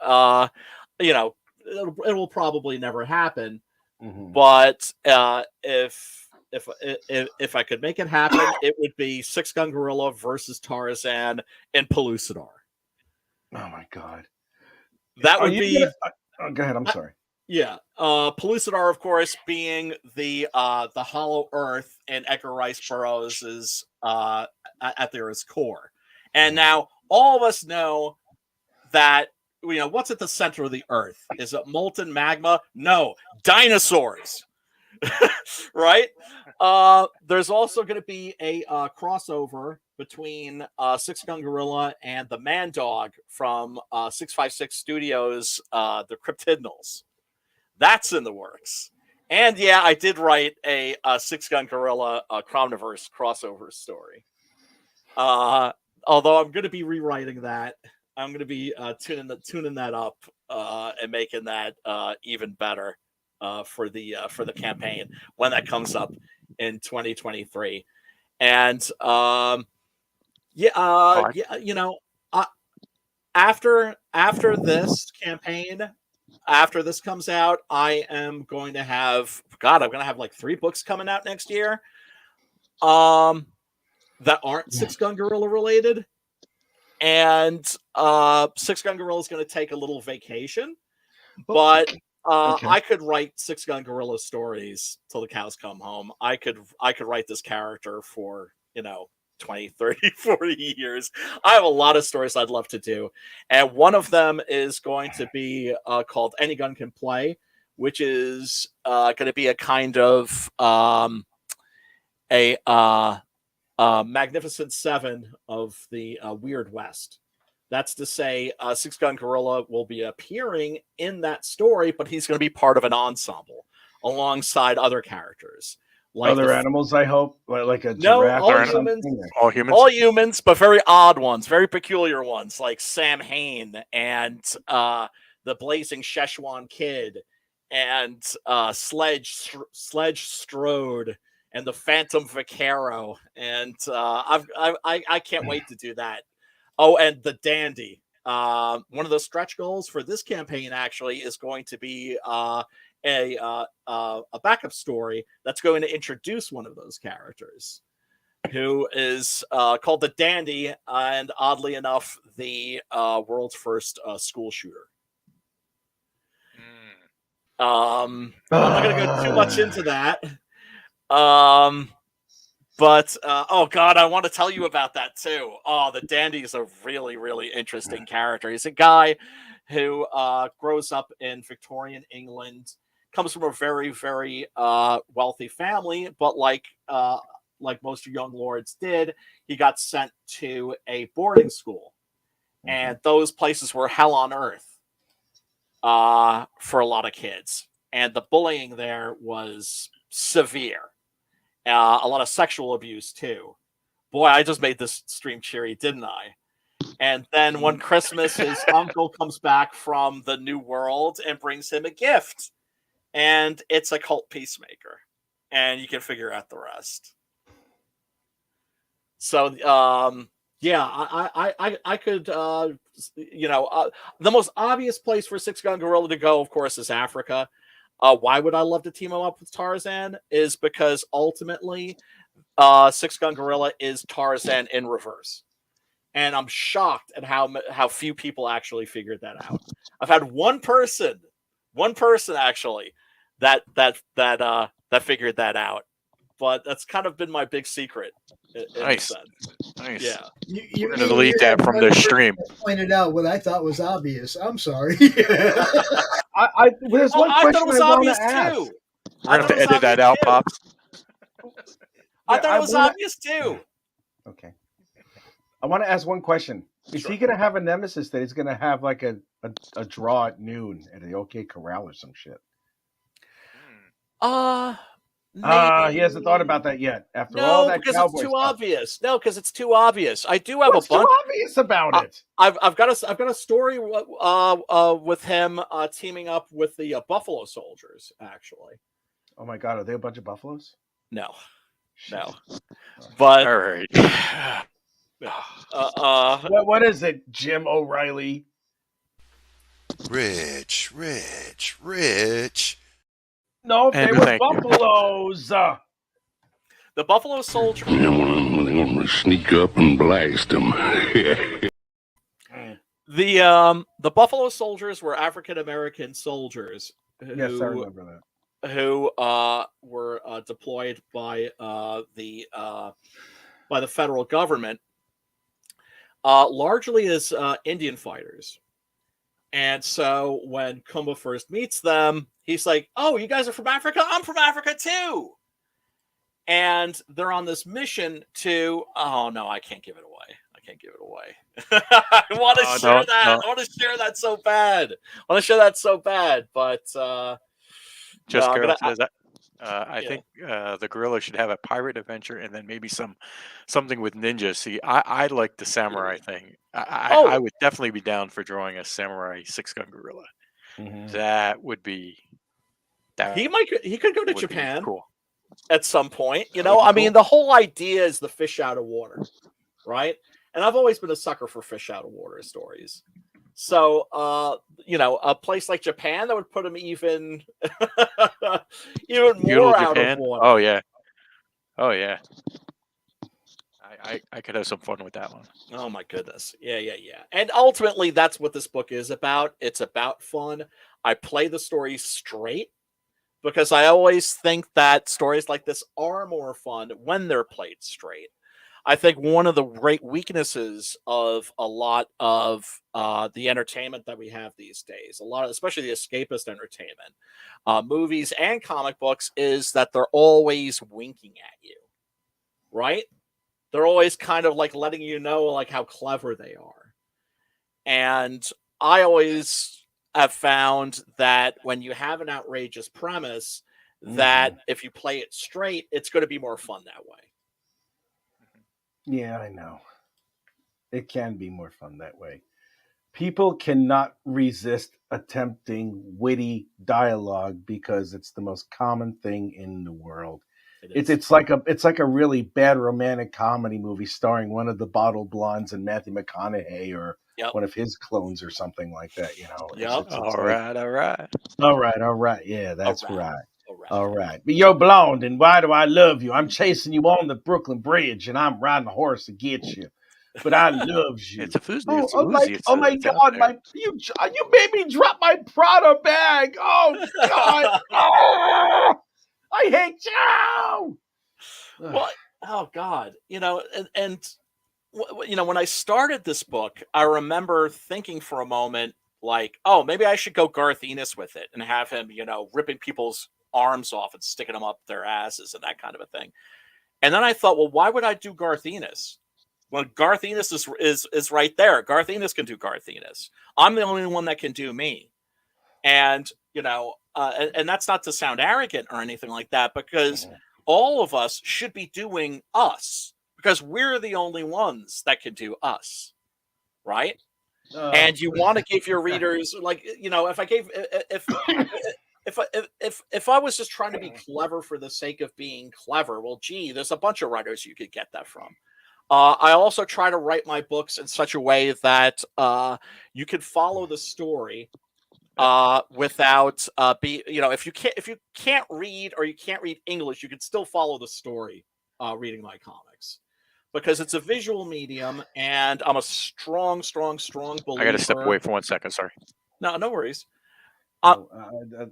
it will probably never happen. But if I could make it happen, it would be 6-gun gorilla versus Tarzan in Pellucidar. Oh my god. That would be. Go ahead. I'm sorry. Yeah, Pellucidar, of course, being the Hollow Earth in Edgar Rice Burroughs is at their core, and now all of us know that what's at the center of the Earth. Is it molten magma? No, dinosaurs. Right? There's also going to be a crossover between 6-Gun Gorilla and the Man Dog from 656 Studios, the Cryptidnals. That's in the works. And yeah, I did write a 6-Gun Gorilla Cromniverse crossover story. Although I'm going to be rewriting that. I'm going to be tuning that up and making that even better for the campaign when that comes up in 2023. And after this campaign. After this comes out, I am going to have like 3 books coming out next year that aren't 6-Gun Gorilla related. And 6-Gun Gorilla is going to take a little vacation, but I could write 6-Gun Gorilla stories till the cows come home. I could write this character for 20, 30, 40 years. I have a lot of stories I'd love to do. And one of them is going to be called Any Gun Can Play, which is going to be a kind of Magnificent Seven of the Weird West. That's to say, 6-Gun Gorilla will be appearing in that story, but he's going to be part of an ensemble alongside other characters. Like other animals, I hope, like a giraffe. All humans, but very odd ones, very peculiar ones, like Sam Hain and the Blazing Szechuan Kid and Sledge Strode and the Phantom Vaquero, and I can't wait to do that. Oh, and the Dandy. One of the stretch goals for this campaign actually is going to be a backup story that's going to introduce one of those characters. who is called the Dandy, and oddly enough, the world's first school shooter. I'm not going to go too much into that. But oh god, I want to tell you about that too. Oh, the Dandy is a really, really interesting character. He's a guy who grows up in Victorian England, comes from a very, very wealthy family, but like most young lords did, he got sent to a boarding school, and those places were hell on earth for a lot of kids, and the bullying there was severe. A lot of sexual abuse too. Boy, I just made this stream cheery, didn't I? And then one Christmas, his uncle comes back from the New World and brings him a gift, and it's a cult peacemaker, and you can figure out the rest. So, yeah, I could, the most obvious place for Six Gun Gorilla to go, of course, is Africa. Why would I love to team him up with Tarzan? Is because ultimately, Six Gun Gorilla is Tarzan in reverse, and I'm shocked at how few people actually figured that out. I've had one person actually that figured that out, but that's kind of been my big secret. Nice. Yeah. We're going to delete that from the stream. Pointed out what I thought was obvious. I'm sorry. There's one question I want to ask. Too. We're going to have to edit that out, Pops. I thought it was obvious too. Okay. I want to ask one question. Is he going to have a nemesis that he's going to have like a draw at noon at the OK Corral or some shit? Maybe. He hasn't thought about that yet. After no, all that because cowboy it's too stuff. obvious. No, because it's too obvious. I do have What's a bunch. too obvious about it? I've got a story with him teaming up with the Buffalo Soldiers. Actually. Oh my God, are they a bunch of buffaloes? No. But all right. What is it, Jim O'Reilly? Rich. No, they were buffaloes. The Buffalo Soldiers. I'm going to sneak up and blast them. The Buffalo Soldiers were African American soldiers. Yes, I remember that. Who were deployed by the federal government, largely as Indian fighters. And so when Kumba first meets them, he's like, "Oh, you guys are from Africa? I'm from Africa too." And they're on this mission to, oh no, I can't give it away. I want to share that. I want to share that so bad. But just no, careful. I think the gorilla should have a pirate adventure and then maybe something with ninjas. See, I like the samurai thing. I would definitely be down for drawing a samurai six-gun gorilla. Mm-hmm. That would be. He could go to Japan cool. at some point. I mean, the whole idea is the fish out of water, right? And I've always been a sucker for fish out of water stories. So, a place like Japan, that would put him even more out of water. Oh yeah. I could have some fun with that one. Oh my goodness. Yeah. And ultimately, that's what this book is about. It's about fun. I play the story straight because I always think that stories like this are more fun when they're played straight. I think one of the great weaknesses of a lot of the entertainment that we have these days, especially the escapist entertainment, movies and comic books, is that they're always winking at you, right? They're always kind of like letting you know like how clever they are. And I always have found that when you have an outrageous premise, that if you play it straight, it's going to be more fun that way. Yeah, I know. It can be more fun that way. People cannot resist attempting witty dialogue because it's the most common thing in the world. It's like a really bad romantic comedy movie starring one of the bottle blondes and Matthew McConaughey or one of his clones or something like that. All right. Yeah, that's right. All right. But you're blonde, and why do I love you? I'm chasing you on the Brooklyn Bridge, and I'm riding a horse to get you. But I love you. It's a Fuzzy. Oh my God! You made me drop my Prada bag. Oh God! Oh, I hate you. Well, oh God, and when I started this book, I remember thinking for a moment, like, oh, maybe I should go Garth Ennis with it and have him, ripping people's arms off and sticking them up their asses and that kind of a thing. And then I thought, well, why would I do Garth Ennis? Well, Garth Ennis is right there. Garth Ennis can do Garth Ennis. I'm the only one that can do me. And, and that's not to sound arrogant or anything like that, because all of us should be doing us, because we're the only ones that can do us. Right. And you want to give your readers, like, if I was just trying to be clever for the sake of being clever, well, gee, there's a bunch of writers you could get that from. I also try to write my books in such a way that you can follow the story without if you can't read or you can't read English, you can still follow the story reading my comics, because it's a visual medium, and I'm a strong believer. I got to step away for 1 second. Sorry. No worries.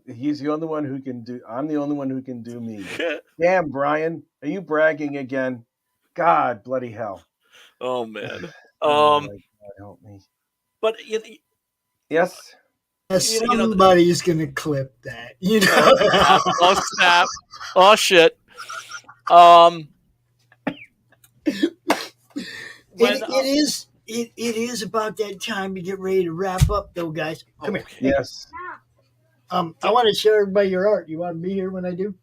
He's the only one who can do. I'm the only one who can do me. Damn, Brian, are you bragging again? God, bloody hell! Oh man. Oh, my God, help me. But yes. Somebody's gonna clip that. Oh snap! Oh shit! It is about that time to get ready to wrap up, though, guys. Come here. Yes. I want to show everybody your art. You want to be here when I do?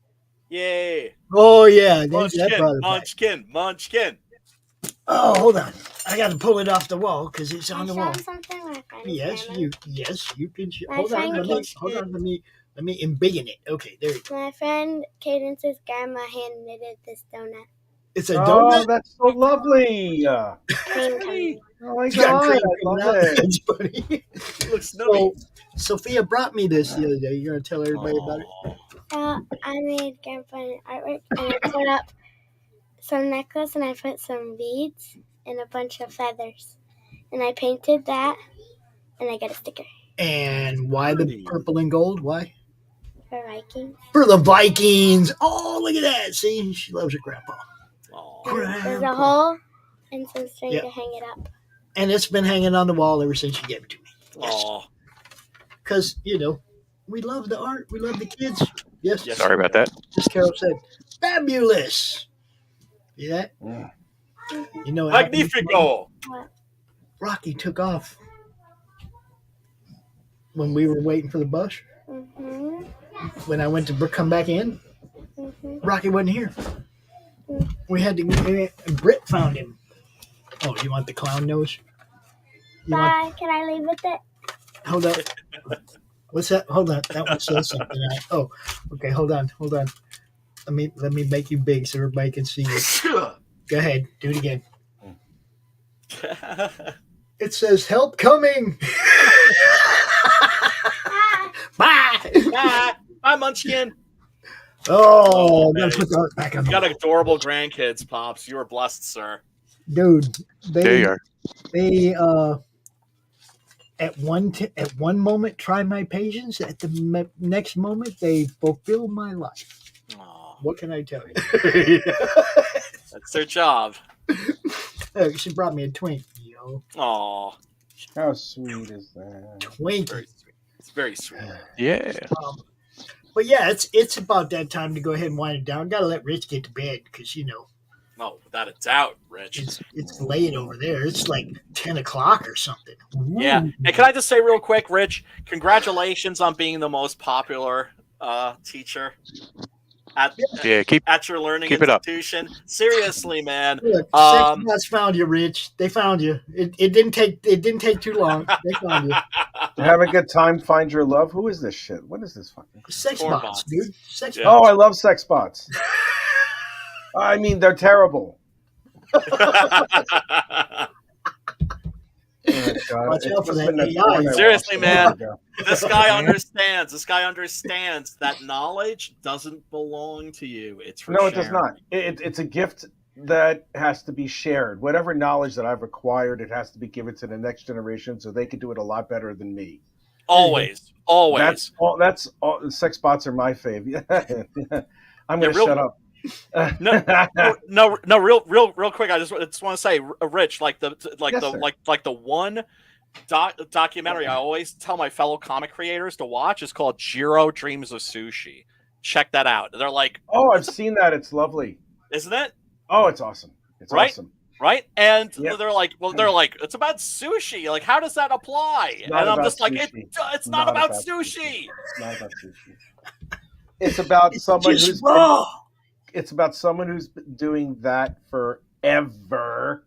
Yay! Oh yeah, Munchkin. Oh, hold on. I got to pull it off the wall because it's on the wall. Something my friend Yes, you can. My Hold on. friend Let me embiggen it. Okay, there you go. My friend Cadence's grandma hand knitted this donut. It's a donut. Oh, that's so lovely. Oh my God, I love it. It's funny. It looks snowy. Sophia brought me this the other day. You're gonna tell everybody about it? I made grandpa an artwork, and I put up some necklace, and I put some beads and a bunch of feathers, and I painted that, and I got a sticker. And why the purple and gold? Why? For Vikings. For the Vikings. Oh, look at that. See, she loves her grandpa. There's a hole and some string to hang it up. And it's been hanging on the wall ever since she gave it to me. Yes. Because, we love the art. We love the kids. Yes. Sorry about that. Just Carol said, fabulous. See that? Yeah. Magnifico. Rocky took off when we were waiting for the bus. Mm-hmm. When I went to come back in, Rocky wasn't here. We had to. Britt found him. Oh, you want the clown nose? Bye. Can I leave with it? Hold up. What's that? Hold on. That one says something. Okay. Hold on. Let me make you big so everybody can see you. Go ahead. Do it again. It says help coming. Bye, Munchkin. Oh, gotta put the art back on. You got adorable grandkids, Pops. You are blessed, sir. Dude, They are. They at one moment try my patience. At the next moment, they fulfill my life. Aww. What can I tell you? That's their job. She brought me a Twinkie, yo. Aw. How sweet is that? Twinkie. It's very sweet. Yeah. But yeah, it's about that time to go ahead and wind it down. Got to let Rich get to bed because No, without a doubt, Rich. It's late over there. It's like 10 o'clock or something. Ooh. Yeah. And can I just say real quick, Rich, congratulations on being the most popular teacher at your learning institution. Seriously, man. Look, Sexbots found you, Rich. They found you. It didn't take too long. They found you. Have a good time. Find your love. Who is this shit? What is this fucking Sexbots, dude? Sexbots. Oh, I love Sexbots. I mean, they're terrible. Watch out for that AI. Seriously, man. This guy understands. This guy understands that knowledge doesn't belong to you. It's for No, it sharing. does not. It's a gift that has to be shared. Whatever knowledge that I've acquired, it has to be given to the next generation so they can do it a lot better than me. Always. That's all. Sex bots are my fave. I'm going to shut up. no, real quick. I just want to say, Rich, like the one documentary I always tell my fellow comic creators to watch is called Jiro Dreams of Sushi. Check that out. They're like, oh, I've seen that. It's lovely, isn't it? Oh, it's awesome. It's right? awesome. Right? And they're like, it's about sushi. Like, how does that apply? And I'm just like, it's not about sushi. It's not about sushi. It's about someone who's raw. It's about someone who's been doing that forever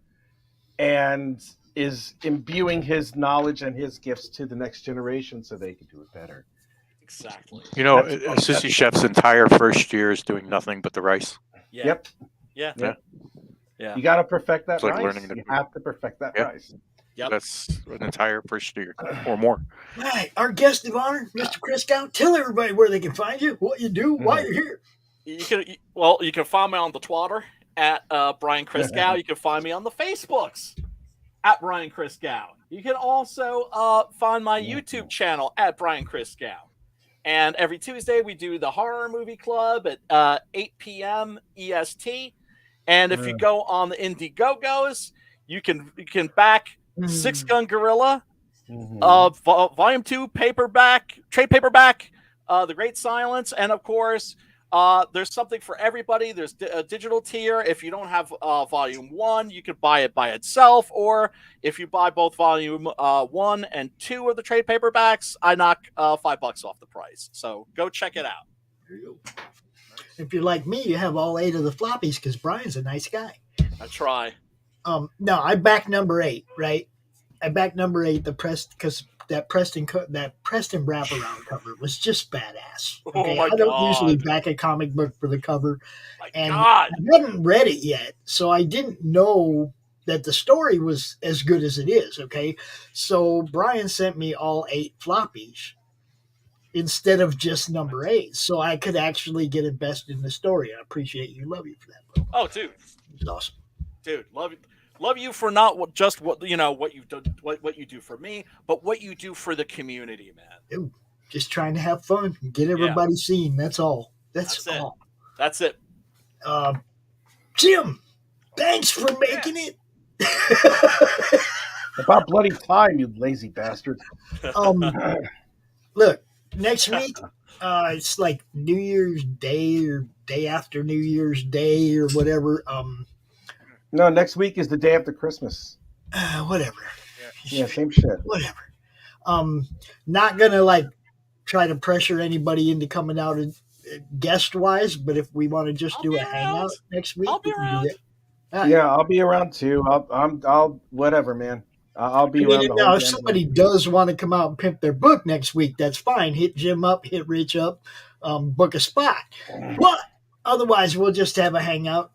and is imbuing his knowledge and his gifts to the next generation so they can do it better. Exactly. You know, a sushi chef's entire first year is doing nothing but the rice. Yeah. Yep. Yeah. You got to perfect that It's like rice. learning You have to perfect that rice. Yep. That's an entire first year or more. All right, our guest of honor, Mr. Christgau, tell everybody where they can find you, what you do, why you're here. You can find me on the Twitter at Brian Christgau. You can find me on the Facebooks at Brian Christgau. You can also find my YouTube channel at Brian Christgau. And every Tuesday we do the Horror Movie Club at 8 p.m. EST. And if you go on the Indiegogos, you can back Six Gun Gorilla, Volume 2 paperback, trade paperback, The Great Silence, and of course, there's something for everybody. There's a digital tier. If you don't have Volume 1, you could buy it by itself, or if you buy both Volume 1 and 2 of the trade paperbacks, I knock $5 off the price. So go check it out. There you go. If you're like me, you have all 8 of the floppies because Brian's a nice guy. I try. No, I back number 8, right? I back number 8, because that Preston wraparound cover was just badass. Okay, I don't usually back a comic book for the cover, I hadn't read it yet, so I didn't know that the story was as good as it is. Okay, so Brian sent me all 8 floppies instead of just number 8, so I could actually get invested in the story. I appreciate you, love you for that, bro. Oh, dude, it's awesome, dude. Love you for not just what you do, what you do for me, but what you do for the community, man. Dude, just trying to have fun and get everybody seen. That's all. That's all. That's it. Jim, thanks for making it. About bloody time, you lazy bastard. Look, next week, it's like New Year's Day or day after New Year's Day or whatever. No, next week is the day after Christmas. Whatever. Yeah, same shit. Whatever. Not gonna try to pressure anybody into coming out guest wise, but if we want to just do a hangout next week, I'll be around. Yeah, I'll be around too. I'll whatever, man. I'll be around. Now, if somebody does want to come out and pimp their book next week, that's fine. Hit Jim up, hit Rich up, book a spot. But otherwise, we'll just have a hangout.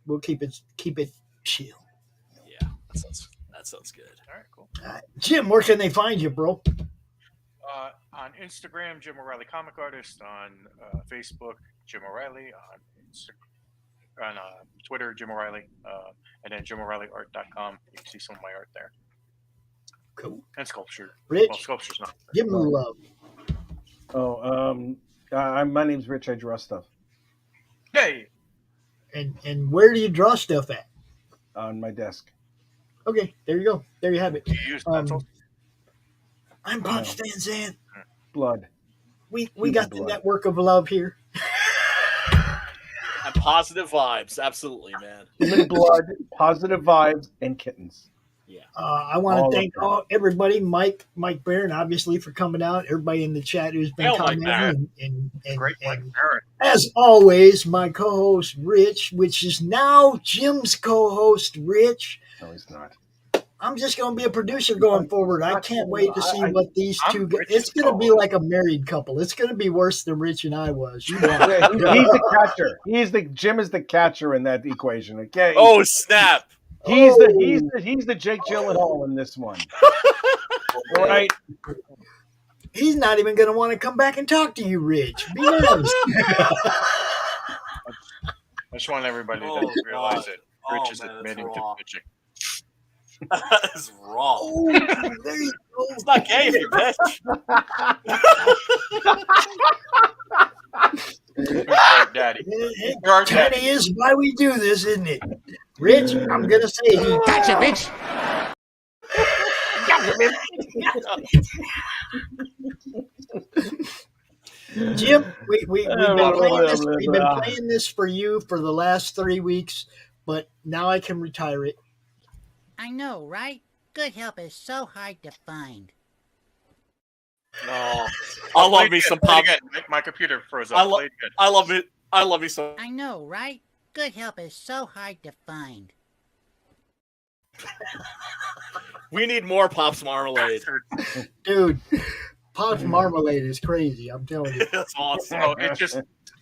We'll keep it chill. Yeah, that sounds good. All right, cool. Jim, where can they find you, bro? On Instagram, Jim O'Reilly Comic Artist. On Facebook, Jim O'Reilly. On Twitter, Jim O'Reilly. And then JimO'ReillyArt.com. You can see some of my art there. Cool. And sculpture. Rich, well, sculpture's not. Give him a love. My name's Rich. I draw stuff. Hey. And where do you draw stuff at? On my desk. Okay, there you go. There you have it. Do you use pencils? I'm Punch Van Zandt. Blood. We got the network of love here. And positive vibes, absolutely, man. Human blood, positive vibes, and kittens. Yeah. I want to thank everybody, Mike Barron, obviously, for coming out. Everybody in the chat who's been commenting, and as always, my co-host Rich, which is now Jim's co-host Rich. No, he's not. I'm just going to be a producer going forward. I can't wait to see what these two. It's going to be like a married couple. It's going to be worse than Rich and I was. You know. He's the catcher. Jim is the catcher in that equation. Okay. Oh snap! He's the Jake Gyllenhaal in this one. All right. He's not even going to want to come back and talk to you, Rich. Be nice. I just want everybody to realize that Rich is admitting to pitching. That is wrong. Oh, there you go. It's not gay if you pitch. Daddy. That is why we do this, isn't it? Rich, I'm going to say he... Gotcha, Rich. Jim, we've been playing this for you for the last 3 weeks, but now I can retire it. I know, right? Good help is so hard to find. No, I love me some pop. My computer froze up. I love it. I love me some. I know, right? Good help is so hard to find. We need more Pops Marmalade. Dude, Pops Marmalade is crazy, I'm telling you. That's awesome. Oh,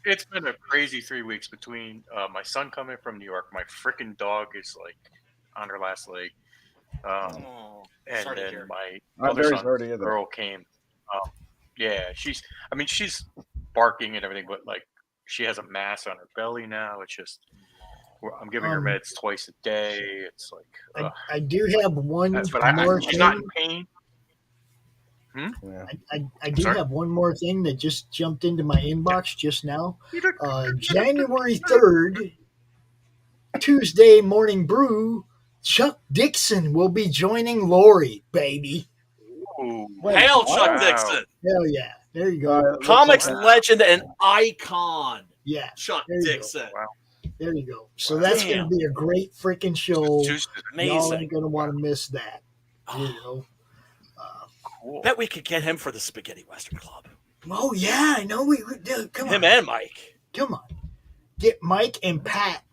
it's been a crazy 3 weeks between my son coming from New York. My freaking dog is like on her last leg. And then my other son, Earl, came. Yeah, she's barking and everything, but like she has a mass on her belly now. It's just, I'm giving her meds twice a day. It's like I do have one more she's not in pain. I do have one more thing that just jumped into my inbox just now. January 3rd, Tuesday Morning Brew, Chuck Dixon will be joining Laurie, baby. Hail Chuck Dixon. Hell yeah. There you go. Comics legend and icon. Yeah. Chuck Dixon. Wow. There you go. So that's going to be a great freaking show. Amazing. Y'all ain't going to want to miss that. You know. Cool. Bet we could get him for the Spaghetti Western Club. Oh, yeah. I know we would do. Come on. Him and Mike. Come on. Get Mike and Pat.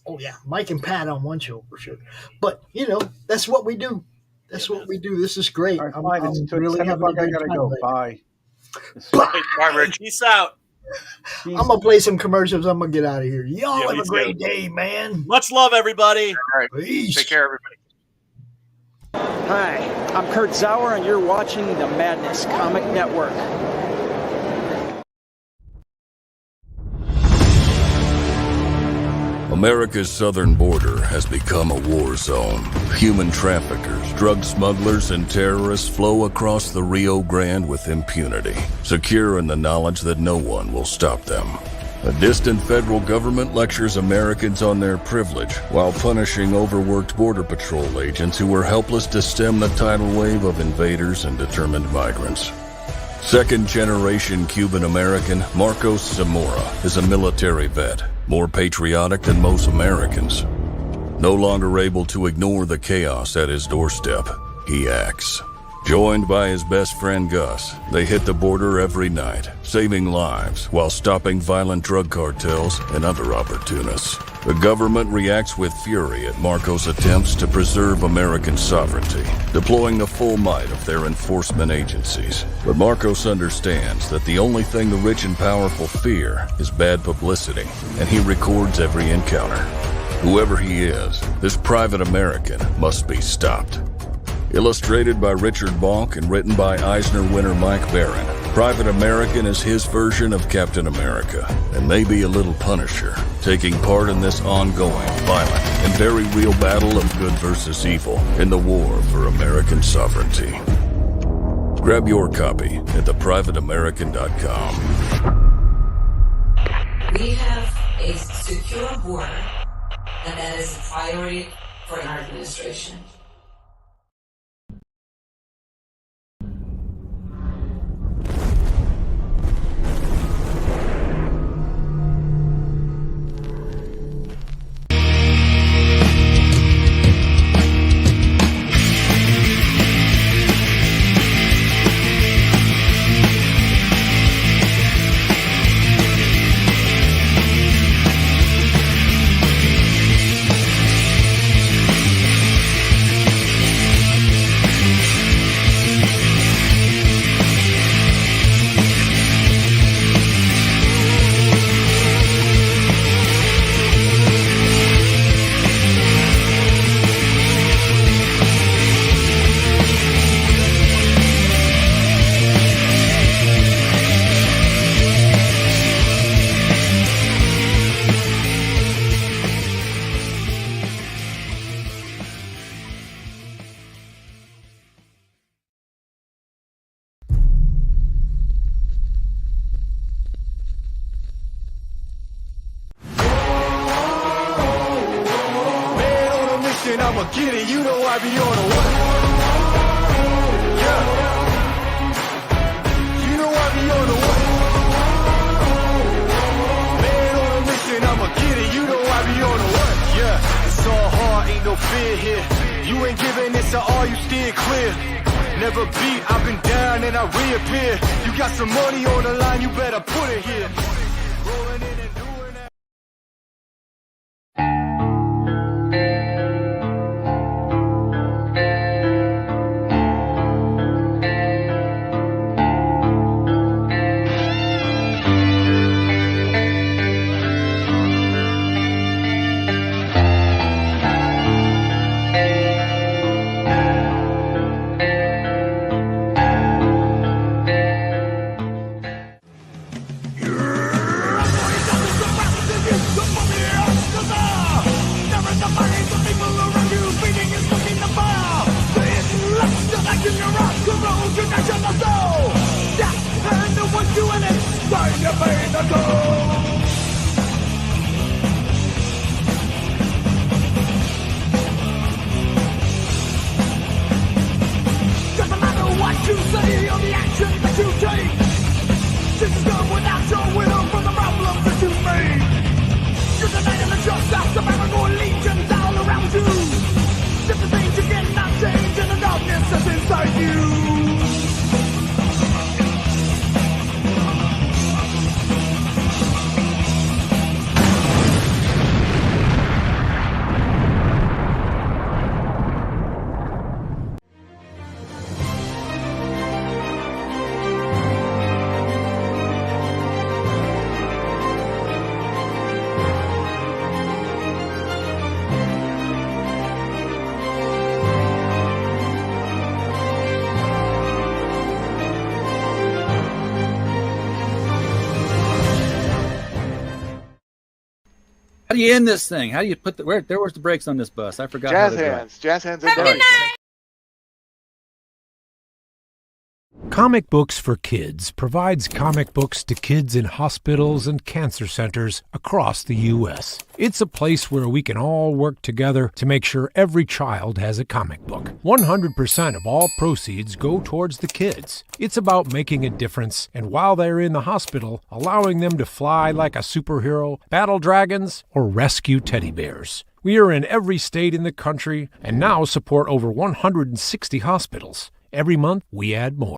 Oh, yeah. Mike and Pat on one show for sure. But, you know, that's what we do. That's what we do. This is great. I'm really having a good time. Go. Bye. Bye, Rich. Peace out. I'm going to play some commercials. I'm going to get out of here. Y'all have a great day, man. Much love, everybody. All right. Peace. Take care, everybody. Hi, I'm Kurt Zauer, and you're watching the Madness Comic Network. America's southern border has become a war zone. Human traffickers, drug smugglers, and terrorists flow across the Rio Grande with impunity, secure in the knowledge that no one will stop them. A distant federal government lectures Americans on their privilege while punishing overworked Border Patrol agents who were helpless to stem the tidal wave of invaders and determined migrants. Second-generation Cuban-American Marcos Zamora is a military vet, more patriotic than most Americans. No longer able to ignore the chaos at his doorstep, he acts. Joined by his best friend Gus, they hit the border every night, saving lives while stopping violent drug cartels and other opportunists. The government reacts with fury at Marcos' attempts to preserve American sovereignty, deploying the full might of their enforcement agencies. But Marcos understands that the only thing the rich and powerful fear is bad publicity, and he records every encounter. Whoever he is, this private American must be stopped. Illustrated by Richard Bonk and written by Eisner winner Mike Baron, Private American is his version of Captain America, and maybe a little Punisher, taking part in this ongoing, violent, and very real battle of good versus evil in the war for American sovereignty. Grab your copy at theprivateamerican.com. We have a secure border, and that is a priority for our administration. get it, you know I be on the way. Yeah. You know I be on the way. Man on a mission, I'ma get it, you know I be on the way. Yeah, it's all hard, ain't no fear here. You ain't giving this to all, you steer clear. Never beat, I've been down and I reappear. You got some money on the line, you better put it here. Rolling in and doing that. Doesn't matter what you say or the action that you take. This is done without your will from the problems that you made. You're the night of the trust house, the paranoid legions all around you. Different things you cannot change in the darkness that's inside you. How do you end this thing? How do you put the where's the brakes on this bus? I forgot. Jazz how to do it. hands. Jazz hands are done. Comic Books for Kids provides comic books to kids in hospitals and cancer centers across the U.S. It's a place where we can all work together to make sure every child has a comic book. 100% of all proceeds go towards the kids. It's about making a difference, and while they're in the hospital, allowing them to fly like a superhero, battle dragons, or rescue teddy bears. We are in every state in the country and now support over 160 hospitals. Every month, we add more.